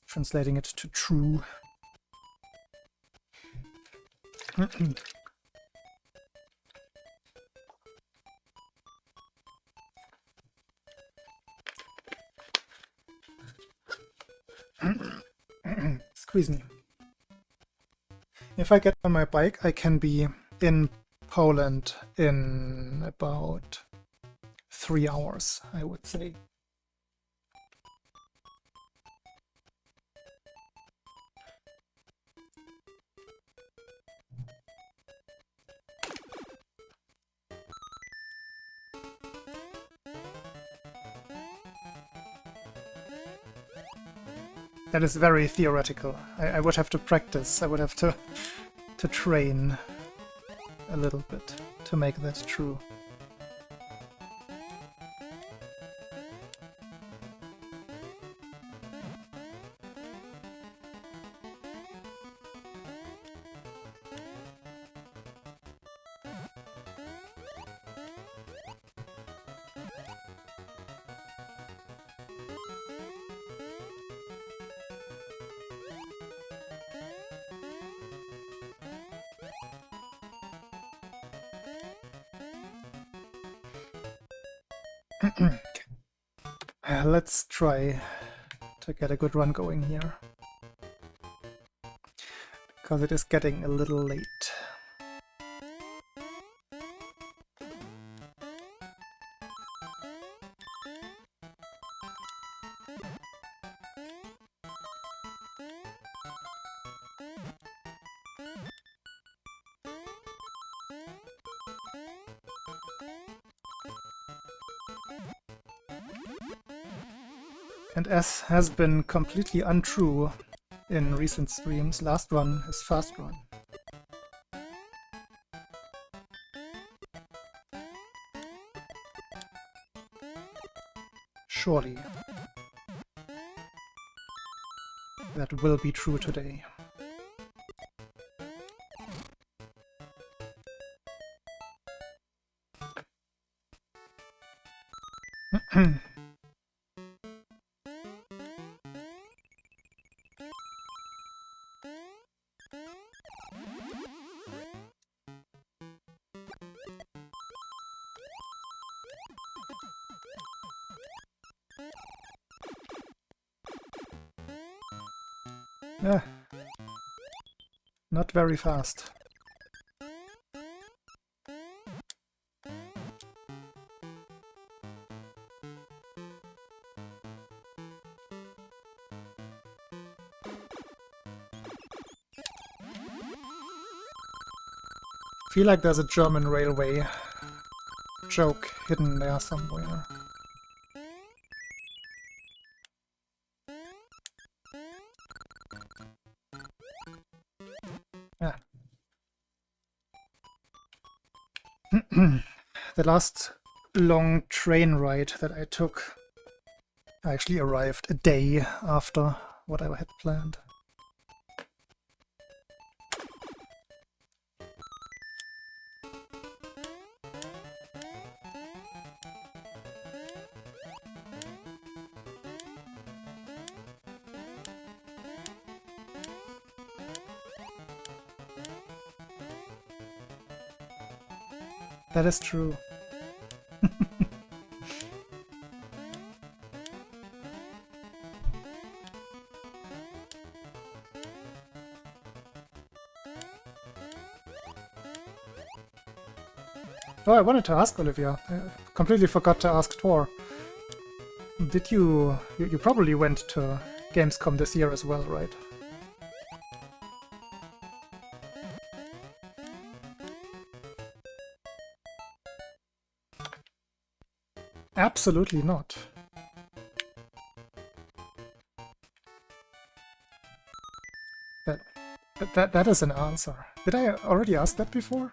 Speaker 1: translating it to true. Squeeze me. If I get on my bike, I can be in Poland in about 3 hours, I would say. That is very theoretical. I would have to practice. I would have to train a little bit to make that true. Let's try to get a good run going here, because it is getting a little late. And as has been completely untrue in recent streams, last run is fast run. Surely that will be true today. Not very fast. I feel like there's a German railway joke hidden there somewhere. Yeah. The last long train ride that I took, I actually arrived a day after what I had planned. That is true. Oh, I wanted to ask Olivia. I completely forgot to ask Tor. Did you probably went to Gamescom this year as well, right? Absolutely not. That is an answer. Did I already ask that before?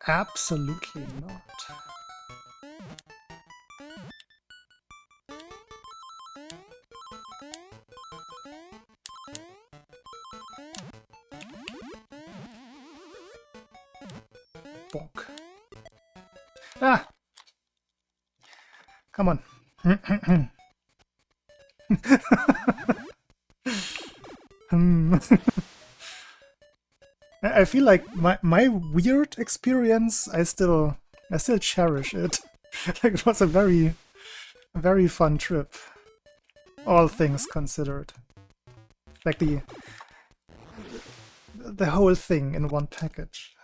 Speaker 1: Absolutely not. Bonk. Ah! Come on. I feel like my weird experience, I still cherish it. Like, it was a very fun trip, all things considered. Like the whole thing in one package.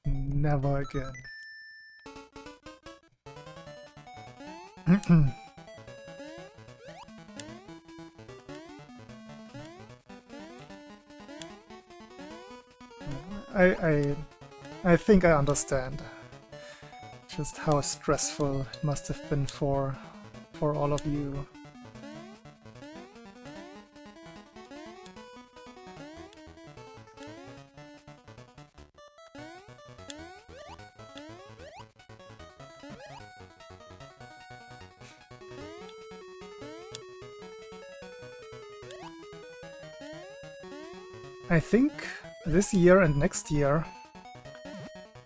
Speaker 1: Never again. I think I understand just how stressful it must have been for all of you. I think this year and next year,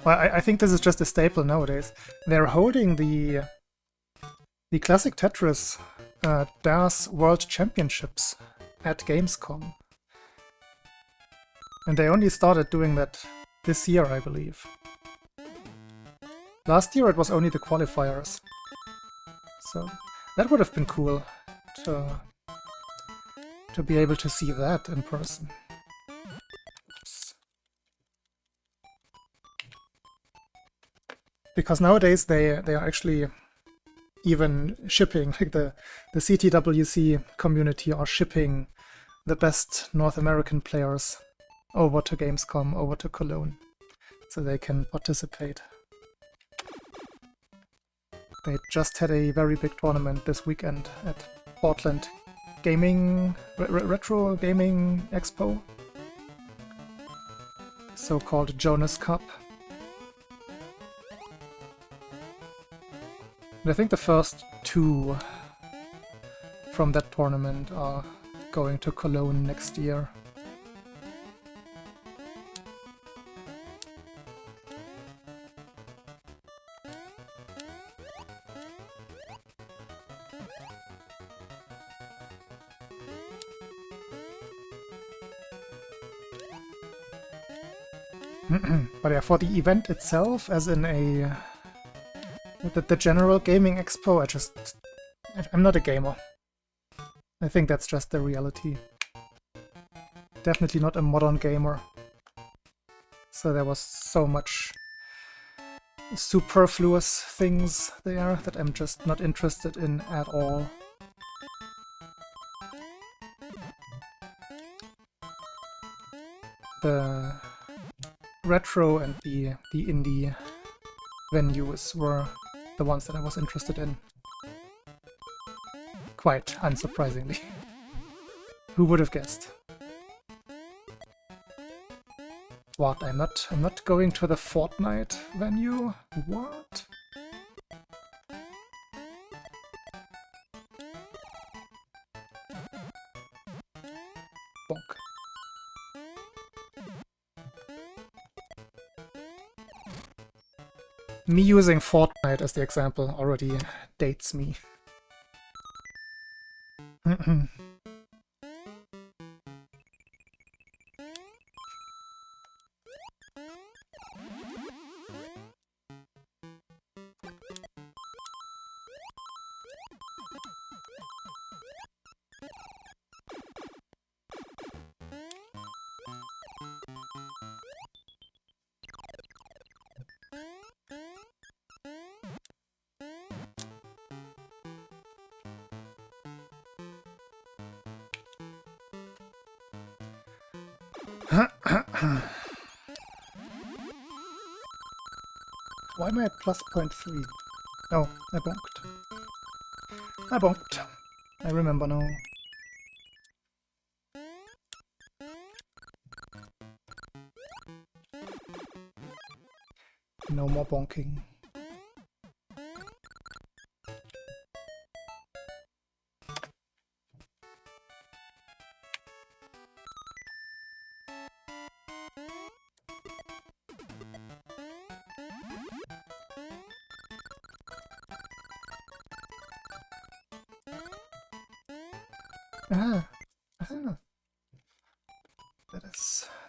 Speaker 1: well, I think this is just a staple nowadays, they're holding the Classic Tetris DAS World Championships at Gamescom. And they only started doing that this year, I believe. Last year it was only the qualifiers. So that would have been cool to be able to see that in person. Because nowadays they are actually even shipping, like the CTWC community are shipping the best North American players over to Gamescom, over to Cologne, so they can participate. They just had a very big tournament this weekend at Portland Gaming, Retro Gaming Expo, so-called Jonas Cup. And I think the first two from that tournament are going to Cologne next year. But yeah, for the event itself, as in the general gaming expo, I'm not a gamer. I think that's just the reality. Definitely not a modern gamer. So there was so much superfluous things there that I'm just not interested in at all. The retro and the indie venues were the ones that I was interested in. Quite unsurprisingly. Who would have guessed? What? I'm not going to the Fortnite venue? What? Bonk. Me using Fortnite as the example already dates me. Why am I at plus 0.3? Oh, I bonked. I bonked. I remember now. No more bonking.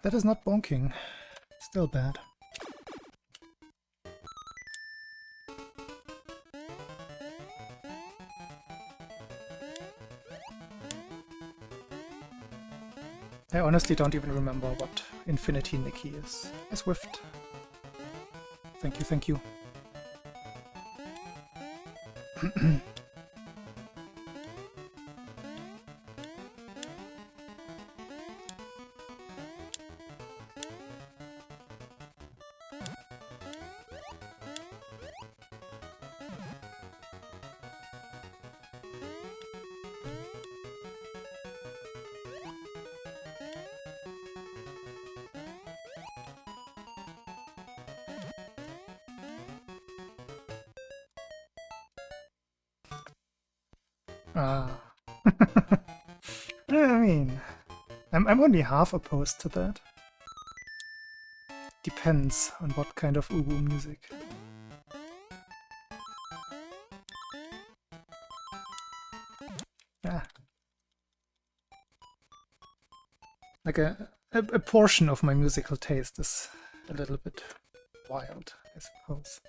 Speaker 1: That is not bonking. Still bad. I honestly don't even remember what Infinity Nikki is. A Swift. Thank you, thank you. I mean, I'm only half opposed to that. Depends on what kind of ubu music. Yeah. Like a portion of my musical taste is a little bit wild, I suppose.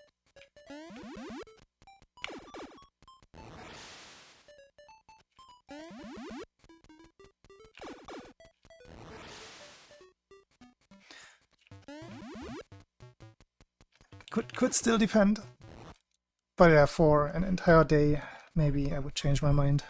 Speaker 1: Could still depend. But yeah, for an entire day, maybe I would change my mind.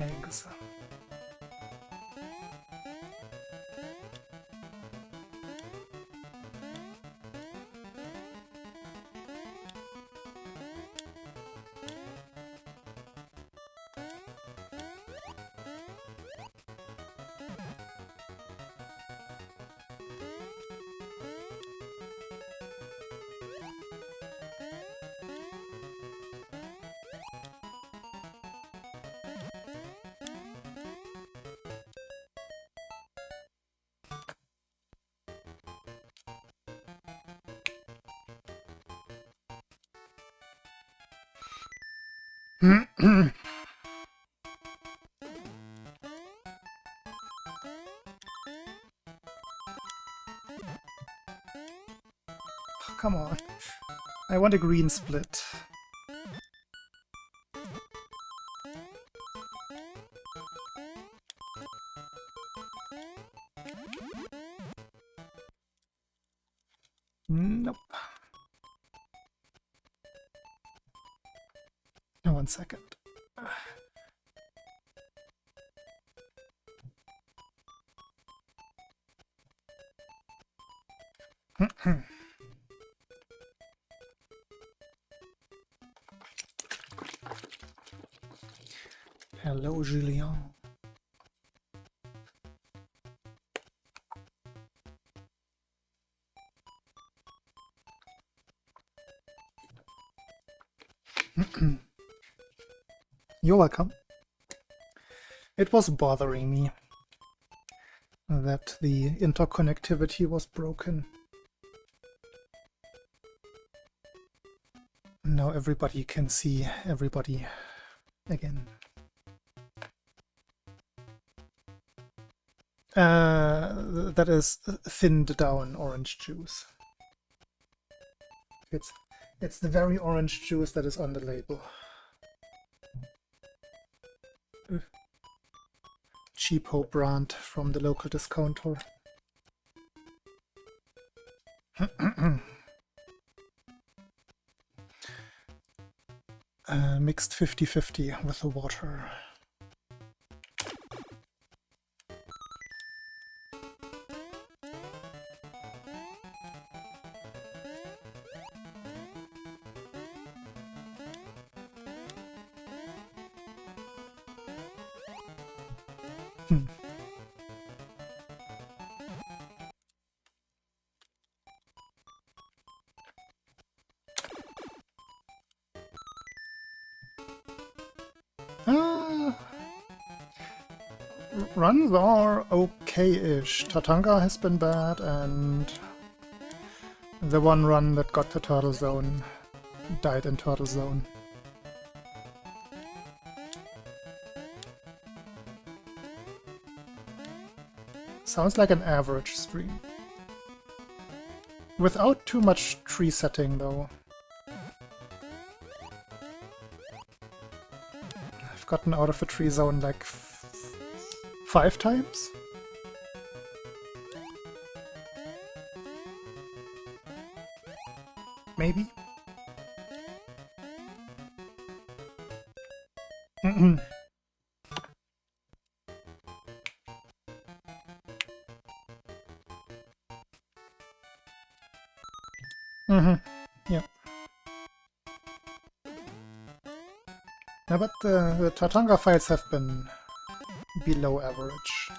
Speaker 1: Eggs. Come on. I want a green split. Nope. No, 1 second. Hello, Julien. You're welcome. It was bothering me that the interconnectivity was broken. Now everybody can see everybody again. That is thinned down orange juice. It's the very orange juice that is on the label. Cheapo brand from the local discounter. Mixed 50-50 with the water. Runs are okay-ish. Tatanga has been bad, and the one run that got to Turtle Zone died in Turtle Zone. Sounds like an average stream. Without too much tree setting, though. I've gotten out of the tree zone like 5 times? Maybe? Yeah. No, but the Tatanga fights have been below average.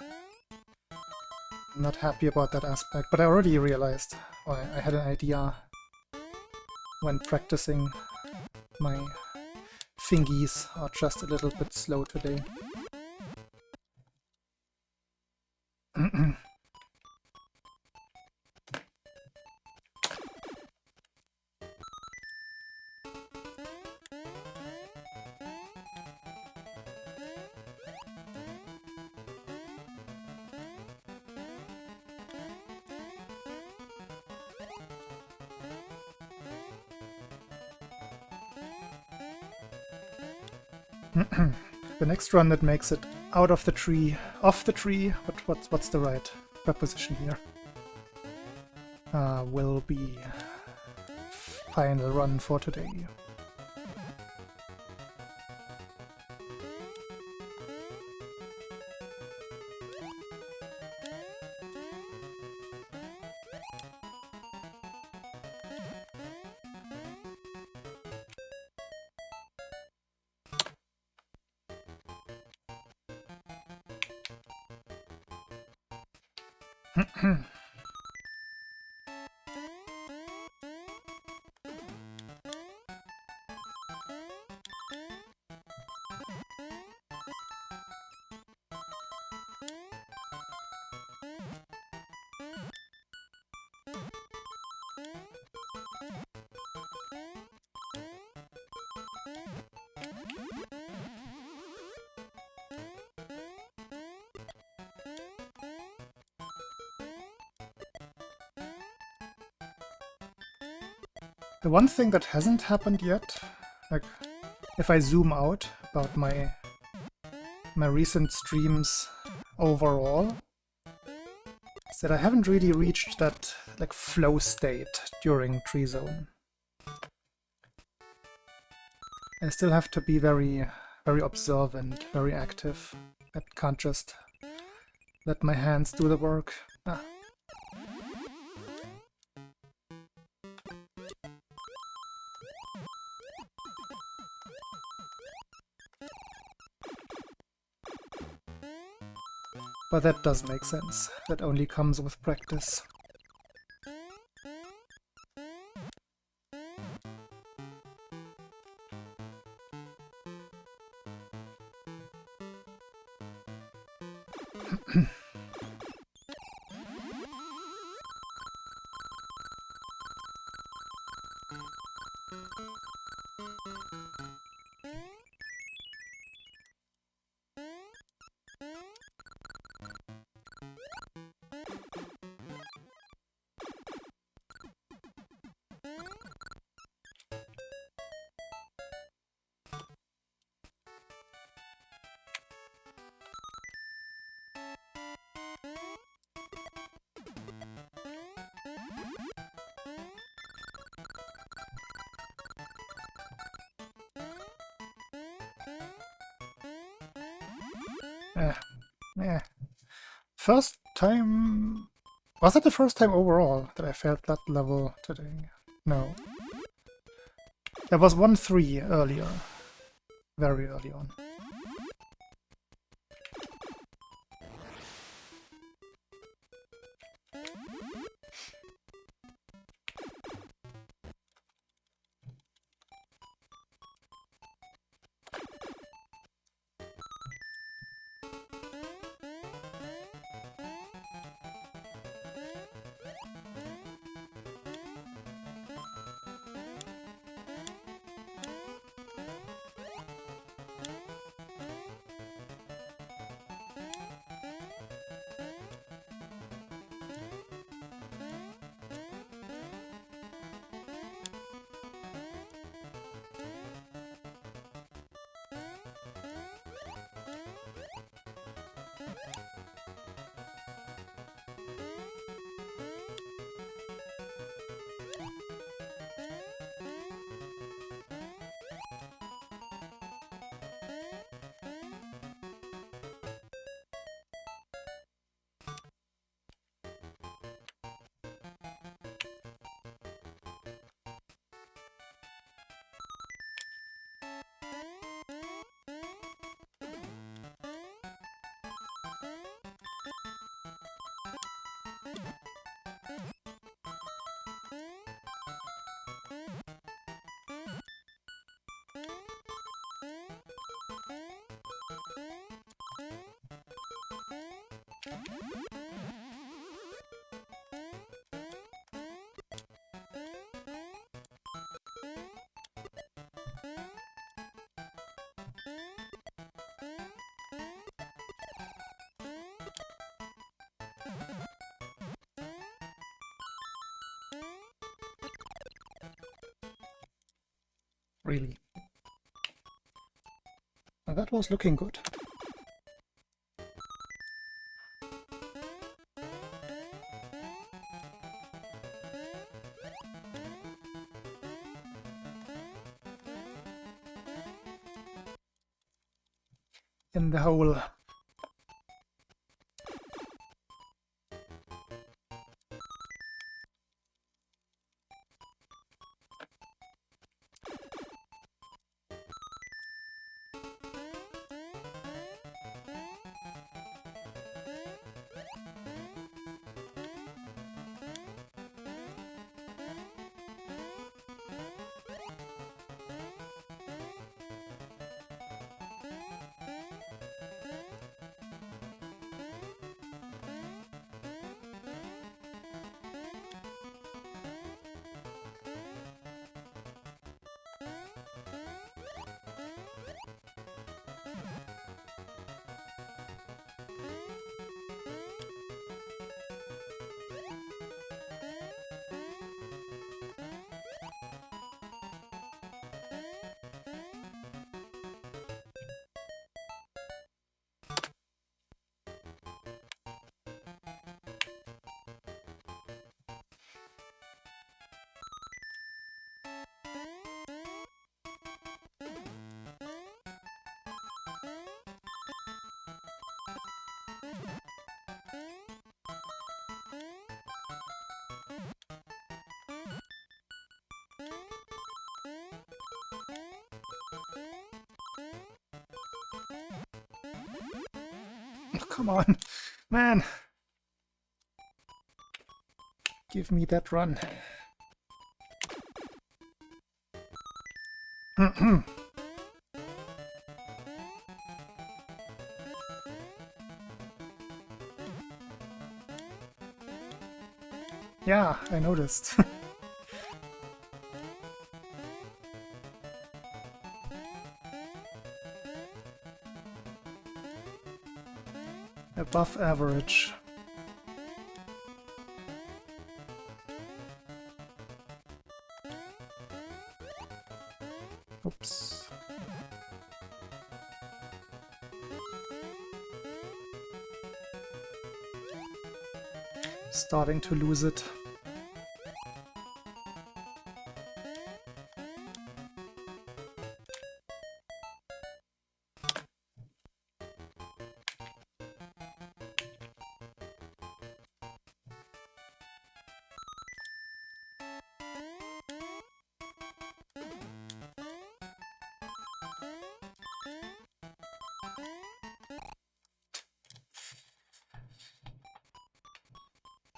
Speaker 1: I'm not happy about that aspect, but I already realized, or I had an idea when practicing. My fingies are just a little bit slow today. The next run that makes it out of the tree, off the tree, what's the right preposition here? Will be final run for today. The one thing that hasn't happened yet, like if I zoom out about my recent streams overall, is that I haven't really reached that like flow state during Tree Zone. I still have to be very observant, very active. I can't just let my hands do the work. But that does make sense. That only comes with practice. Yeah. First time... Was it the first time overall that I failed that level today? No. There was 1-3 earlier. Very early on. Really. And that was looking good. In the hole. Come on, man. Give me that run. Yeah, I noticed. Above average. Oops. Starting to lose it.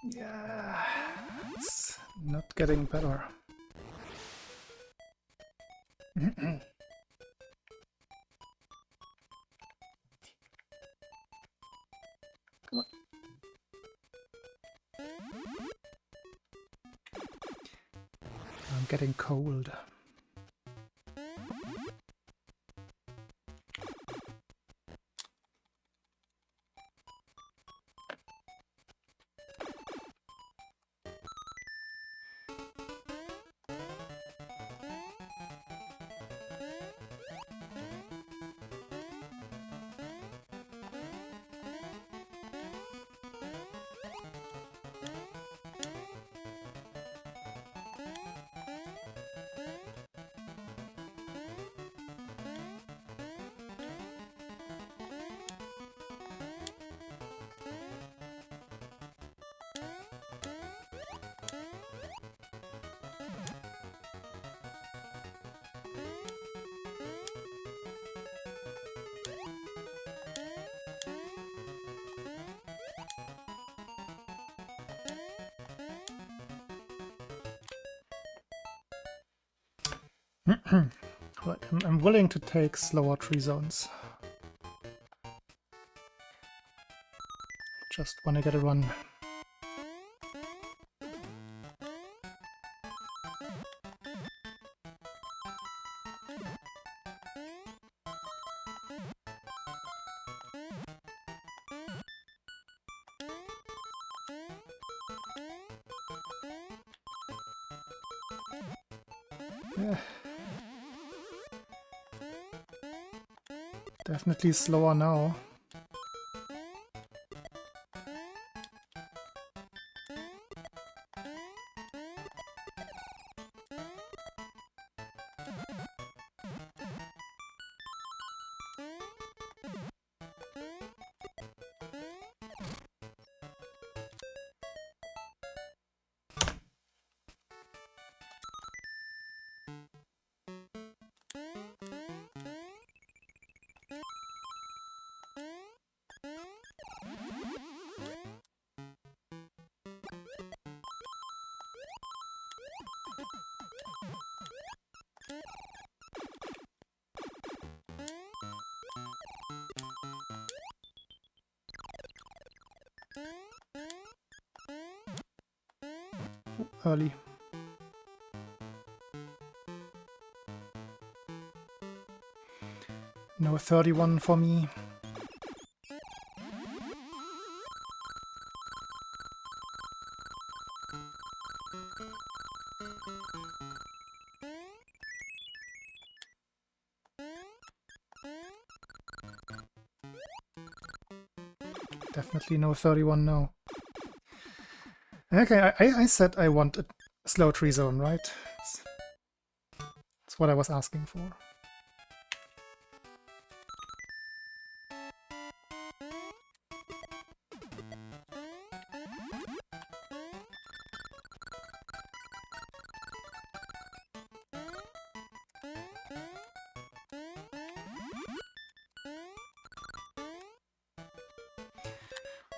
Speaker 1: Yeah, it's not getting better. Come on. I'm getting cold. Right, I'm willing to take slower tree zones. Just want to get a run. Yeah. Definitely slower now. Early. No 31 for me. Definitely no 31 now. Okay, I said I want a slow tree zone, right? That's what I was asking for.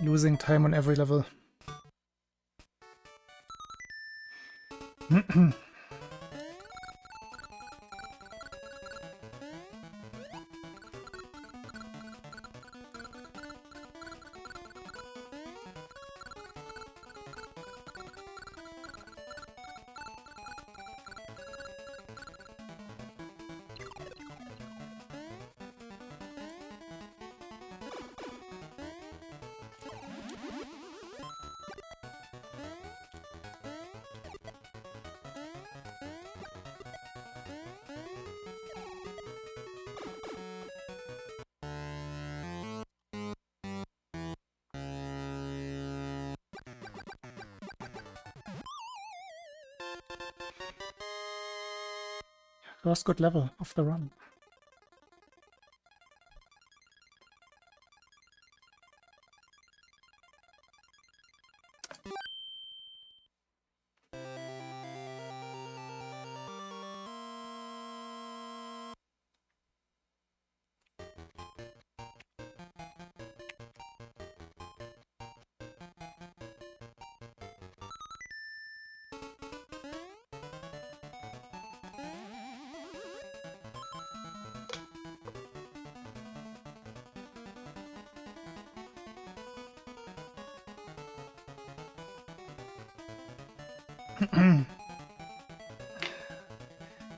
Speaker 1: Losing time on every level. First good level of the run.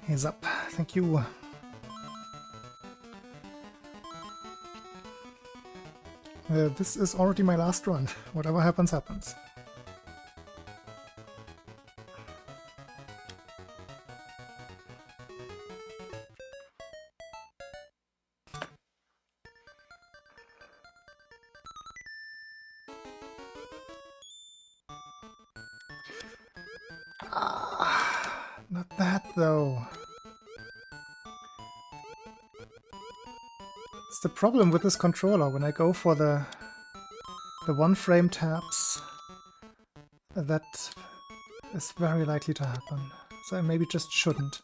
Speaker 1: He's up. Thank you. This is already my last run. Whatever happens, happens. Not that, though. It's the problem with this controller. When I go for the one-frame taps, that is very likely to happen. So I maybe just shouldn't.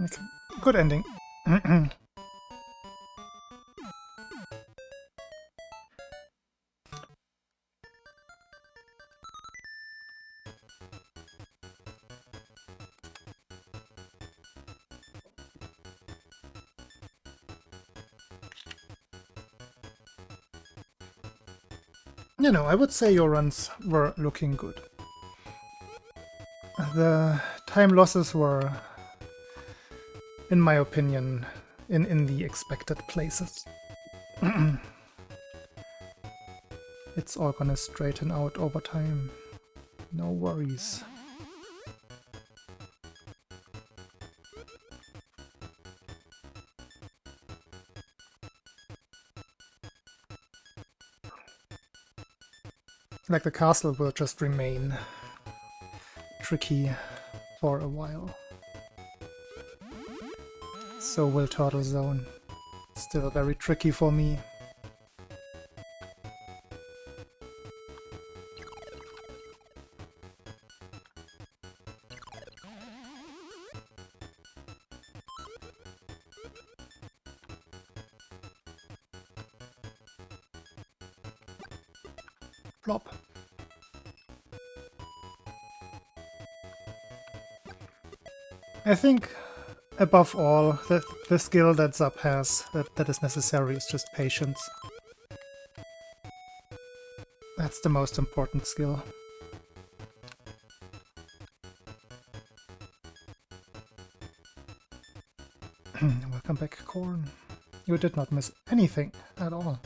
Speaker 1: Okay. Good ending. You know, I would say your runs were looking good. The time losses were, in my opinion, in the expected places. It's all gonna straighten out over time. No worries. Like the castle will just remain tricky for a while. So will Turtle Zone. Still very tricky for me. Plop. I think, above all, the skill that Zap has that is necessary is just patience. That's the most important skill. Welcome back, Corn. You did not miss anything at all.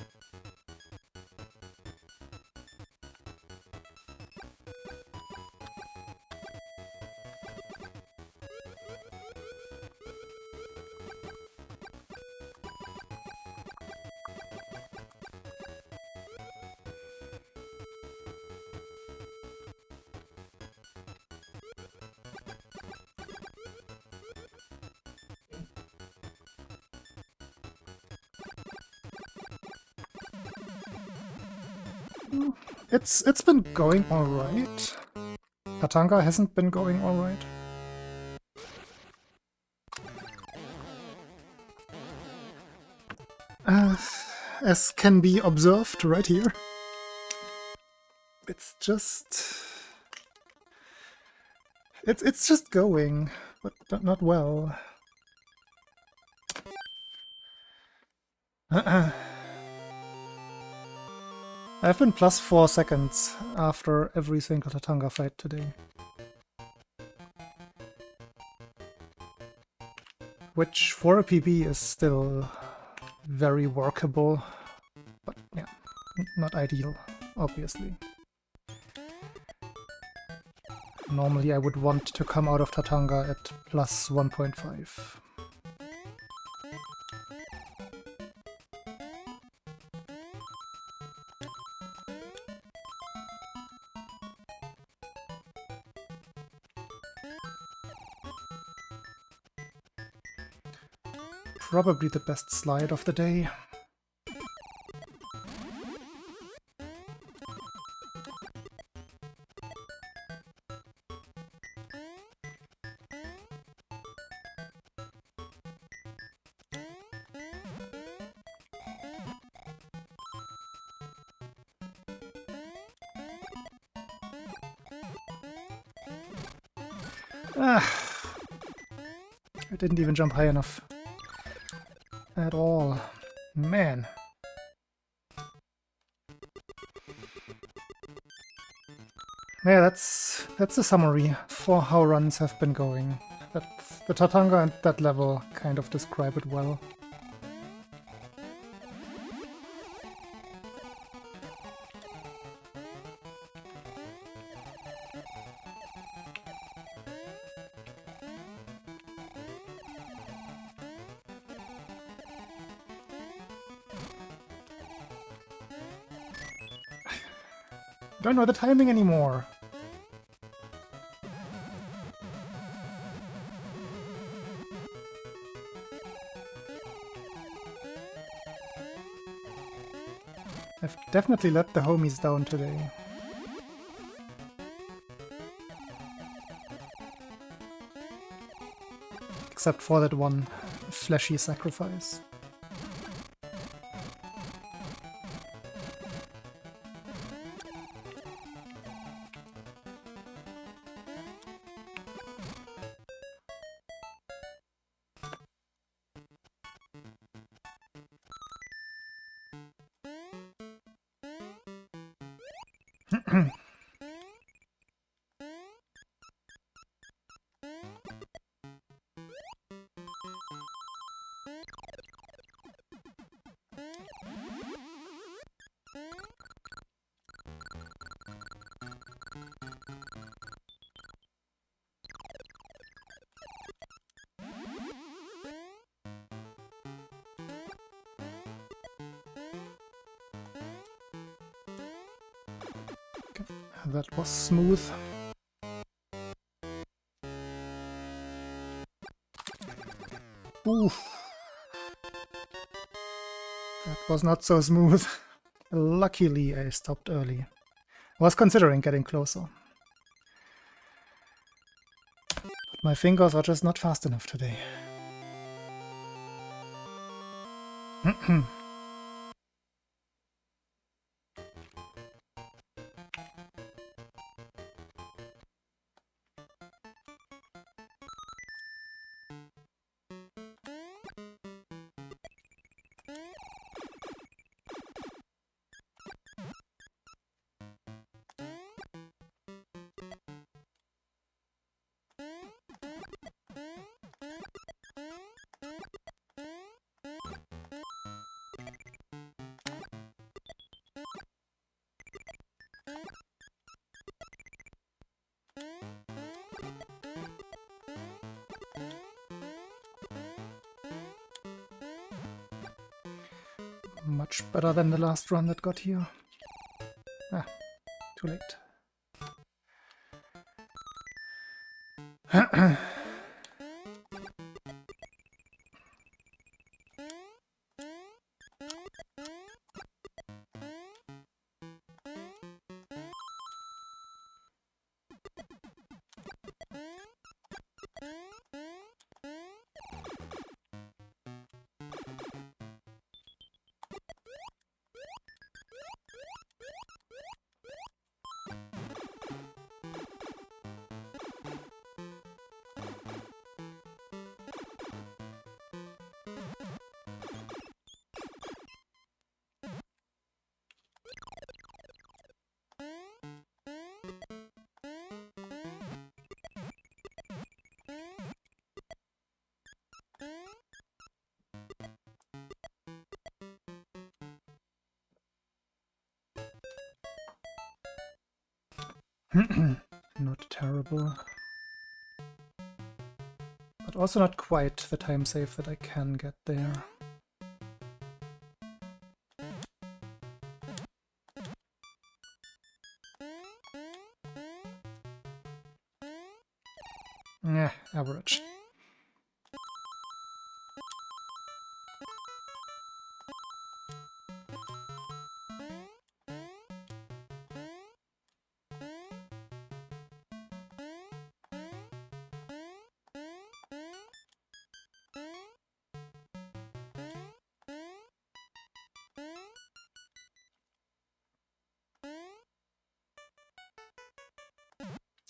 Speaker 1: It's been going alright. Katanga hasn't been going alright. As can be observed right here. It's just... It's just going, but not well. I've been plus 4 seconds after every single Tatanga fight today. Which for a PB is still very workable, but yeah, not ideal, obviously. Normally I would want to come out of Tatanga at plus 1.5. Probably the best slide of the day. Ah, I didn't even jump high enough. At all. Man. Yeah, that's a summary for how runs have been going. The Tatanga and that level kind of describe it well. Don't know the timing anymore. I've definitely let the homies down today. Except for that one fleshy sacrifice. That was smooth. Oof. That was not so smooth. Luckily I stopped early. I was considering getting closer. But my fingers are just not fast enough today. Much better than the last run that got here. Ah, too late. Not terrible. But also not quite the time save that I can get there. Yeah, average.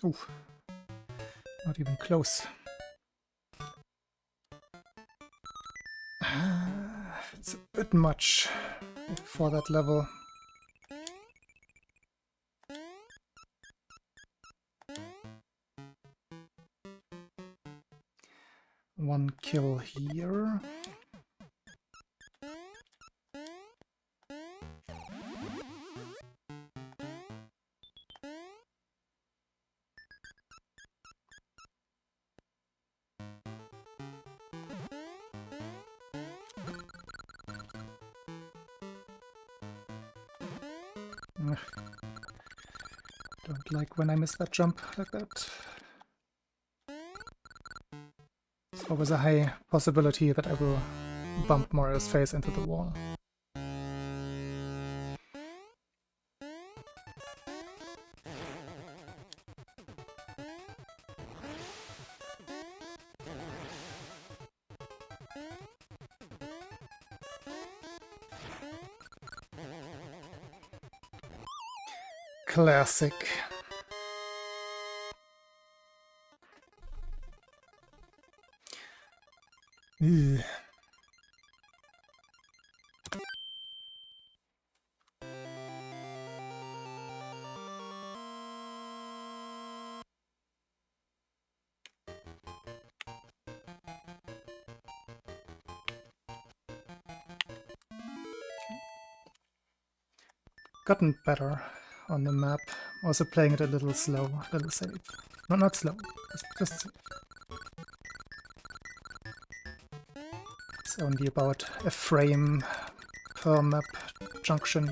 Speaker 1: Ooh, not even close. It's a bit much for that level. One kill here. Don't like when I miss that jump like that. There's always a high possibility that I will bump Mario's face into the wall. Classic. Ugh. Gotten better on the map. Also playing it a little slow, a little safe. No, not slow, just safe. It's only about a frame per map juncture.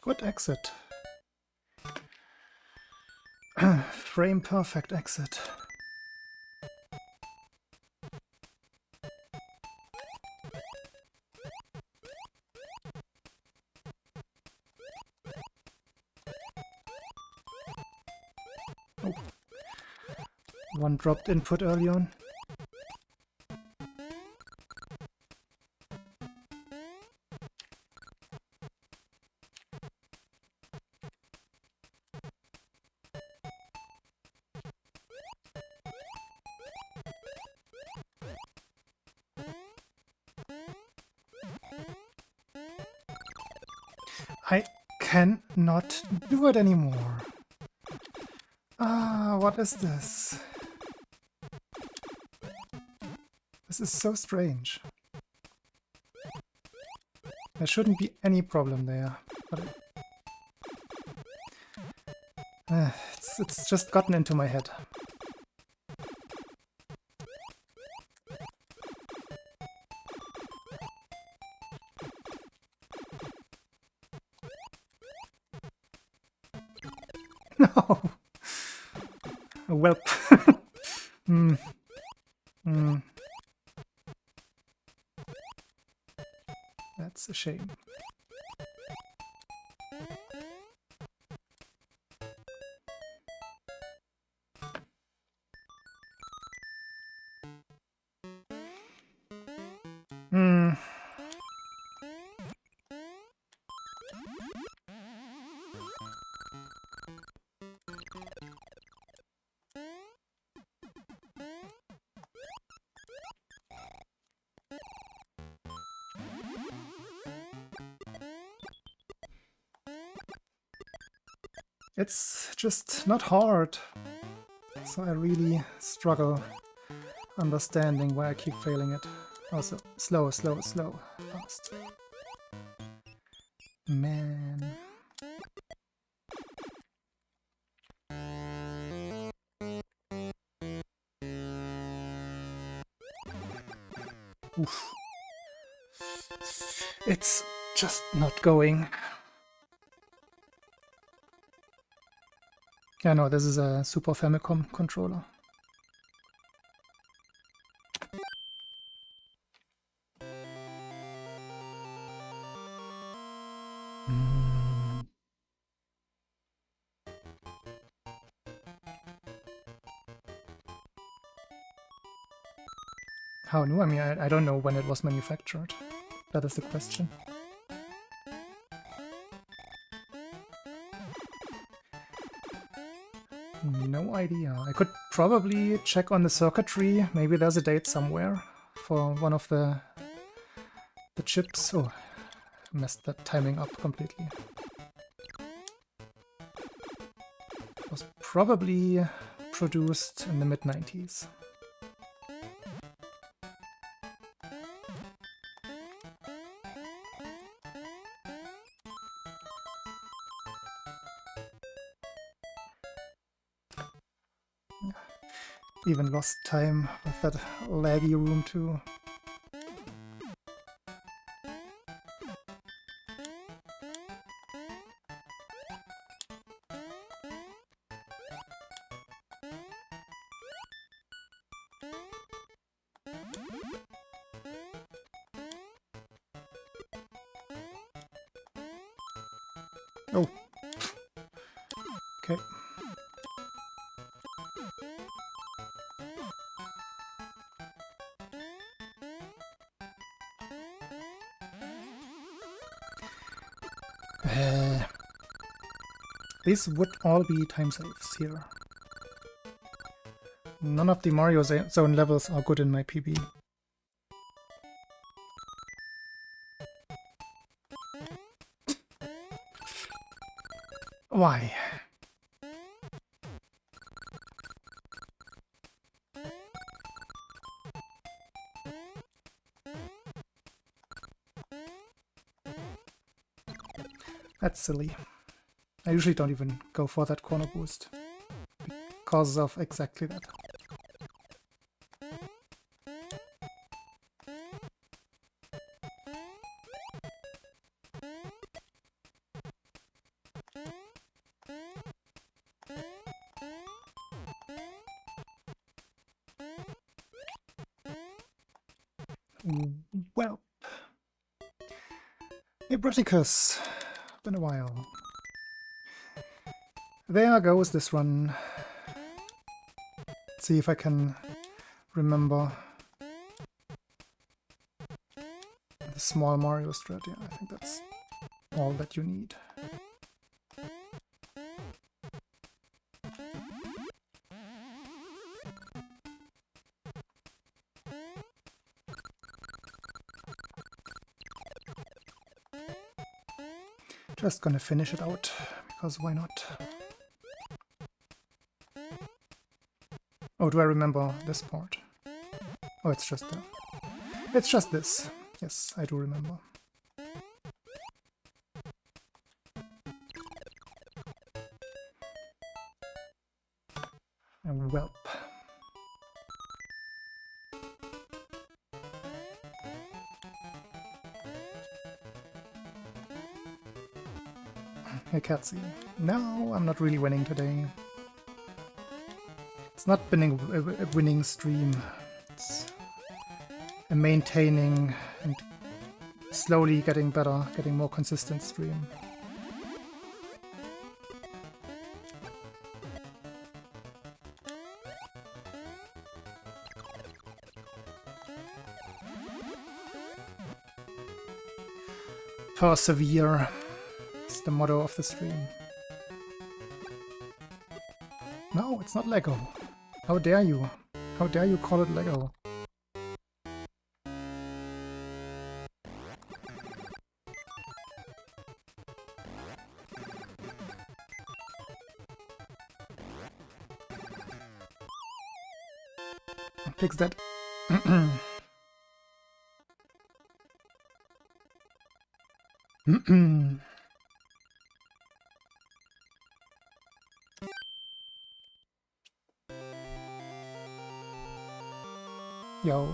Speaker 1: Good exit. Frame perfect exit. Oh. One dropped input early on. I cannot do it anymore. Ah, what is this? This is so strange. There shouldn't be any problem there, but it's just gotten into my head. No! A whelp. That's a shame. It's just not hard. So I really struggle understanding why I keep failing it. Also, slow, slow, slow, fast. Man. Oof. It's just not going. Yeah, no, this is a Super Famicom controller. How new? I mean, I don't know when it was manufactured. That is the question. No idea. I could probably check on the circuitry. Maybe there's a date somewhere for one of the chips. Oh, messed that timing up completely. It was probably produced in the mid-90s. Even lost time with that laggy room too. Oh. Okay. These would all be time saves here. None of the Mario Zone levels are good in my PB. Why? That's silly. I usually don't even go for that corner boost because of exactly that. Well, hey Briticus, been a while. There goes this run. Let's see if I can remember the small Mario strat. Yeah, I think that's all that you need. Just gonna finish it out, because why not? Oh, do I remember this part? Oh, it's just this. Yes, I do remember. Welp. Hey Catsy. No, I'm not really winning today. It's not been a winning stream. It's a maintaining and slowly getting better, getting more consistent stream. Persevere. It's the motto of the stream. No, it's not Lego. How dare you? How dare you call it Lego? fix that. Yo.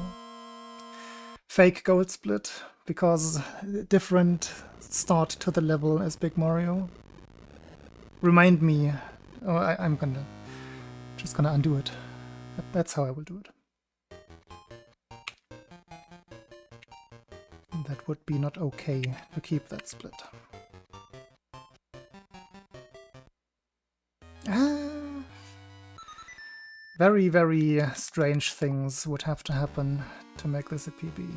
Speaker 1: Fake gold split, because different start to the level as Big Mario. Remind me. Oh, I'm just gonna undo it. That's how I will do it. That would be not okay to keep that split. Very, very strange things would have to happen to make this a PB.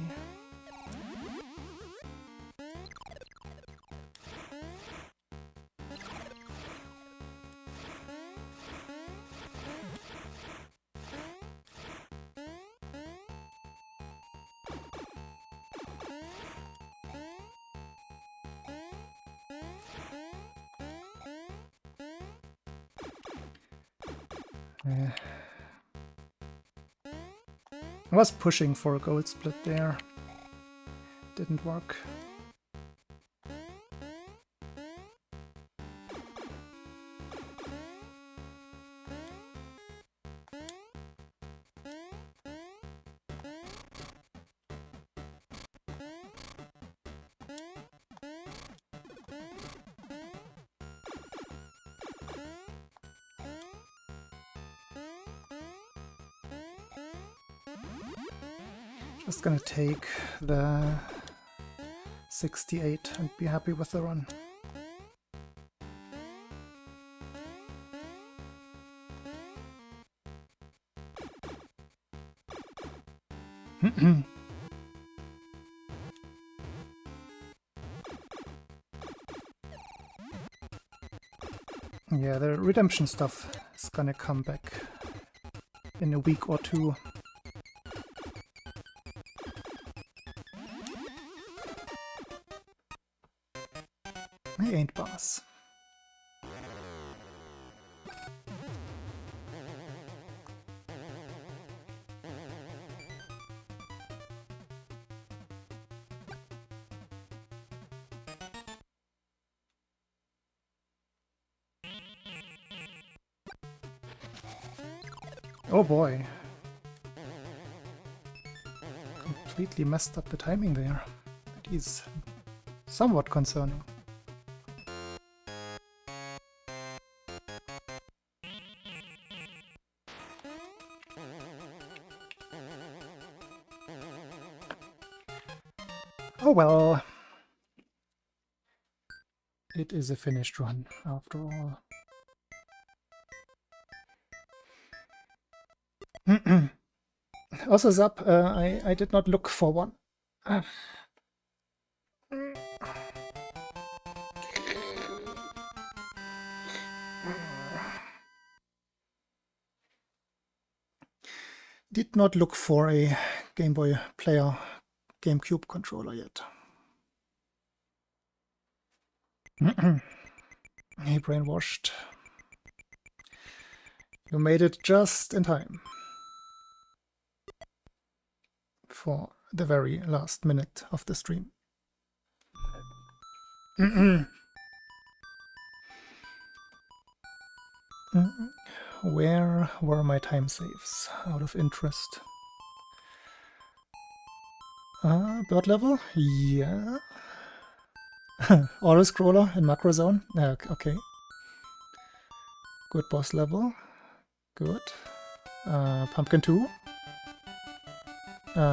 Speaker 1: I was pushing for a gold split there. Didn't work. Just gonna take the 68 and be happy with the run. Yeah, the redemption stuff is gonna come back in a week or two. He ain't boss. Oh boy. Completely messed up the timing there. That is somewhat concerning. Oh well. It is a finished run, after all. Also, Zap, I did not look for one. Did not look for a Game Boy Player GameCube controller yet. Hey, brainwashed. You made it just in time for the very last minute of the stream. Where were my time saves, out of interest? Bird level? Yeah. Auto-scroller in macro zone? Okay. Good boss level. Good. Pumpkin 2.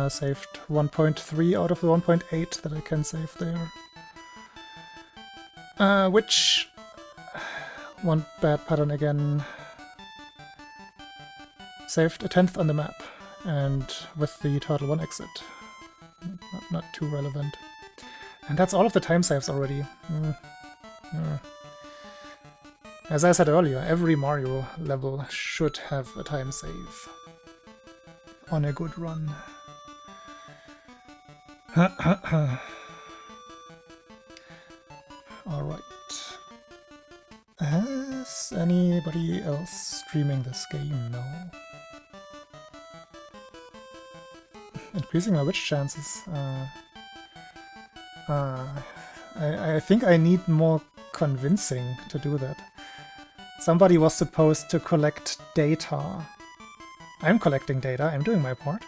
Speaker 1: Saved 1.3 out of the 1.8 that I can save there. Which... one bad pattern again. Saved a 10th on the map. And with the Turtle 1 exit. Not too relevant. And that's all of the time saves already. As I said earlier, every Mario level should have a time save on a good run. Alright. Is anybody else streaming this game? No. increasing my witch chances. I think I need more convincing to do that. Somebody was supposed to collect data. I'm collecting data, I'm doing my part.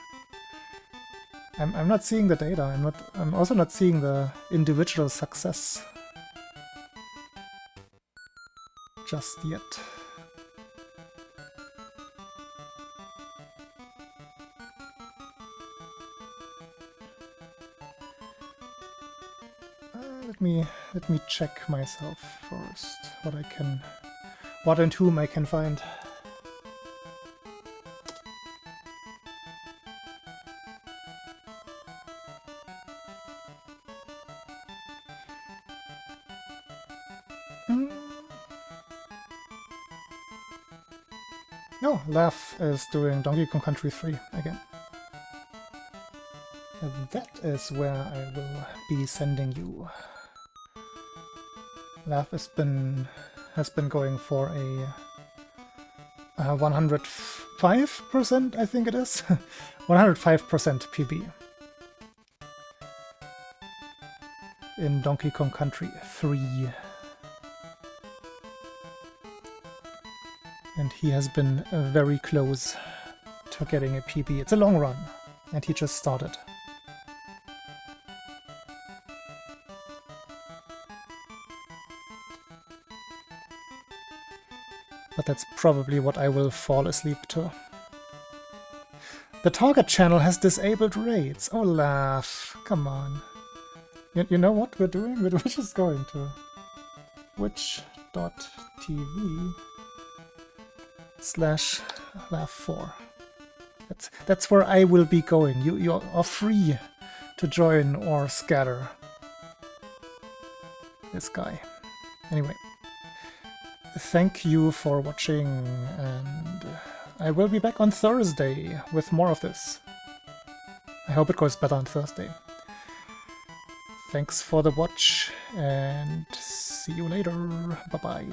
Speaker 1: I'm not seeing the data, I'm also not seeing the individual success just yet. Let me check myself first, what and whom I can find. Oh, Laugh is doing Donkey Kong Country 3 again. And that is where I will be sending you. Laugh has been going for a 105%, I think it is. 105% PB. In Donkey Kong Country 3. And he has been very close to getting a PB. It's a long run, and he just started. But that's probably what I will fall asleep to. The target channel has disabled raids. Oh, Laugh. Come on. You know what we're doing? We're just going to twitch.tv/Laugh4. That's where I will be going. You are free to join or scatter this guy. Anyway. Thank you for watching, and I will be back on Thursday with more of this. I hope it goes better on Thursday. Thanks for the watch, and see you later. Bye-bye.